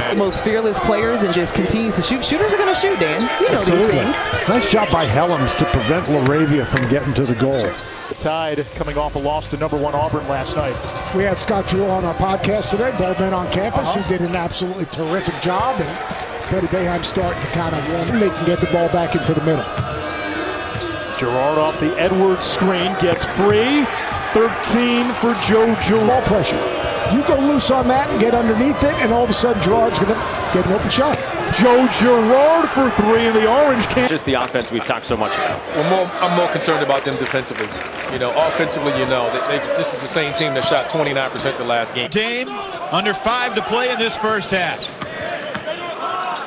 [SPEAKER 8] And
[SPEAKER 9] most fearless players and just continues to shoot. Shooters are going to shoot, Dan. You know these things.
[SPEAKER 11] Nice job by Helms to prevent Laravia from getting to the goal.
[SPEAKER 1] The Tide coming off a loss to #1 Auburn last night.
[SPEAKER 11] We had Scott Drew on our podcast today, Bold Men on Campus. He did an absolutely terrific job, and Cody Boeheim starting to kind of warm. They can get the ball back into the middle.
[SPEAKER 1] Gerard off the Edwards screen, gets free. 13 for Joe Gerard.
[SPEAKER 11] Ball pressure. You go loose on that and get underneath it, and all of a sudden Gerard's going to get an open shot.
[SPEAKER 1] Joe Gerard for 3 in the orange can.
[SPEAKER 5] Just the offense we've talked so much about.
[SPEAKER 13] I'm more concerned about them defensively. You know, offensively, this is the same team that shot 29% the last game.
[SPEAKER 15] Team under 5 to play in this first half.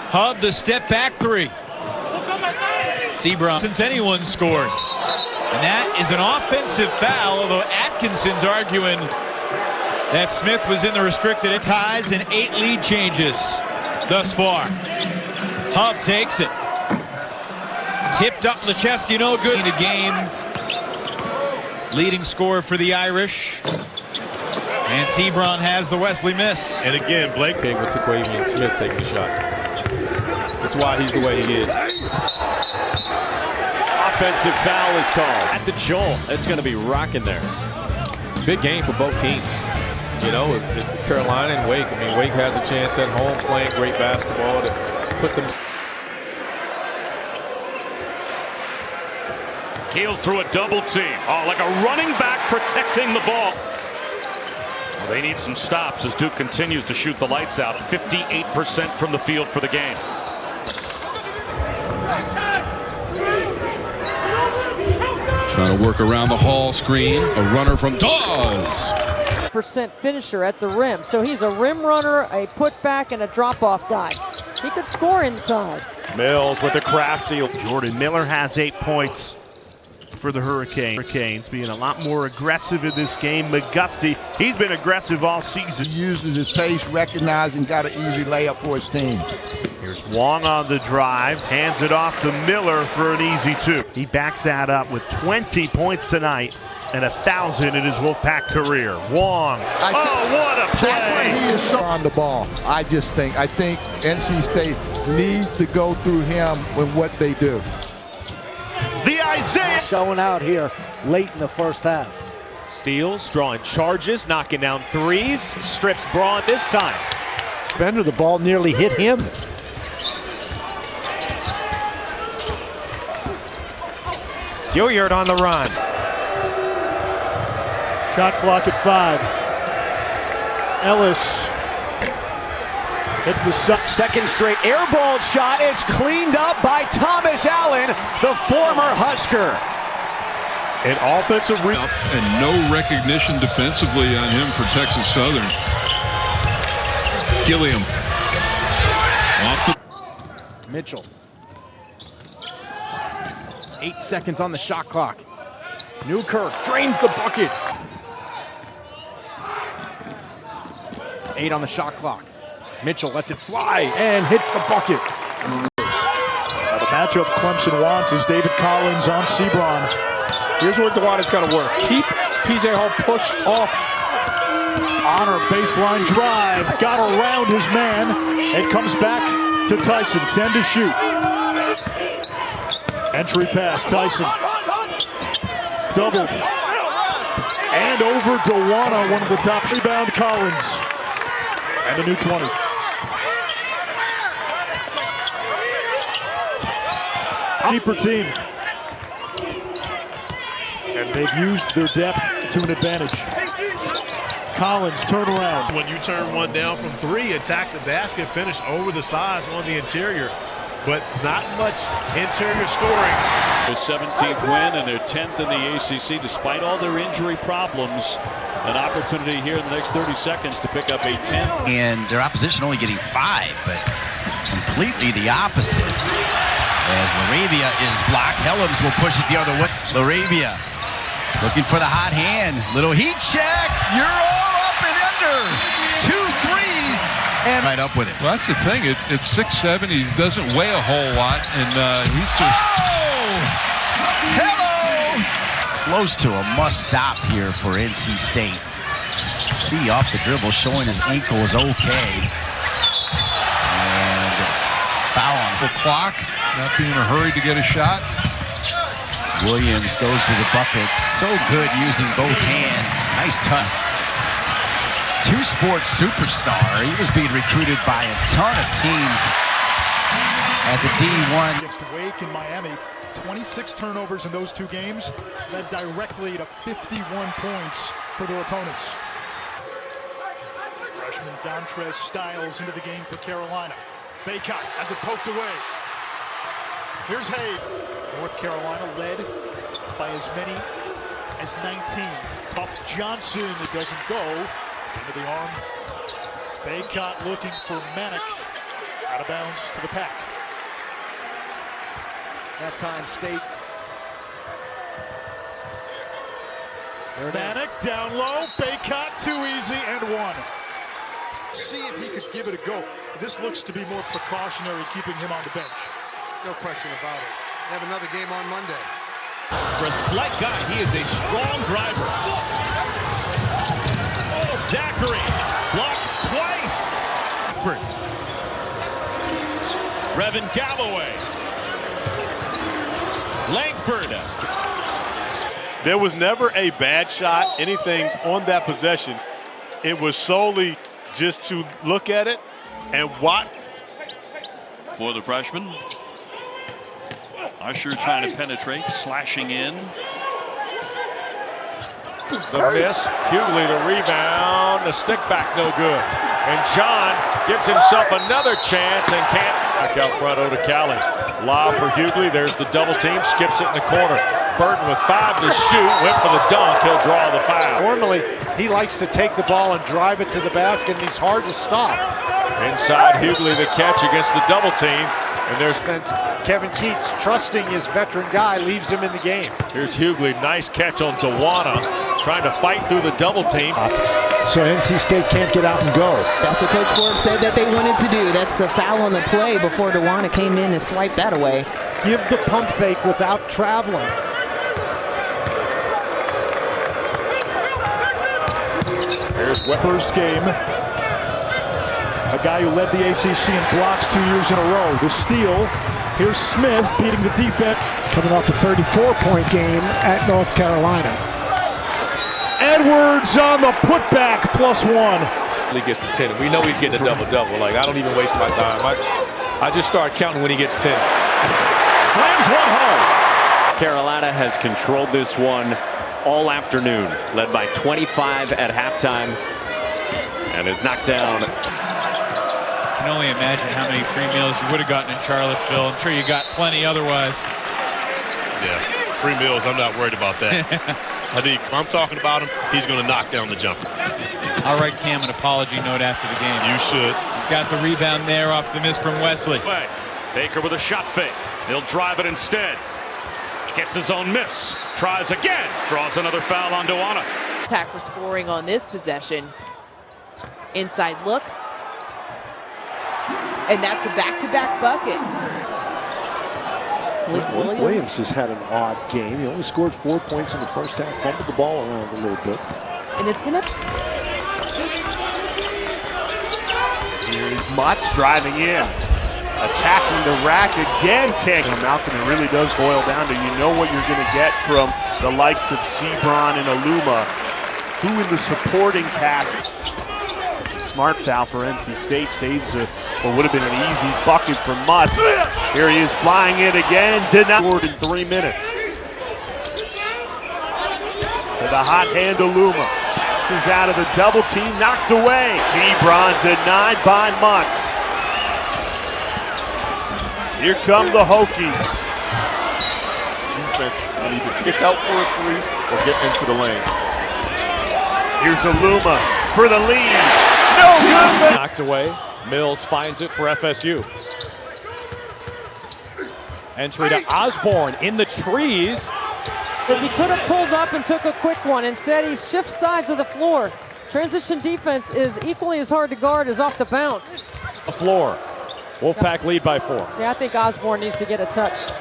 [SPEAKER 15] Hub the step back 3. Sebron, since anyone scored. And that is an offensive foul, although Atkinson's arguing that Smith was in the restricted. It ties and 8 lead changes thus far. Hub takes it. Tipped up Lecheski, no good. In a game. Leading scorer for the Irish. And Sebron has the Wesley miss.
[SPEAKER 4] And again, Blake came with Terquavion Smith taking the shot. That's why he's the way he is.
[SPEAKER 5] Offensive foul is called at the Joel. It's going to be rocking there.
[SPEAKER 13] Big game for both teams. You know, if Carolina and Wake. I mean, Wake has a chance at home playing great basketball to put them.
[SPEAKER 20] Keels through a double team. Oh, like a running back protecting the ball. Well, they need some stops as Duke continues to shoot the lights out. 58% from the field for the game.
[SPEAKER 18] Trying to work around the Hall screen. A runner from Dawes.
[SPEAKER 17] % finisher at the rim. So he's a rim runner, a putback, and a drop-off guy. He could score inside.
[SPEAKER 19] Mills with a crafty. Jordan Miller has 8 points for the Hurricanes, being a lot more aggressive in this game. McGusty, he's been aggressive all season.
[SPEAKER 7] He uses his pace, recognizing, got an easy layup for his team.
[SPEAKER 19] Here's Wong on the drive, hands it off to Miller for an easy 2. He backs that up with 20 points tonight and 1,000 in his Wolfpack career. Wong, what a play!
[SPEAKER 7] That's why he is so on the ball. I think NC State needs to go through him with what they do.
[SPEAKER 19] The Isaiah
[SPEAKER 14] showing out here late in the first half.
[SPEAKER 5] Steals, drawing charges, knocking down threes, strips Braun this time.
[SPEAKER 14] Bender, the ball nearly hit him.
[SPEAKER 5] Gilliard on the run.
[SPEAKER 1] Shot clock at 5. Ellis hits the
[SPEAKER 21] second straight airball shot. It's cleaned up by Thomas Allen, the former Husker.
[SPEAKER 18] An offensive rebound. And no recognition defensively on him for Texas Southern. Gilliam. Off the
[SPEAKER 12] Mitchell. 8 seconds on the shot clock. Newkirk drains the bucket. 8 on the shot clock. Mitchell lets it fly and hits the bucket.
[SPEAKER 1] The matchup Clemson wants is David Collins on Sebron.
[SPEAKER 13] Here's where DeWanna's got to work. Keep P.J. Hall pushed off.
[SPEAKER 1] Honor baseline drive. Got around his man. It comes back to Tyson. 10 to shoot. Entry pass. Tyson. Doubled. And over DeWanna. One of the top. Rebound Collins. And a new 20. Deeper team. And they've used their depth to an advantage. Collins, turn around.
[SPEAKER 4] When you turn one down from 3, attack the basket, finish over the size on the interior. But not much interior scoring.
[SPEAKER 3] Their 17th win and their 10th in the ACC, despite all their injury problems. An opportunity here in the next 30 seconds to pick up a 10.
[SPEAKER 27] And their opposition only getting 5, but completely the opposite. As Laravia is blocked, Helms will push it the other way. Laravia looking for the hot hand. Little heat check. You're all up and under. 2 threes. And right up with it.
[SPEAKER 18] Well, that's the thing. It's 6'7". He doesn't weigh a whole lot, and he's just.
[SPEAKER 27] Oh! Hello! Close to a must-stop here for NC State. See off the dribble, showing his ankle is okay.
[SPEAKER 2] beautiful clock, not being in a hurry to get a shot.
[SPEAKER 27] Williams goes to the bucket. So good using both hands. Nice touch. Two-sport superstar. He was being recruited by a ton of teams at the D1.
[SPEAKER 10] Against Wake in Miami, 26 turnovers in those 2 games, led directly to 51 points for their opponents. Freshman Dontrez Styles into the game for Carolina. Baycott has it poked away. Here's Hay. North Carolina led by as many as 19. Tops Johnson. It doesn't go. Into the arm. Baycott looking for Manic. Out of bounds to the pack.
[SPEAKER 14] That time, State.
[SPEAKER 10] Manic down low. Baycott too easy and one. See if he could give it a go. This looks to be more precautionary, keeping him on the bench.
[SPEAKER 16] No question about it. They have another game on Monday.
[SPEAKER 6] For a slight guy, he is a strong driver. Zachary blocked twice. Revin Galloway. Langford.
[SPEAKER 4] There was never a bad shot, anything on that possession. It was solely just to look at it and watch.
[SPEAKER 3] For the freshman. Usher trying to penetrate, slashing in.
[SPEAKER 8] The miss, Hughley the rebound, the stick back no good. And John gives himself another chance and can't. Back out front, Oda Cali. Lob for Hughley, there's the double team, skips it in the corner. Burton with 5 to shoot, went for the dunk, he'll draw the foul.
[SPEAKER 14] Normally, he likes to take the ball and drive it to the basket, and he's hard to stop.
[SPEAKER 8] Inside Hughley, the catch against the double team. And there's
[SPEAKER 14] Kevin Keats trusting his veteran guy, leaves him in the game.
[SPEAKER 8] Here's Hughley, nice catch on Dewana, trying to fight through the double team.
[SPEAKER 11] So NC State can't get out and go.
[SPEAKER 9] That's what Coach Forbes said that they wanted to do. That's a foul on the play before Dewana came in and swiped that away.
[SPEAKER 14] Give the pump fake without traveling.
[SPEAKER 1] Here's first game. A guy who led the ACC in blocks 2 years in a row. The steal. Here's Smith beating the defense.
[SPEAKER 11] Coming off a 34-point game at North Carolina.
[SPEAKER 1] Edwards on the putback, +1.
[SPEAKER 13] He gets to 10. We know he's getting a double-double. Like, I don't even waste my time. I just start counting when he gets 10.
[SPEAKER 5] Slams one home. Carolina has controlled this one all afternoon. Led by 25 at halftime. And is knocked down.
[SPEAKER 15] I can only imagine how many free meals you would have gotten in Charlottesville. I'm sure you got plenty otherwise.
[SPEAKER 4] Yeah, free meals, I'm not worried about that. I think if I'm talking about him, he's going to knock down the jumper.
[SPEAKER 15] I'll write Cam an apology note after the game.
[SPEAKER 4] You should.
[SPEAKER 15] He's got the rebound there off the miss from Wesley.
[SPEAKER 20] Baker with a shot fake. He'll drive it instead. Gets his own miss. Tries again. Draws another foul on Dewana.
[SPEAKER 22] Pack for scoring on this possession. Inside look. And that's a back-to-back bucket.
[SPEAKER 14] Blake Williams has had an odd game. He only scored 4 points in the first half, fumbled the ball around a little bit.
[SPEAKER 22] And it's going to...
[SPEAKER 19] Here's Mutz driving in. Attacking the rack again. Malcolm, it really does boil down to what you're going to get from the likes of Sebron and Aluma. Who in the supporting cast? It's a smart foul for NC State. Saves what would have been an easy bucket for Mutz. Here he is flying in again. Did not score in 3 minutes. To the hot hand Aluma. Passes out of the double team. Knocked away. Sebron denied by Mutz. Here come the Hokies.
[SPEAKER 7] Defense will either kick out for a 3 or get into the lane.
[SPEAKER 19] Here's Aluma for the lead. No good.
[SPEAKER 8] Knocked away. Mills finds it for FSU. Entry to Osborne in the trees.
[SPEAKER 17] If he could have pulled up and took a quick one, instead he shifts sides of the floor. Transition defense is equally as hard to guard as off the bounce.
[SPEAKER 8] The floor. Wolfpack lead by 4.
[SPEAKER 17] Yeah, I think Osborne needs to get a touch.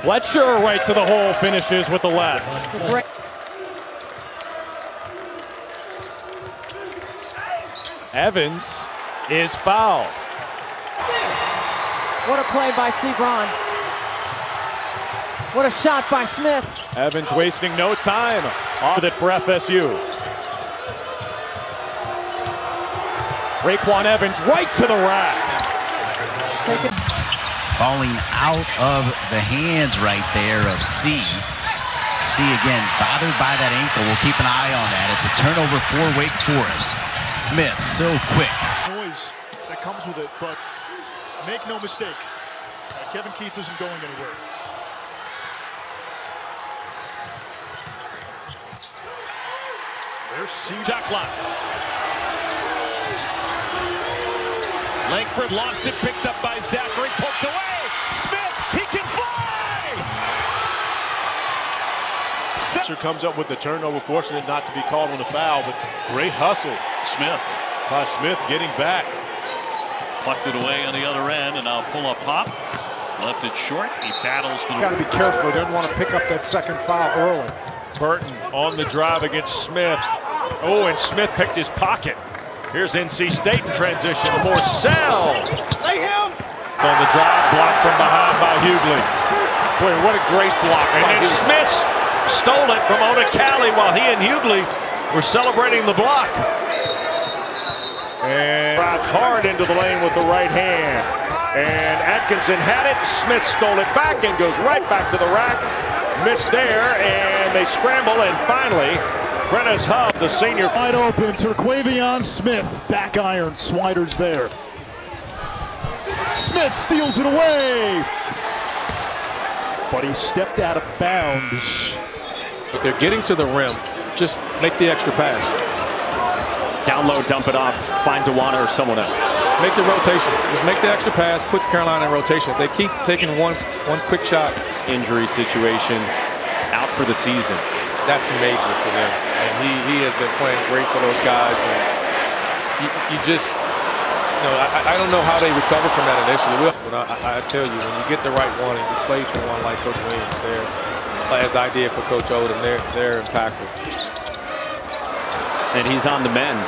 [SPEAKER 8] Fletcher right to the hole, finishes with the left. Evans is fouled.
[SPEAKER 17] What a play by Sebron. What a shot by Smith.
[SPEAKER 8] Evans wasting no time on it for FSU. Raekwon Evans right to the rack.
[SPEAKER 17] Take it.
[SPEAKER 27] Falling out of the hands right there of C. C again bothered by that ankle. We'll keep an eye on that. It's a turnover for Wake Forest. Smith so quick.
[SPEAKER 10] Noise that comes with it, but make no mistake, Kevin Keats isn't going anywhere. There's C.
[SPEAKER 6] Shot clock. Langford lost it, picked up by Zachary, poked away. Smith, he can fly!
[SPEAKER 4] Comes up with the turnover, fortunate not to be called on the foul, but great hustle.
[SPEAKER 20] Smith.
[SPEAKER 4] By Smith getting back.
[SPEAKER 20] Plucked it away on the other end, and now pull up pop. Left it short. He battles for the...
[SPEAKER 11] Got to be careful. He doesn't want to pick up that second foul early.
[SPEAKER 8] Burton on the drive against Smith. Oh, and Smith picked his pocket. Here's NC State in transition. Morcell.
[SPEAKER 10] Lay him!
[SPEAKER 8] On the drive, blocked from behind by Hughley.
[SPEAKER 11] Boy, what a great block.
[SPEAKER 8] And then Smith stole it from O'Calley while he and Hughley were celebrating the block. And drives hard into the lane with the right hand. And Atkinson had it. Smith stole it back and goes right back to the rack. Missed there, and they scramble, and finally, Prentice Hub, the senior.
[SPEAKER 1] Wide open, Terquavion Smith, back iron, Swider's there. Smith steals it away, but he stepped out of bounds.
[SPEAKER 13] But they're getting to the rim. Just make the extra pass.
[SPEAKER 5] Down low, dump it off, find Dewana or someone else.
[SPEAKER 13] Make the rotation. Just make the extra pass, put Carolina in rotation. If they keep taking one quick shot.
[SPEAKER 5] Injury situation, out for the season.
[SPEAKER 13] That's major for them. And he has been playing great for those guys. And you just, you know, I don't know how they recover from that initially. But I tell you, when you get the right one and you play for one like Coach Williams, as I did for Coach Odom, they're impactful.
[SPEAKER 5] And he's on the mend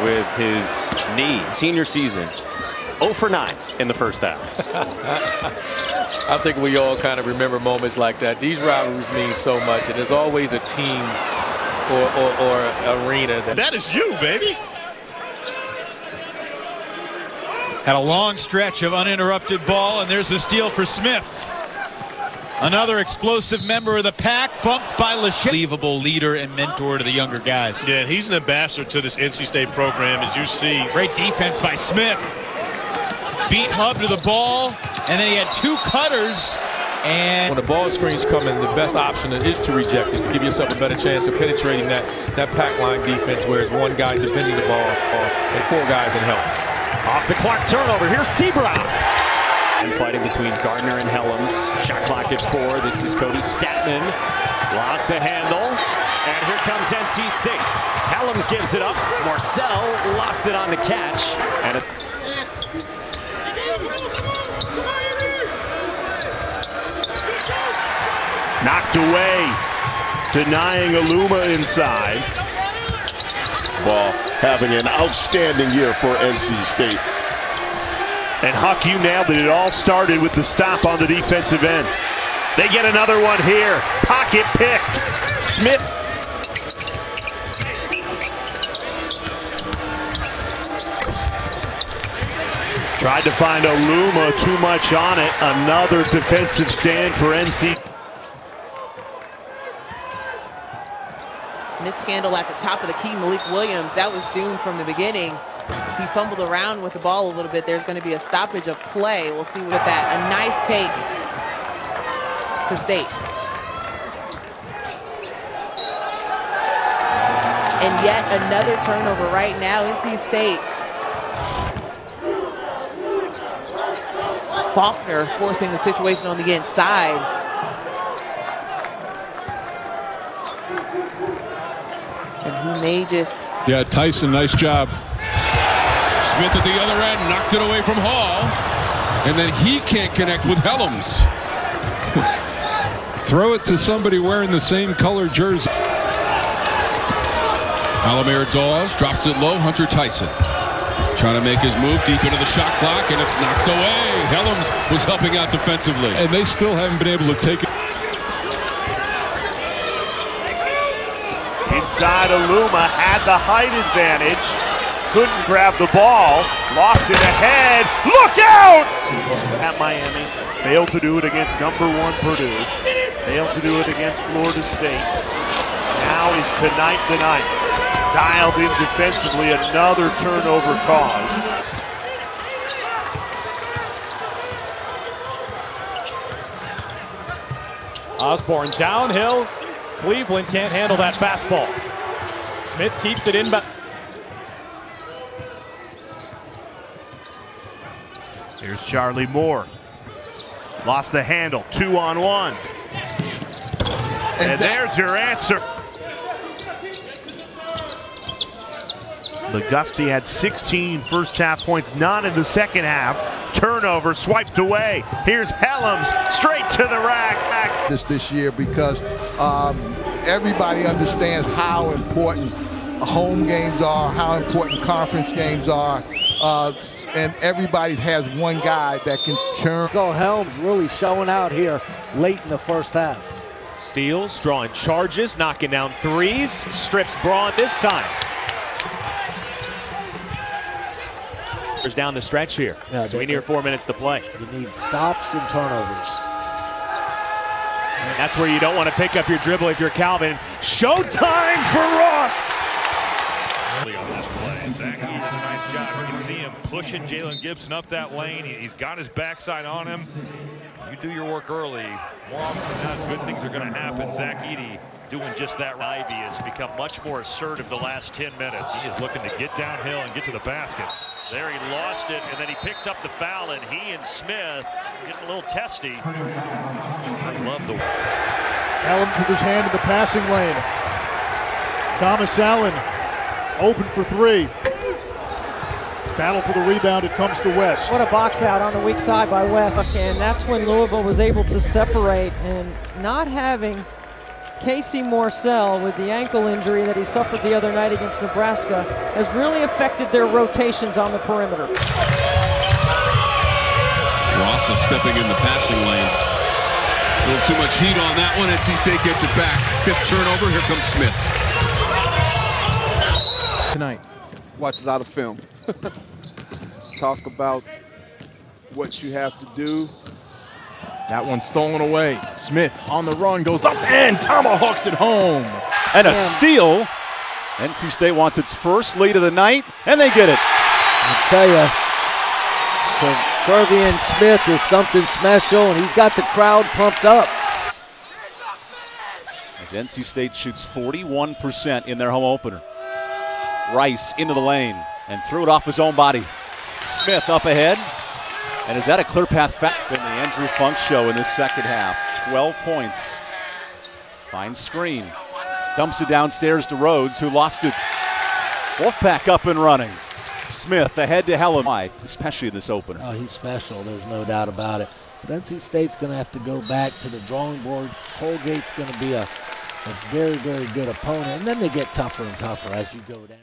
[SPEAKER 5] with his knee. Senior season, 0 for 9 in the first half.
[SPEAKER 13] I think we all kind of remember moments like that. These rivalries mean so much, and there's always a team or arena.
[SPEAKER 15] That is you, baby. Had a long stretch of uninterrupted ball, and there's a steal for Smith. Another explosive member of the pack, bumped by Lachey. Unbelievable leader and mentor to the younger guys.
[SPEAKER 4] Yeah, he's an ambassador to this NC State program, as you see.
[SPEAKER 15] Great defense by Smith. Beat Hub to the ball, and then he had two cutters. And
[SPEAKER 13] when the ball screens come in, the best option is to reject it, to give yourself a better chance of penetrating that pack line defense, where it's one guy defending the ball and four guys in help.
[SPEAKER 5] Off the clock turnover. Here's Sebron. And fighting between Gardner and Helms. Shot clock at 4. This is Cody Statman. Lost the handle. And here comes NC State. Helms gives it up. Morcell lost it on the catch. And
[SPEAKER 19] knocked away. Denying Aluma inside.
[SPEAKER 12] Ball having an outstanding year for NC State.
[SPEAKER 19] And Huck, you nailed it. It all started with the stop on the defensive end. They get another one here. Pocket picked. Smith. Tried to find Aluma, too much on it. Another defensive stand for NC.
[SPEAKER 22] Mishandle at the top of the key, Malik Williams. That was doomed from the beginning. If he fumbled around with the ball a little bit, there's going to be a stoppage of play. We'll see with that. A nice take for State. And yet another turnover right now. NC State. Faulkner forcing the situation on the inside. And he may just...
[SPEAKER 18] Yeah, Tyson, nice job. Smith at the other end, knocked it away from Hall. And then he can't connect with Helms. Throw it to somebody wearing the same color jersey. Alamir Dawes drops it low, Hunter Tyson. Trying to make his move deep into the shot clock, and it's knocked away. Helms was helping out defensively. And they still haven't been able to take it.
[SPEAKER 19] Inside, Aluma had the height advantage. Couldn't grab the ball. Lost it ahead. Look out! At Miami. Failed to do it against #1 Purdue. Failed to do it against Florida State. Now is tonight the night. Dialed in defensively, another turnover caused.
[SPEAKER 5] Osborne downhill. Cleveland can't handle that fastball. Smith keeps it in.
[SPEAKER 19] Here's Charlie Moore. Lost the handle. 2-on-1. And there's your answer. Legusti had 16 first half points, not in the second half. Turnover swiped away. Here's Helms straight to the rack.
[SPEAKER 7] This year because everybody understands how important home games are, how important conference games are, and everybody has one guy that can turn.
[SPEAKER 14] Helms really showing out here late in the first half.
[SPEAKER 5] Steals, drawing charges, knocking down threes, strips Braun this time. Down the stretch here. Yeah, so we near 4 minutes to play.
[SPEAKER 14] You need stops and turnovers.
[SPEAKER 5] And that's where you don't want to pick up your dribble if you're Calvin. Showtime for Ross!
[SPEAKER 6] On this play, Zach does a nice job. You can see him pushing Jalen Gibson up that lane. He's got his backside on him. You do your work early. More often than not, good things are going to happen. Zach Edey doing just that.
[SPEAKER 20] Ivy has become much more assertive the last 10 minutes.
[SPEAKER 6] He is looking to get downhill and get to the basket.
[SPEAKER 20] There he lost it, and then he picks up the foul, and he and Smith getting a little testy. I love the...
[SPEAKER 1] Helms with his hand in the passing lane. Thomas Allen open for three. Battle for the rebound, it comes to West.
[SPEAKER 17] What a box out on the weak side by West. And that's when Louisville was able to separate, and not having Casey Morsell with the ankle injury that he suffered the other night against Nebraska has really affected their rotations on the perimeter.
[SPEAKER 18] Ross is stepping in the passing lane. A little too much heat on that one. NC State gets it back. 5th turnover. Here comes Smith.
[SPEAKER 2] Tonight, watch a lot of film. Talk about what you have to do.
[SPEAKER 16] That one stolen away. Smith on the run, goes up and tomahawks it home. And a steal. NC State wants its first lead of the night, and they get it.
[SPEAKER 14] I tell you, Terquavion Smith is something special, and he's got the crowd pumped up.
[SPEAKER 16] As NC State shoots 41% in their home opener. Rice into the lane and threw it off his own body. Smith up ahead. And is that a clear path foul? Been the Andrew Funk show in this second half. 12 points. Finds screen. Dumps it downstairs to Rhodes, who lost it. Wolfpack up and running. Smith ahead to Helland, especially in this opener.
[SPEAKER 14] Oh, he's special. There's no doubt about it. But NC State's going to have to go back to the drawing board. Colgate's going to be a very, very good opponent. And then they get tougher and tougher as you go down.